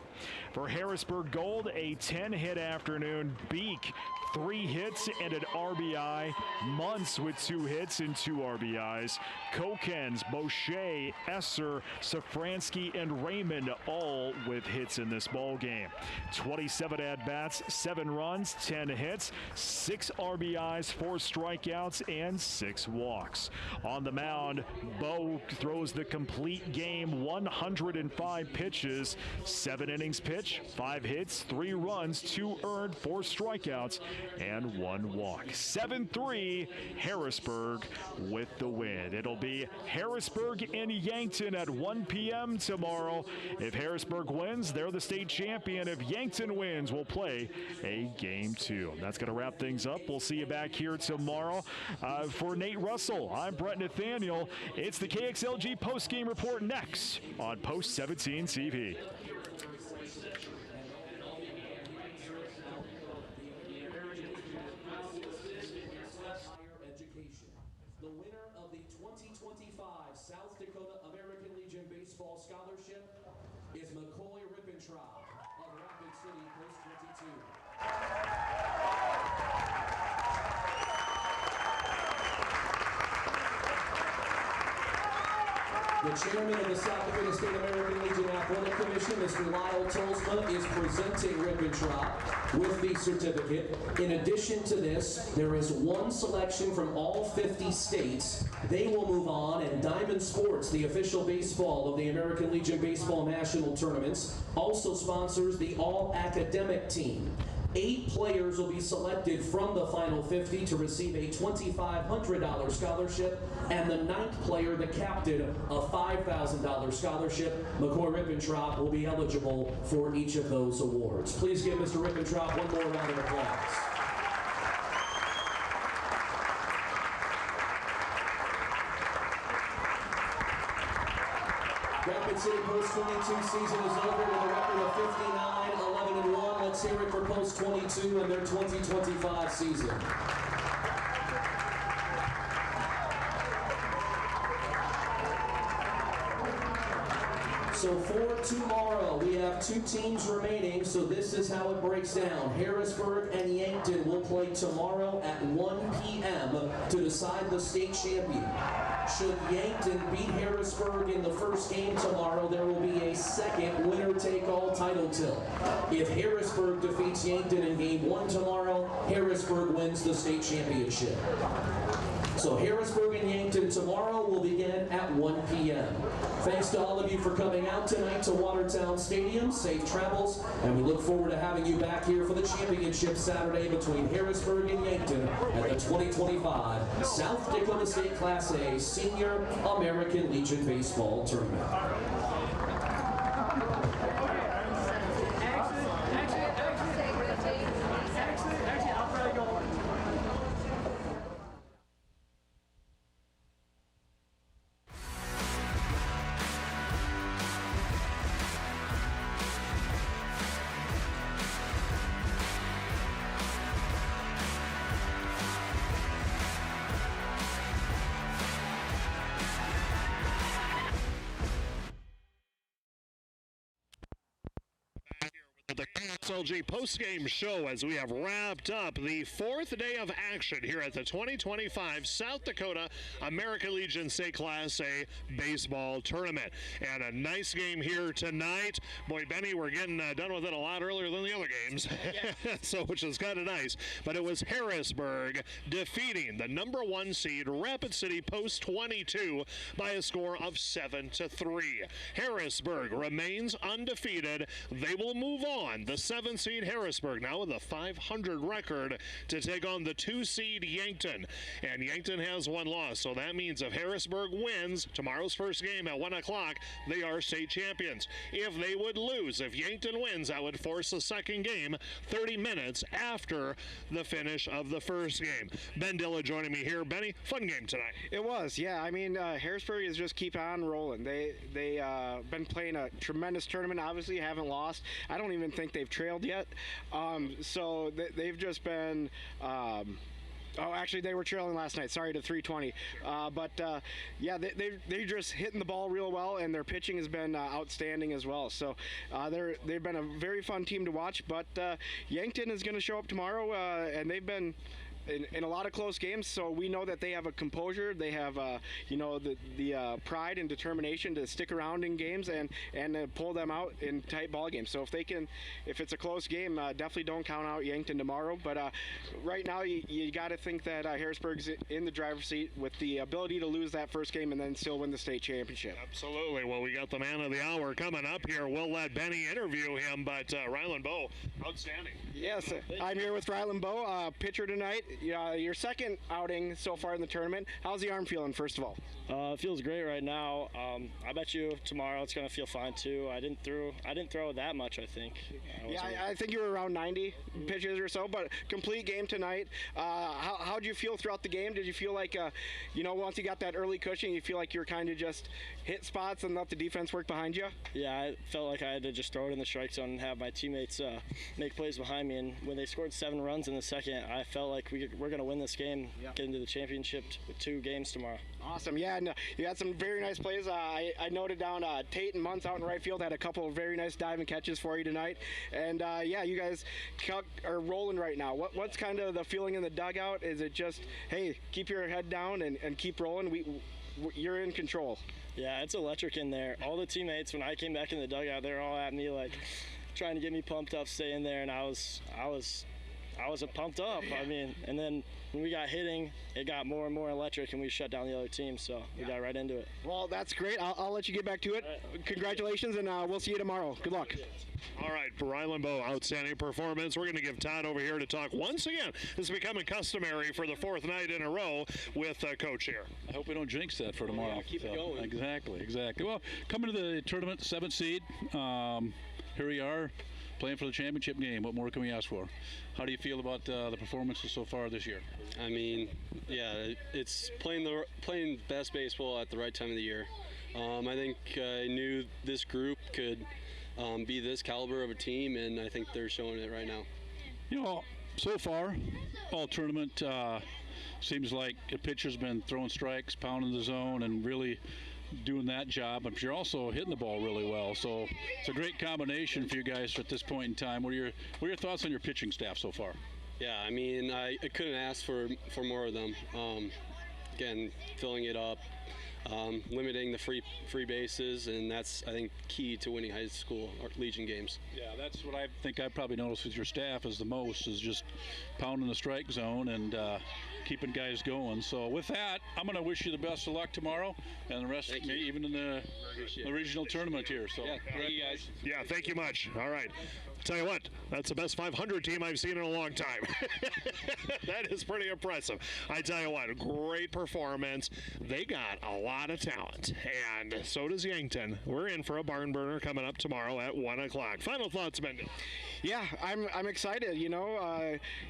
For Harrisburg Gold, a 10-hit afternoon. Beek, 3 hits and an RBI. Muntz with 2 hits and 2 RBIs. Kokens, Boucher, Esser, Safransky, and Raymond all with hits in this ball game. 27 at-bats, 7 runs, 10 hits, 6 RBIs, 4 strikeouts, and 6 walks. On the mound, Bo throws the complete game, 105 pitches, 7 innings pitch, 5 hits, 3 runs, 2 earned, 4 strikeouts, and 1 walk. 7-3, Harrisburg with the win. It'll be Harrisburg and Yankton at 1 p.m. tomorrow. If Harrisburg wins, they're the state champion. If Yankton wins, we'll play a game 2. That's going to wrap things up. We'll see you back here tomorrow. For Nate Russell, I'm Brett Nathaniel. It's the KXLG post-game report next on Post 17 TV. The winner of the 2025 South Dakota American Legion Baseball Scholarship is McCoy Rippentrop of Rapid City Post 22. The chairman of the South Dakota State American Legion Athletic Commission, Mr. Lyle Tolsma, is presenting Rippentrop with the certificate. In addition to this, there is 1 selection from all 50 states. They will move on, and Diamond Sports, the official baseball of the American Legion Baseball National Tournaments, also sponsors the All-Academic Team. 8 players will be selected from the final 50 to receive a $2,500 scholarship, and the 9th player, the captain, a $5,000 scholarship. McCoy Rippentrop will be eligible for each of those awards. Please give Mr. Rippentrop one more round of applause. Rapid City Post 22 season is over with a record of 59, 11-1. Let's hear it for Post 22 and their 2025 season. So for tomorrow, we have 2 teams remaining, so this is how it breaks down. Harrisburg and Yankton will play tomorrow at 1 p.m. to decide the state champion. Should Yankton beat Harrisburg in the first game tomorrow, there will be a second winner-take-all title tilt. If Harrisburg defeats Yankton in game 1 tomorrow, Harrisburg wins the state championship. So Harrisburg and Yankton tomorrow will begin at 1 p.m. Thanks to all of you for coming out tonight to Watertown Stadium. Safe travels, and we look forward to having you back here for the championship Saturday between Harrisburg and Yankton at the 2025 South Dakota State Class A Senior American Legion Baseball Tournament. The KSLG post-game show as we have wrapped up the fourth day of action here at the 2025 South Dakota American Legion State Class A Baseball Tournament. And a nice game here tonight. Boy, Benny, we're getting done with it a lot earlier than the other games, so which is kind of nice. But it was Harrisburg defeating the #1 seed Rapid City Post 22 by a score of 7-3. Harrisburg remains undefeated. They will move on. The 7 seed Harrisburg now with a .500 record to take on the 2 seed Yankton. And Yankton has 1 loss, so that means if Harrisburg wins tomorrow's first game at 1 o'clock, they are state champions. If they would lose, if Yankton wins, that would force the second game 30 minutes after the finish of the first game. Ben Dilla joining me here. Benny, fun game tonight. It was, yeah. I mean, Harrisburg is just keep on rolling. They been playing a tremendous tournament. Obviously, haven't lost. I don't even think they've trailed yet. So they've just been. Oh, actually, they were trailing last night. Sorry to 320. Yeah, they're just hitting the ball real well, and their pitching has been outstanding as well. So they've been a very fun team to watch. But Yankton is going to show up tomorrow, and they've been in a lot of close games, so we know that they have a composure. They have, the pride and determination to stick around in games and pull them out in tight ball games. So if it's a close game, definitely don't count out Yankton tomorrow. But right now, you got to think that Harrisburg's in the driver's seat with the ability to lose that first game and then still win the state championship. Absolutely. Well, we got the man of the hour coming up here. We'll let Benny interview him, but Ryland Bowe, outstanding. Yes, I'm here with Ryland Bowe, pitcher tonight. Your second outing so far in the tournament. How's the arm feeling, first of all? It feels great right now. I bet you tomorrow it's going to feel fine too. I didn't throw that much, I think. I think you were around 90 pitches or so, but complete game tonight. How did you feel throughout the game? Did you feel like, once you got that early cushion, you feel like you were kind of just hit spots and let the defense work behind you? Yeah, I felt like I had to just throw it in the strike zone and have my teammates make plays behind me. And when they scored 7 runs in the second, I felt like we're going to win this game, get into the championship with 2 games tomorrow. Awesome. Yeah, and you had some very nice plays. I noted down Tate and Muntz out in right field had a couple of very nice diving catches for you tonight. And you guys are rolling right now. What's kind of the feeling in the dugout? Is it just, hey, keep your head down and keep rolling? You're in control. Yeah, it's electric in there. All the teammates, when I came back in the dugout, they're all at me like trying to get me pumped up, staying there, and I was pumped up. I mean, and then when we got hitting, it got more and more electric, and we shut down the other team, so we got right into it. Well, that's great. I'll let you get back to it. Right. Congratulations, and we'll see you tomorrow. Good luck. All right, for Ryland Bowe, outstanding performance. We're going to give Todd over here to talk once again. This is becoming customary for the 4th night in a row with Coach here. I hope we don't jinx that for tomorrow. Yeah, keep it going. Exactly. Well, coming to the tournament, 7th seed. Here we are, playing for the championship game. What more can we ask for? How do you feel about the performances so far this year? I mean, yeah, it's playing best baseball at the right time of the year. I think I knew this group could be this caliber of a team, and I think they're showing it right now. So far, all tournament seems like the pitcher's been throwing strikes, pounding the zone, and really doing that job, but you're also hitting the ball really well. So it's a great combination for you guys at this point in time. What are your thoughts on your pitching staff so far? Yeah, I mean, I couldn't ask for more of them. Again, filling it up. limiting the free bases, and that's, I think, key to winning high school or Legion games. Yeah, that's what I think I probably noticed with your staff is the most is just pounding the strike zone and keeping guys going. So with that, I'm going to wish you the best of luck tomorrow and the rest, even in the regional tournament here. So yeah, thank you guys. Yeah, thank you much. All right. Tell you what, that's the best 500 team I've seen in a long time. That is pretty impressive. I tell you what, great performance. They got a lot of talent, and so does Yankton. We're in for a barn burner coming up tomorrow at 1 o'clock. Final thoughts, Mendel? Yeah, I'm excited.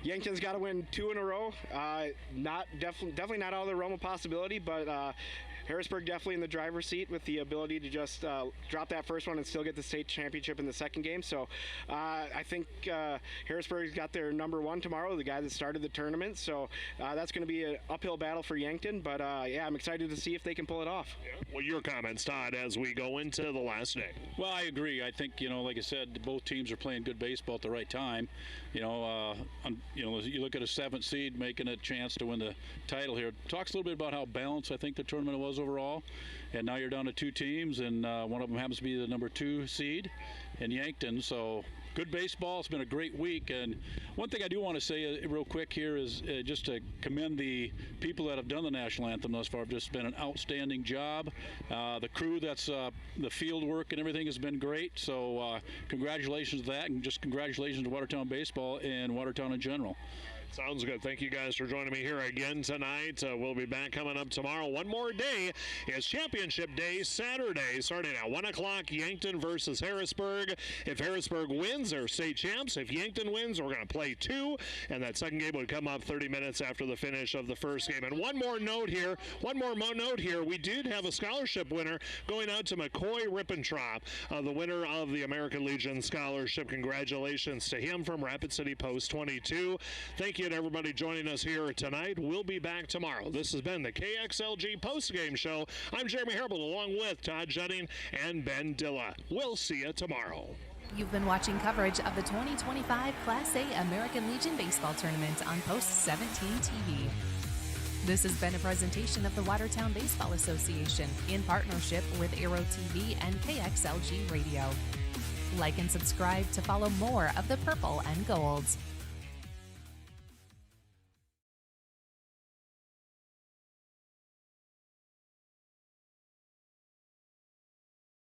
Yankton's got to win 2 in a row. Definitely not out of the realm of possibility, but Harrisburg definitely in the driver's seat with the ability to just drop that first one and still get the state championship in the second game. So I think Harrisburg's got their number 1 tomorrow, the guy that started the tournament. So that's going to be an uphill battle for Yankton. But yeah, I'm excited to see if they can pull it off. Yeah. Well, your comments, Todd, as we go into the last day. Well, I agree. I think, like I said, both teams are playing good baseball at the right time. You look at a 7th seed making a chance to win the title here. Talks a little bit about how balanced I think the tournament was overall. And now you're down to 2 teams, and one of them happens to be the number 2 seed in Yankton. So good baseball. It's been a great week. And one thing I do want to say real quick here is just to commend the people that have done the national anthem thus far. It's just been an outstanding job. The crew that's the field work and everything has been great. So congratulations to that, and just congratulations to Watertown baseball and Watertown in general. Sounds good. Thank you guys for joining me here again tonight. We'll be back coming up tomorrow. One more day is Championship Day, Saturday, starting at 1 o'clock, Yankton versus Harrisburg. If Harrisburg wins, they're state champs. If Yankton wins, we're going to play 2, and that second game would come up 30 minutes after the finish of the first game. And one more note here. We did have a scholarship winner going out to McCoy Rippentrop, the winner of the American Legion Scholarship. Congratulations to him from Rapid City Post 22. Thank you to everybody joining us here tonight. We'll be back tomorrow. This has been the KXLG postgame show. I'm Jeremy Herbold along with Todd Juding and Ben Dilla. We'll see you tomorrow. You've been watching coverage of the 2025 Class A American Legion Baseball Tournament on Post 17 TV. This has been a presentation of the Watertown Baseball Association in partnership with Aero TV and KXLG Radio. Like and subscribe to follow more of the purple and golds.